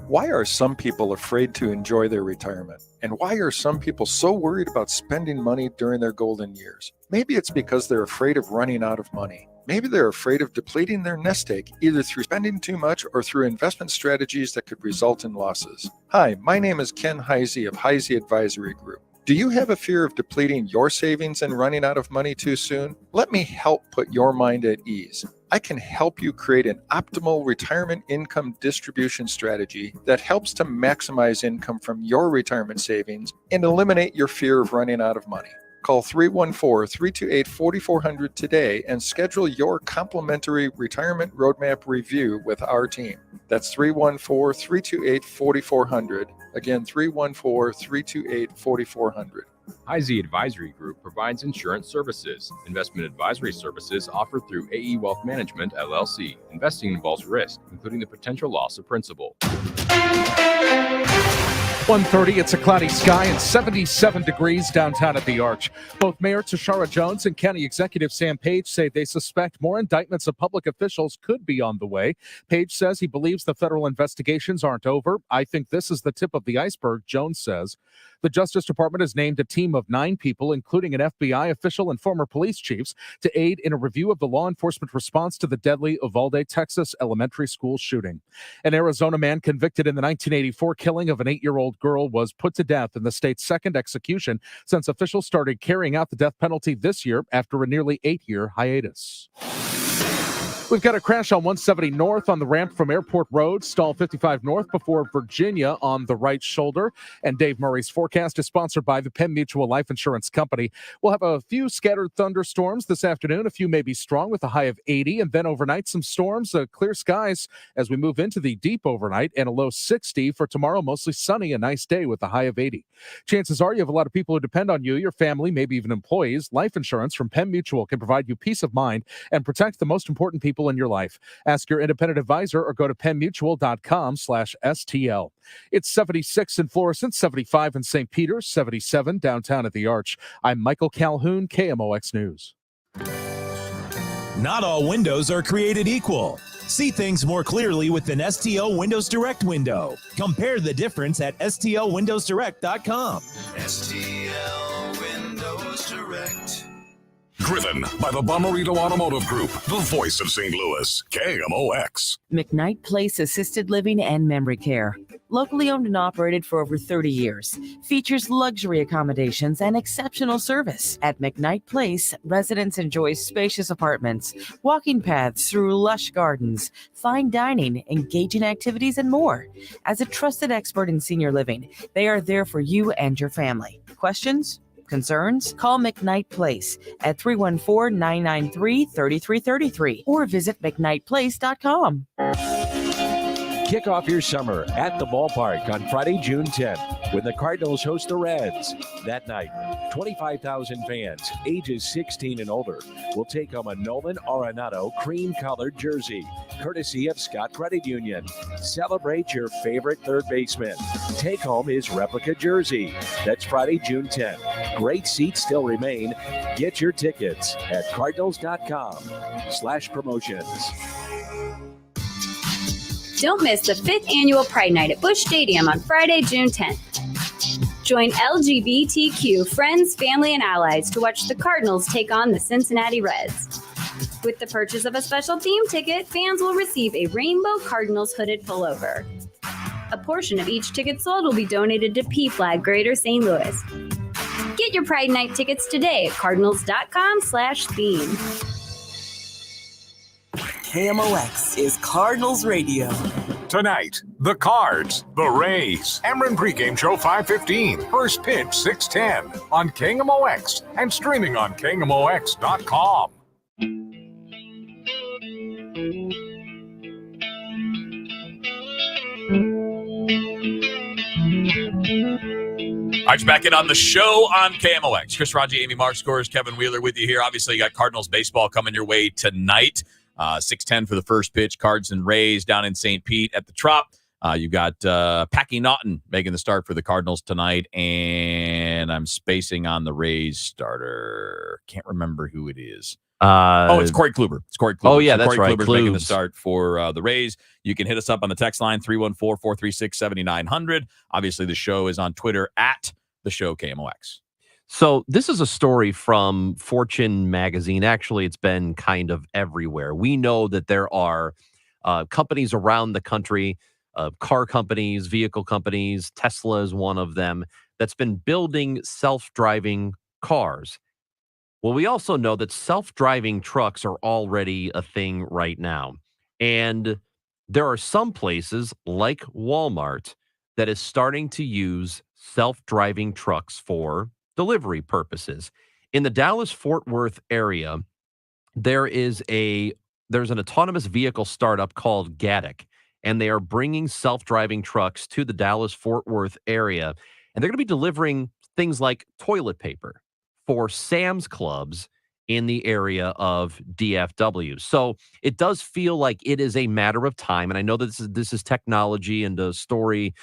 Why are some people afraid to enjoy their retirement? And why are some people so worried about spending money during their golden years? Maybe it's because they're afraid of running out of money. Maybe they're afraid of depleting their nest egg, either through spending too much or through investment strategies that could result in losses. Hi, my name is Ken Heisey of Heisey Advisory Group. Do you have a fear of depleting your savings and running out of money too soon? Let me help put your mind at ease. I can help you create an optimal retirement income distribution strategy that helps to maximize income from your retirement savings and eliminate your fear of running out of money. Call 314-328-4400 today and schedule your complimentary retirement roadmap review with our team. That's 314-328-4400. Again, 314-328-4400. Heisey Advisory Group provides insurance services. Investment advisory services offered through AE Wealth Management, LLC. Investing involves risk, including the potential loss of principal. 1:30, it's a cloudy sky and 77 degrees downtown at the Arch. Both Mayor Tashara Jones and County Executive Sam Page say they suspect more indictments of public officials could be on the way. Page says he believes the federal investigations aren't over. I think this is the tip of the iceberg, Jones says. The Justice Department has named a team of 9 people, including an FBI official and former police chiefs, to aid in a review of the law enforcement response to the deadly Uvalde, Texas elementary school shooting. An Arizona man convicted in the 1984 killing of an 8-year-old girl was put to death in the state's second execution since officials started carrying out the death penalty this year after a nearly 8-year hiatus. We've got a crash on 170 North on the ramp from Airport Road. Stall 55 North before Virginia on the right shoulder. And Dave Murray's forecast is sponsored by the Penn Mutual Life Insurance Company. We'll have a few scattered thunderstorms this afternoon. A few may be strong with a high of 80. And then overnight, some storms, clear skies as we move into the deep overnight, and a low 60 for tomorrow. Mostly sunny, a nice day with a high of 80. Chances are you have a lot of people who depend on you, your family, maybe even employees. Life insurance from Penn Mutual can provide you peace of mind and protect the most important people in your life. Ask your independent advisor or go to pennmutual.com/STL. It's 76 in Florissant, 75 in St. Peter's, 77 downtown at the Arch. I'm Michael Calhoun, KMOX News. Not all windows are created equal. See things more clearly with an STL Windows Direct window. Compare the difference at stlwindowsdirect.com. STL Windows Direct. Driven by the Bomarito Automotive Group, the voice of St. Louis, KMOX. McKnight Place Assisted Living and Memory Care. Locally owned and operated for over 30 years. Features luxury accommodations and exceptional service. At McKnight Place, residents enjoy spacious apartments, walking paths through lush gardens, fine dining, engaging activities, and more. As a trusted expert in senior living, they are there for you and your family. Questions? Concerns? Call McKnight Place at 314-993-3333 or visit McKnightPlace.com. Kick off your summer at the ballpark on Friday, June 10th, when the Cardinals host the Reds. That night, 25,000 fans, ages 16 and older, will take home a Nolan Arenado cream-colored jersey, courtesy of Scott Credit Union. Celebrate your favorite third baseman. Take home his replica jersey. That's Friday, June 10th. Great seats still remain. Get your tickets at cardinals.com/promotions. Don't miss the 5th annual Pride Night at Busch Stadium on Friday, June 10th. Join LGBTQ friends, family, and allies to watch the Cardinals take on the Cincinnati Reds. With the purchase of a special theme ticket, fans will receive a Rainbow Cardinals hooded pullover. A portion of each ticket sold will be donated to PFLAG Greater St. Louis. Get your Pride Night tickets today at cardinals.com/theme. KMOX is Cardinals Radio. Tonight, the Cards, the Rays, Ameren pregame show 5:15, first pitch 6:10 on KMOX and streaming on KMOX.com. All right, back in on the show on KMOX. Chris Raji, Amy Mark scores, Kevin Wheeler with you here. Obviously, you got Cardinals baseball coming your way tonight. 6:10 for the first pitch. Cards and Rays down in St. Pete at the Trop. You got Packy Naughton making the start for the Cardinals tonight, and I'm spacing on the Rays starter. Can't remember who it is. It's Corey Kluber. It's Corey Kluber. Oh, yeah, so that's Corey right. Kluber's making the start for the Rays. You can hit us up on the text line, 314-436-7900. Obviously, the show is on Twitter at the show KMOX. So this is a story from Fortune magazine. Actually, it's been kind of everywhere. We know that there are companies around the country, car companies, vehicle companies, Tesla is one of them, that's been building self-driving cars. Well, we also know that self-driving trucks are already a thing right now. And there are some places like Walmart that is starting to use self-driving trucks for delivery purposes. In the Dallas-Fort Worth area, there's an autonomous vehicle startup called Gatik, and they are bringing self-driving trucks to the Dallas-Fort Worth area, and they're going to be delivering things like toilet paper for Sam's Clubs in the area of DFW. So it does feel like it is a matter of time, and I know that this is technology and a story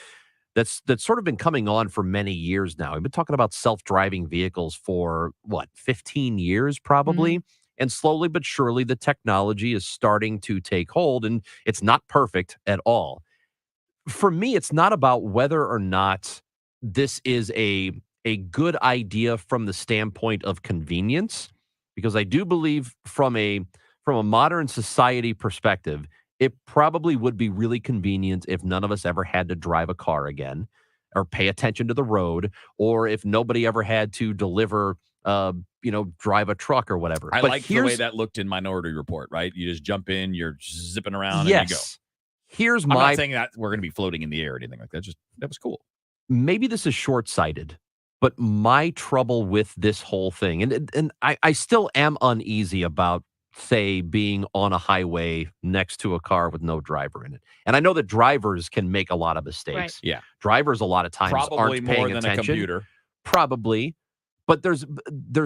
that's sort of been coming on for many years now. We've been talking about self-driving vehicles for, 15 years probably? Mm-hmm. And slowly but surely, the technology is starting to take hold, and it's not perfect at all. For me, it's not about whether or not this is a good idea from the standpoint of convenience, because I do believe from a modern society perspective, it probably would be really convenient if none of us ever had to drive a car again or pay attention to the road, or if nobody ever had to deliver, drive a truck or whatever. I like the way that looked in Minority Report, right? You just jump in, you're zipping around, and you go. I'm not saying that we're going to be floating in the air or anything like that. Just that was cool. Maybe this is short-sighted, but my trouble with this whole thing, and I still am uneasy about, say, being on a highway next to a car with no driver in it. And I know that drivers can make a lot of mistakes. Right. Yeah. Drivers a lot of times probably aren't paying more than attention. A computer. Probably. But there's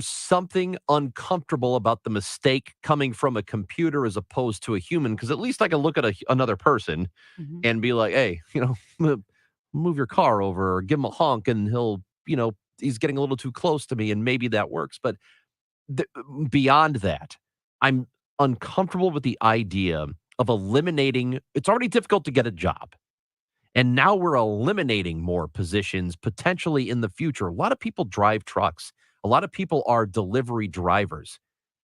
something uncomfortable about the mistake coming from a computer as opposed to a human, because at least I can look at another person and be like, hey, move your car over, or give him a honk, and he'll, he's getting a little too close to me, and maybe that works. But beyond that, I'm uncomfortable with the idea of eliminating. It's already difficult to get a job, and now we're eliminating more positions potentially in the future. A lot of people drive trucks. A lot of people are delivery drivers.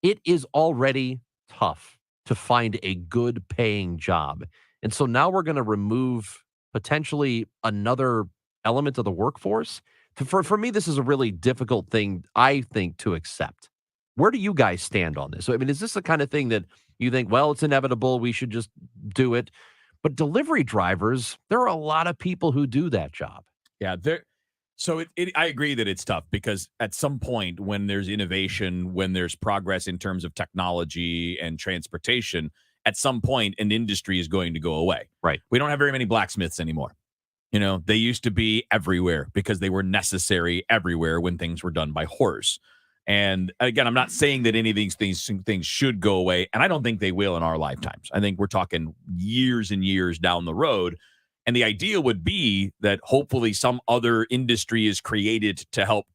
It is already tough to find a good paying job. And so now we're going to remove potentially another element of the workforce. For me, this is a really difficult thing, I think, to accept. Where do you guys stand on this? I mean, is this the kind of thing that you think, well, it's inevitable, we should just do it? But delivery drivers, there are a lot of people who do that job. Yeah, so I agree that it's tough, because at some point when there's innovation, when there's progress in terms of technology and transportation, at some point an industry is going to go away. Right. We don't have very many blacksmiths anymore. They used to be everywhere because they were necessary everywhere when things were done by horse. And again, I'm not saying that any of these things should go away, and I don't think they will in our lifetimes. I think we're talking years and years down the road. And the idea would be that hopefully some other industry is created to help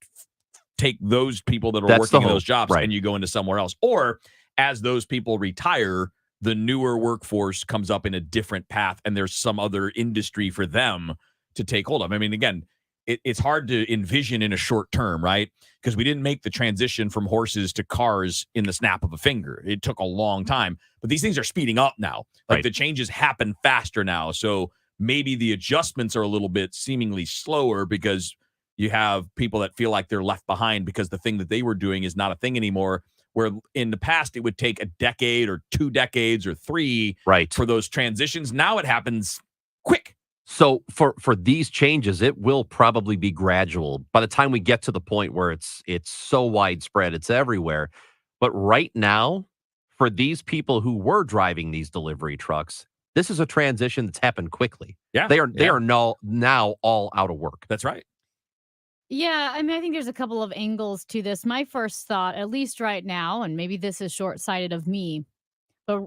take those people that are working in those jobs, right, and you go into somewhere else. Or as those people retire, the newer workforce comes up in a different path, and there's some other industry for them to take hold of. I mean, again, it's hard to envision in a short term, right? Because we didn't make the transition from horses to cars in the snap of a finger. It took a long time, but these things are speeding up now. Like the changes happen faster now. So maybe the adjustments are a little bit seemingly slower because you have people that feel like they're left behind because the thing that they were doing is not a thing anymore. where in the past it would take a decade or 2 decades or 3 for those transitions. Now it happens quick. So for these changes, it will probably be gradual. By the time we get to the point where it's so widespread, it's everywhere. But right now, for these people who were driving these delivery trucks, this is a transition that's happened quickly. Yeah, they are now all out of work. That's right. Yeah, I mean, I think there's a couple of angles to this. My first thought, at least right now, and maybe this is short-sighted of me, but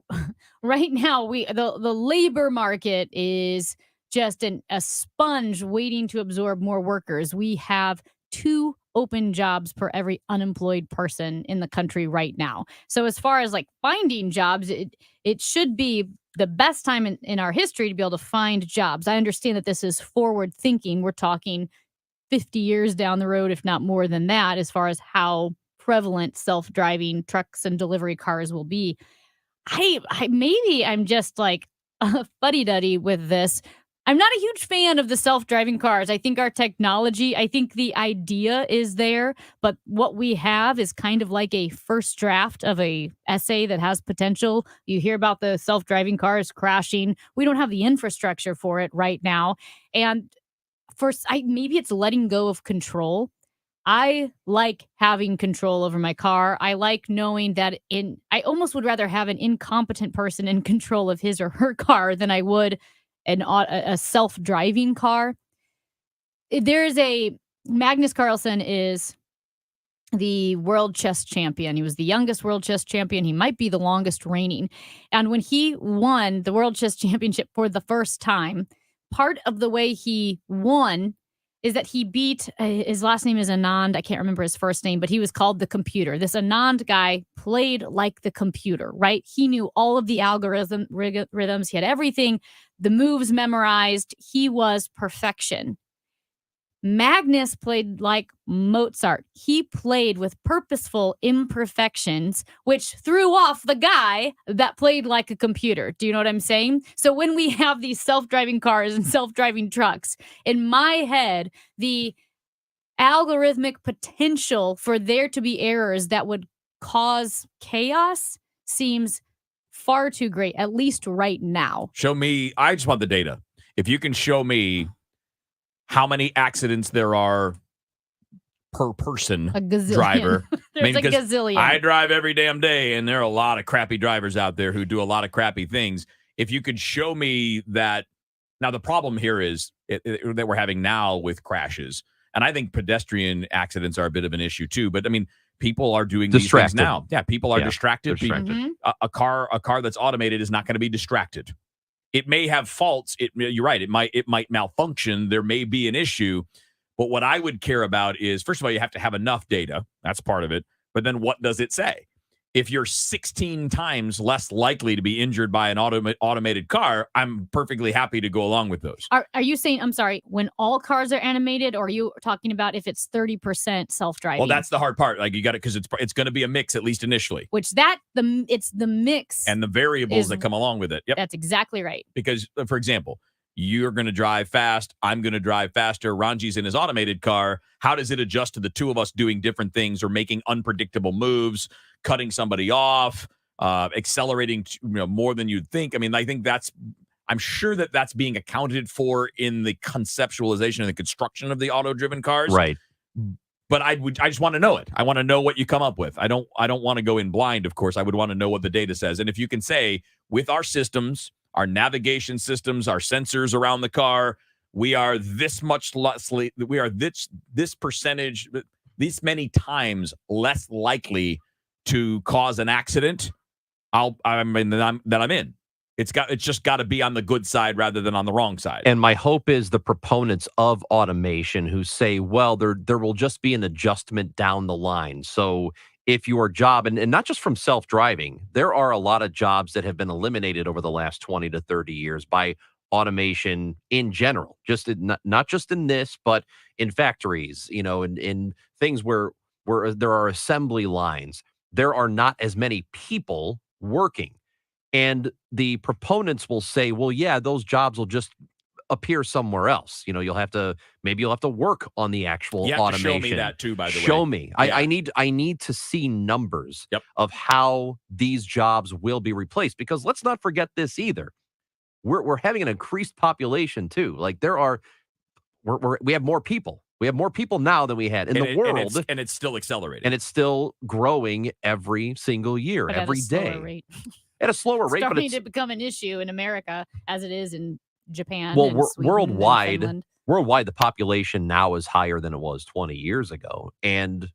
right now the labor market is just a sponge waiting to absorb more workers. We have 2 open jobs per every unemployed person in the country right now. So as far as like finding jobs, it should be the best time in our history to be able to find jobs. I understand that this is forward thinking. We're talking 50 years down the road, if not more than that, as far as how prevalent self-driving trucks and delivery cars will be. Maybe I'm just like a fuddy-duddy with this. I'm not a huge fan of the self-driving cars. I think our technology, I think the idea is there, but what we have is kind of like a first draft of a essay that has potential. You hear about the self-driving cars crashing. We don't have the infrastructure for it right now. And maybe it's letting go of control. I like having control over my car. I like knowing that I almost would rather have an incompetent person in control of his or her car than I would a self-driving car. Magnus Carlsen is the world chess champion. He was the youngest world chess champion. He might be the longest reigning. And when he won the world chess championship for the first time, part of the way he won is that he beat, his last name is Anand. I can't remember his first name, but he was called the computer. This Anand guy played like the computer, right? He knew all of the rhythms. He had everything, the moves memorized. He was perfection. Magnus played like Mozart. He played with purposeful imperfections, which threw off the guy that played like a computer. Do you know what I'm saying? So when we have these self-driving cars and self-driving trucks, in my head, the algorithmic potential for there to be errors that would cause chaos seems far too great, at least right now. Show me, I just want the data. If you can show me how many accidents there are per person driver. There's a gazillion. I drive every damn day, and there are a lot of crappy drivers out there who do a lot of crappy things. If you could show me that. Now, the problem here is that we're having now with crashes, and I think pedestrian accidents are a bit of an issue too. But I mean, people are doing these things now. Yeah, people are distracted. A car that's automated is not going to be distracted. It may have faults. You're right. It might malfunction. There may be an issue. But what I would care about is, first of all, you have to have enough data. That's part of it. But then what does it say? If you're 16 times less likely to be injured by an automated car, I'm perfectly happy to go along with those. Are you saying, I'm sorry, when all cars are animated, or are you talking about if it's 30% self-driving? Well, that's the hard part. Like, you got it, because it's going to be a mix, at least initially. Which it's the mix. And the variables that come along with it. Yep. That's exactly right. Because, for example, you're going to drive fast. I'm going to drive faster. Ranji's in his automated car. How does it adjust to the two of us doing different things or making unpredictable moves, cutting somebody off, accelerating more than you'd think? I mean, I'm sure that's being accounted for in the conceptualization and the construction of the auto-driven cars. Right. But I just want to know it. I want to know what you come up with. I don't want to go in blind, of course. I would want to know what the data says. And if you can say, with our systems, our navigation systems, our sensors around the car, we are this much less, we are this percentage, this many times less likely to cause an accident, I'm in. It's just got to be on the good side rather than on the wrong side. And my hope is the proponents of automation who say, well, there will just be an adjustment down the line. So if your job, and not just from self-driving, there are a lot of jobs that have been eliminated over the last 20 to 30 years by automation in general, not just in this, but in factories, in things where there are assembly lines. There are not as many people working. And the proponents will say, well, yeah, those jobs will just appear somewhere else. You'll have to work on the actual You have to automation. show me that too, by the way. Show me. Yeah. I need to see numbers of how these jobs will be replaced, because let's not forget this either. We're having an increased population too. Like we have more people. We have more people now than we had in the world. And it's still accelerating. And it's still growing every single year, every day. At a slower rate. Starting to become an issue in America as it is in Japan. Well, and Sweden worldwide, and the population now is higher than it was 20 years ago. And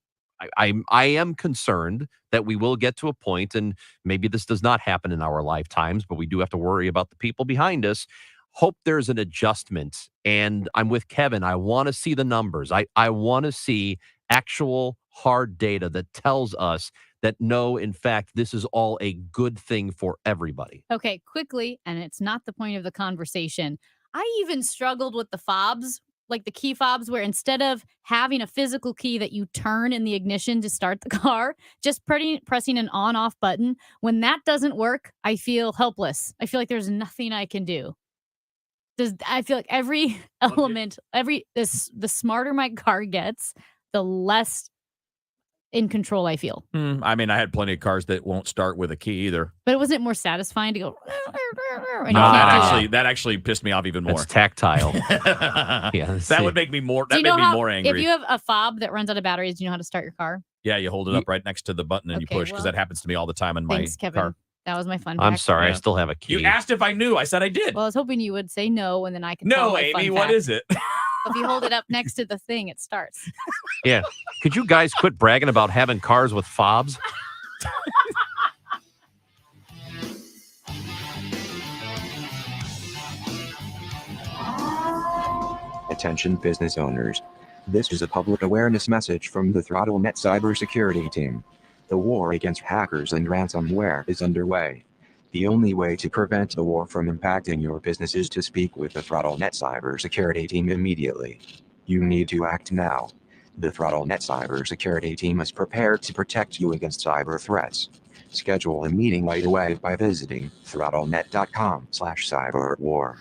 I am concerned that we will get to a point, and maybe this does not happen in our lifetimes, but we do have to worry about the people behind us. Hope there's an adjustment. And I'm with Kevin. I want to see the numbers. I want to see actual hard data that tells us that no, in fact, this is all a good thing for everybody. Okay, quickly, and it's not the point of the conversation. I even struggled with the fobs, like the key fobs, where instead of having a physical key that you turn in the ignition to start the car, just pressing an on-off button. When that doesn't work, I feel helpless. I feel like there's nothing I can do. I feel like every element, the smarter my car gets, the less in control I feel. I mean, I had plenty of cars that won't start with a key either. But wasn't it more satisfying to go? No, that actually pissed me off even more. It's tactile. That would make me more. That made me more angry. If you have a fob that runs out of batteries, do you know how to start your car? Yeah, you hold it up right next to the button and you push, because that happens to me all the time in my car. That was my fun I'm fact. sorry, I still have a key. You asked if I knew. I said I did. Well, I was hoping you would say no, and then I can. No, Amy, what is it? If you hold it up next to the thing, it starts. Yeah. Could you guys quit bragging about having cars with fobs? Attention business owners. This is a public awareness message from the ThrottleNet cybersecurity team. The war against hackers and ransomware is underway. The only way to prevent the war from impacting your business is to speak with the ThrottleNet cybersecurity team immediately. You need to act now. The ThrottleNet cybersecurity team is prepared to protect you against cyber threats. Schedule a meeting right away by visiting throttlenet.com/cyberwar.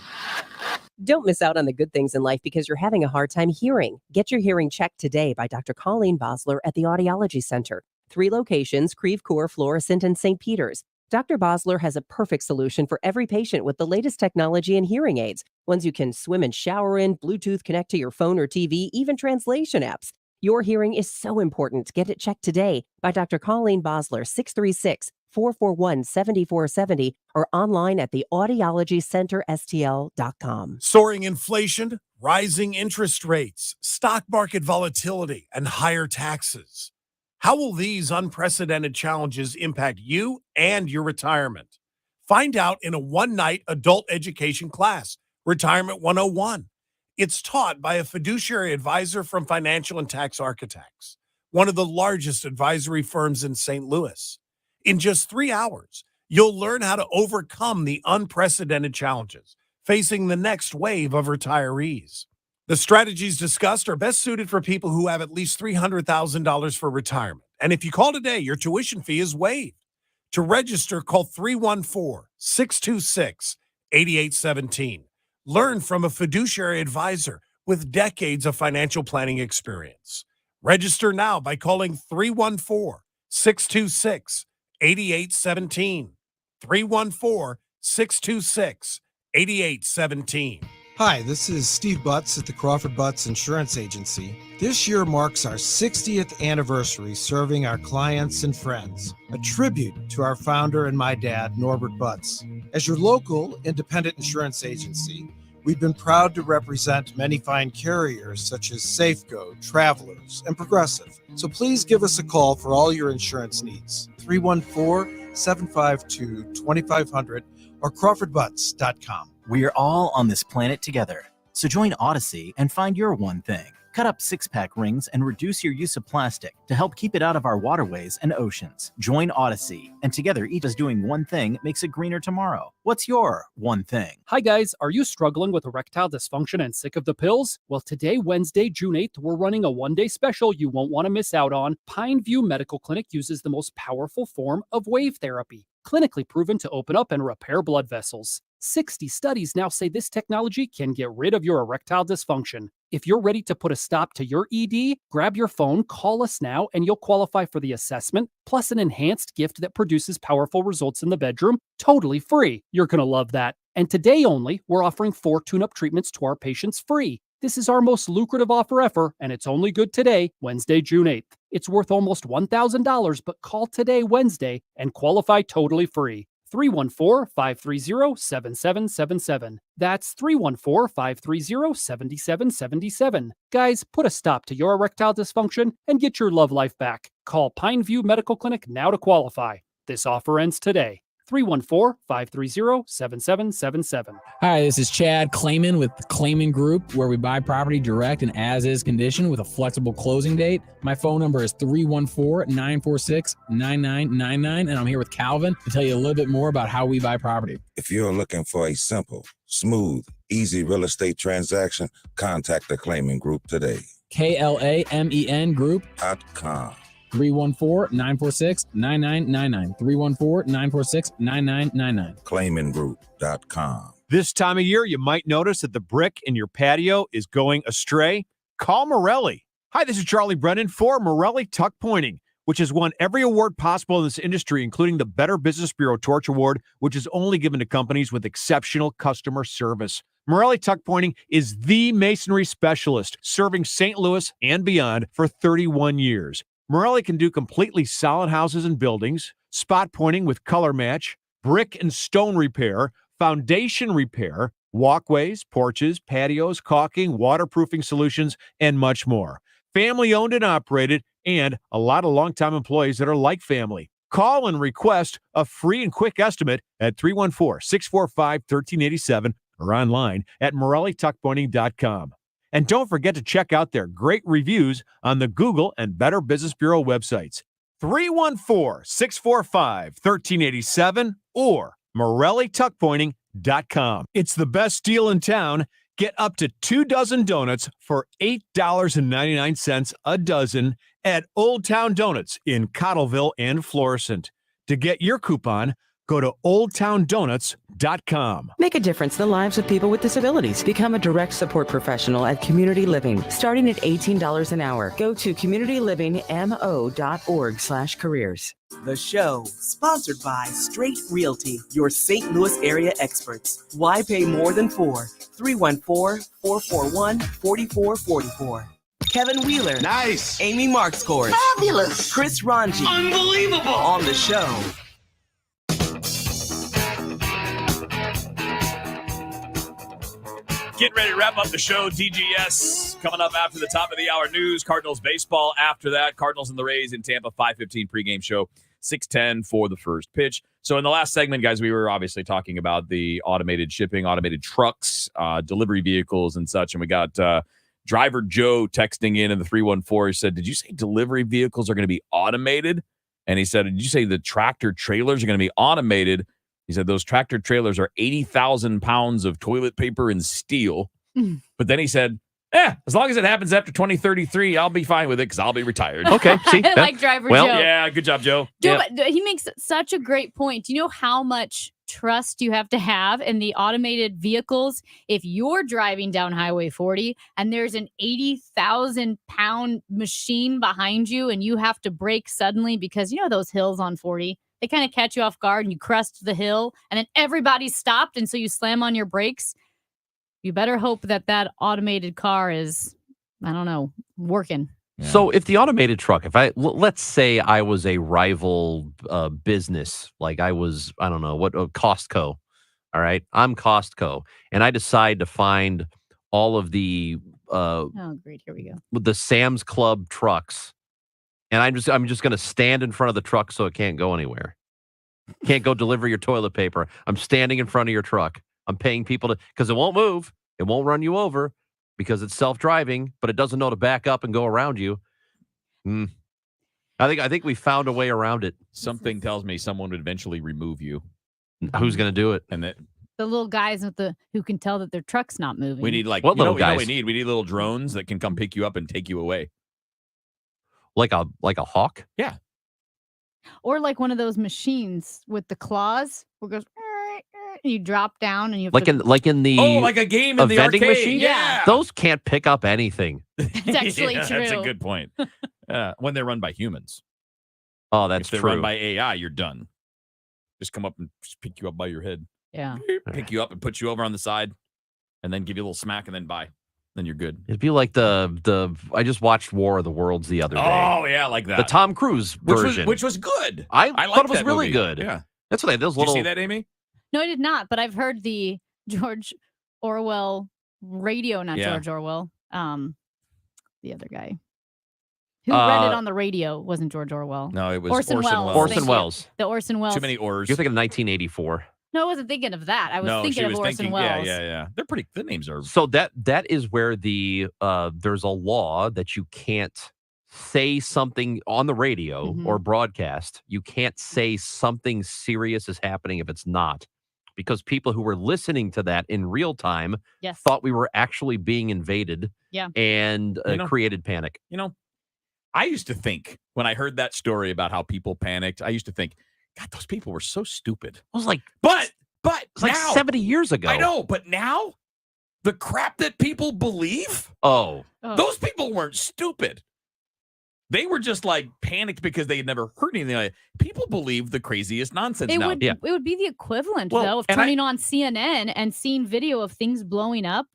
Don't miss out on the good things in life because you're having a hard time hearing. Get your hearing checked today by Dr. Colleen Bosler at the Audiology Center. 3 locations, Creve Coeur, Florissant, and St. Peters. Dr. Bosler has a perfect solution for every patient with the latest technology and hearing aids. Ones you can swim and shower in, Bluetooth connect to your phone or TV, even translation apps. Your hearing is so important. Get it checked today by Dr. Colleen Bosler, 636-441-7470, or online at the audiologycenterstl.com. Soaring inflation, rising interest rates, stock market volatility, and higher taxes. How will these unprecedented challenges impact you and your retirement? Find out in a one-night adult education class, Retirement 101. It's taught by a fiduciary advisor from Financial and Tax Architects, one of the largest advisory firms in St. Louis. In just 3 hours, you'll learn how to overcome the unprecedented challenges facing the next wave of retirees. The strategies discussed are best suited for people who have at least $300,000 for retirement. And if you call today, your tuition fee is waived. To register, call 314-626-8817. Learn from a fiduciary advisor with decades of financial planning experience. Register now by calling 314-626-8817. 314-626-8817. Hi, this is Steve Butts at the Crawford Butts Insurance Agency. This year marks our 60th anniversary serving our clients and friends, a tribute to our founder and my dad, Norbert Butts. As your local independent insurance agency, we've been proud to represent many fine carriers such as Safeco, Travelers, and Progressive. So please give us a call for all your insurance needs. 314-752-2500 or crawfordbutts.com. We are all on this planet together. So join Odyssey and find your one thing. Cut up 6-pack rings and reduce your use of plastic to help keep it out of our waterways and oceans. Join Odyssey, and together each of us doing one thing makes a greener tomorrow. What's your one thing? Hi guys, are you struggling with erectile dysfunction and sick of the pills? Well, today, Wednesday, June 8th, we're running a one-day special you won't want to miss out on. Pineview Medical Clinic uses the most powerful form of wave therapy, clinically proven to open up and repair blood vessels. 60 studies now say this technology can get rid of your erectile dysfunction. If you're ready to put a stop to your ED, grab your phone, call us now, and you'll qualify for the assessment, plus an enhanced gift that produces powerful results in the bedroom, totally free. You're going to love that. And today only, we're offering 4 tune-up treatments to our patients free. This is our most lucrative offer ever, and it's only good today, Wednesday, June 8th. It's worth almost $1,000, but call today, Wednesday, and qualify totally free. 314-530-7777. That's 314-530-7777. Guys, put a stop to your erectile dysfunction and get your love life back. Call Pineview Medical Clinic now to qualify. This offer ends today. 314-530-7777. Hi, this is Chad Clayman with the Clayman Group, where we buy property direct and as-is condition with a flexible closing date. My phone number is 314-946-9999, and I'm here with Calvin to tell you a little bit more about how we buy property. If you're looking for a simple, smooth, easy real estate transaction, contact the Clayman Group today. KLAMEN Group.com. 314-946-9999. 314-946-9999. ClaymanGroup.com. This time of year, you might notice that the brick in your patio is going astray. Call Morelli. Hi, this is Charlie Brennan for Morelli Tuck Pointing, which has won every award possible in this industry, including the Better Business Bureau Torch Award, which is only given to companies with exceptional customer service. Morelli Tuck Pointing is the masonry specialist, serving St. Louis and beyond for 31 years. Morelli can do completely solid houses and buildings, spot pointing with color match, brick and stone repair, foundation repair, walkways, porches, patios, caulking, waterproofing solutions, and much more. Family owned and operated, and a lot of longtime employees that are like family. Call and request a free and quick estimate at 314-645-1387 or online at MorelliTuckPointing.com. And don't forget to check out their great reviews on the Google and Better Business Bureau websites. 314-645-1387 or MorelliTuckPointing.com. It's the best deal in town. Get up to 2 dozen donuts for $8.99 a dozen at Old Town Donuts in Cottleville and Florissant. To get your coupon, go to oldtowndonuts.com. Make a difference in the lives of people with disabilities. Become a direct support professional at Community Living, starting at $18 an hour. Go to communitylivingmo.org/careers. The show, sponsored by Straight Realty, your St. Louis area experts. Why pay more than 4? 314-441-4444. Kevin Wheeler. Nice. Amy Markscourt. Fabulous. Chris Ranji. Unbelievable. On the show. Getting ready to wrap up the show. DGS coming up after the top of the hour news. Cardinals baseball after that. Cardinals and the Rays in Tampa, 5:15 pregame show, 6:10 for the first pitch. So in the last segment, guys, we were obviously talking about the automated shipping, automated trucks, delivery vehicles and such. And we got driver Joe texting in the 314. He said, did you say delivery vehicles are going to be automated? And he said, did you say the tractor trailers are going to be automated? He said those tractor trailers are 80,000 pounds of toilet paper and steel. But then he said, as long as it happens after 2033, I'll be fine with it because I'll be retired. Okay. See, I like Driver Joe. Yeah, good job, Joe. Joe, he makes such a great point. Do you know how much trust you have to have in the automated vehicles? If you're driving down Highway 40 and there's an 80,000 pound machine behind you and you have to brake suddenly because you know those hills on 40, they kind of catch you off guard and you crest the hill and then everybody's stopped and so you slam on your brakes. You better hope that automated car is, I don't know, working. Yeah. So if the automated truck, let's say I was a rival business, like I was, I don't know, Costco. All right. I'm Costco. And I decide to find all of the oh, great. Here we go. The Sam's Club trucks. And I'm just going to stand in front of the truck so it can't go anywhere. Can't go deliver your toilet paper. I'm standing in front of your truck. I'm paying people because it won't move. It won't run you over because it's self-driving, but it doesn't know to back up and go around you. I think we found a way around it. Something tells me someone would eventually remove you. Who's going to do it? And that the little guys who can tell that their truck's not moving. we need what little guys? We need little drones that can come pick you up and take you away. Like a hawk? Yeah. Or like one of those machines with the claws where it goes you drop down and you have like to, in the like a game in the vending arcade. machine. Yeah. Those can't pick up anything. It's actually true. That's a good point. When they're run by humans. Oh, that's if they're true. run by AI, you're done. Just come up and just pick you up by your head. Yeah. Pick you up and put you over on the side, and then give you a little smack, and then bye. Then you're good. It'd be like the I just watched War of the Worlds the other day. Oh yeah, like that. The Tom Cruise version, which was good. I liked thought it was that really movie. good. Yeah, that's what those Did little. you see that, Amy? No, I did not, but I've heard the George Orwell radio, not Yeah. George Orwell. The other guy who read it on the radio wasn't George Orwell. No, it was Orson Welles. Orson Thank you. Welles. The Orson Welles. Too many ors. You're thinking of 1984. No, I wasn't thinking of that. I was No, thinking she of was Orson thinking. Welles. Yeah. They're pretty. The names are. So that is where the there's a law that you can't say something on the radio or broadcast. You can't say something serious is happening if it's not, because people who were listening to that in real time Yes. thought we were actually being invaded. Yeah. And created panic. You know, I used to think when I heard that story about how people panicked, I used to think, God, those people were so stupid. I was like, but it's like now, 70 years ago. I know, but now the crap that people believe, those people weren't stupid. They were just like panicked because they had never heard anything like it. People believe the craziest nonsense It now. would it would be the equivalent Well, though of and turning on CNN and seeing video of things blowing up.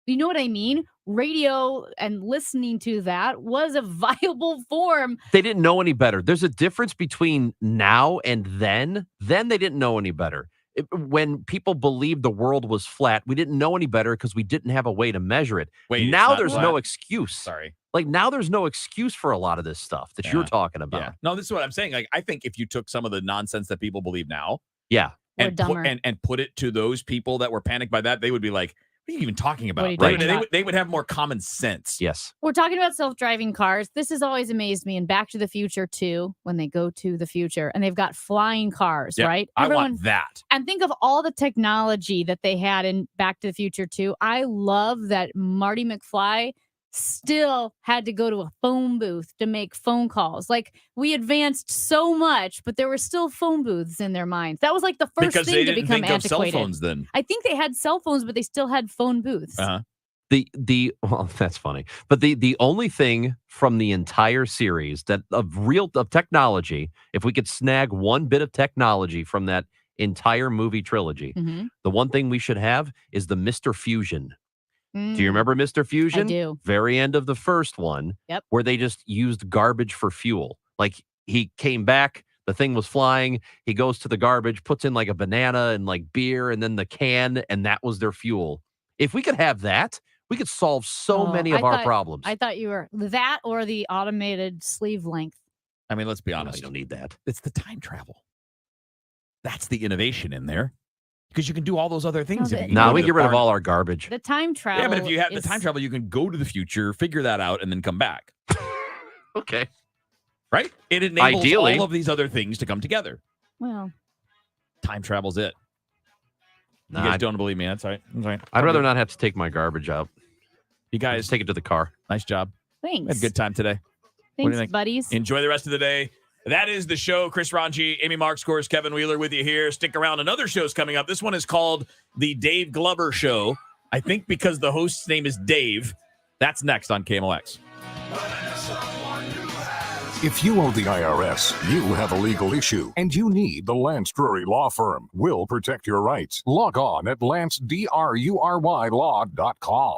You know what I mean? Radio and listening to that was a viable form. They didn't know any better. There's a difference between now and then. Then they didn't know any better. When people believed the world was flat, we didn't know any better because we didn't have a way to measure it. Wait, it's now not there's flat? no excuse. Sorry. Like now there's no excuse for a lot of this stuff that you're talking about. Yeah. No, this is what I'm saying. Like, I think if you took some of the nonsense that people believe now, Yeah. and dumber. put it to those people that were panicked by that, they would be like, "What are you even talking about?" What are you Right? talking about? They would have more common sense. Yes. We're talking about self-driving cars. This has always amazed me in Back to the Future 2, when they go to the future and they've got flying cars, Yeah, right? I want that. And think of all the technology that they had in Back to the Future 2. I love that Marty McFly still had to go to a phone booth to make phone calls. Like, we advanced so much, but there were still phone booths in their minds. That was like the first Because thing they to didn't become think of cell antiquated. phones then. I think they had cell phones, but they still had phone booths. Uh-huh. Well, that's funny. But the only thing from the entire series that of technology, if we could snag one bit of technology from that entire movie trilogy, the one thing we should have is the Mr. Fusion. Do you remember Mr. Fusion? I do. Very end of the first one, Yep. where they just used garbage for fuel. Like, he came back, the thing was flying, he goes to the garbage, puts in like a banana and like beer and then the can, and that was their fuel. If we could have that, we could solve so many of our problems. I thought you were that or the automated sleeve length. I mean, let's be honest. You don't need that. It's the time travel. That's the innovation in there. Because you can do all those other things. No, if you Now go we to get the rid of park. all our garbage. The time travel. Yeah, but if you have the is- time travel, you can go to the future, figure that out, and then come back. Okay. Right? It enables Ideally. all of these other things to come together. Well, Time travel's it. Nah, You guys I'd- don't believe me. That's all right. That's all right. I'd rather not have to take my garbage out. You guys Just take it to the car. Nice job. thanks. We had a good time today. What do Thanks, you think? buddies. Enjoy the rest of the day. That is the show. Chris Ranji, Amy Marks, course, Kevin Wheeler with you here. Stick around. Another show's coming up. This one is called The Dave Glover Show. I think because the host's name is Dave. That's next on KMOX. If you owe the IRS, you have a legal issue, and you need the Lance Drury Law Firm. We'll protect your rights. Log on at lancedrurylaw.com.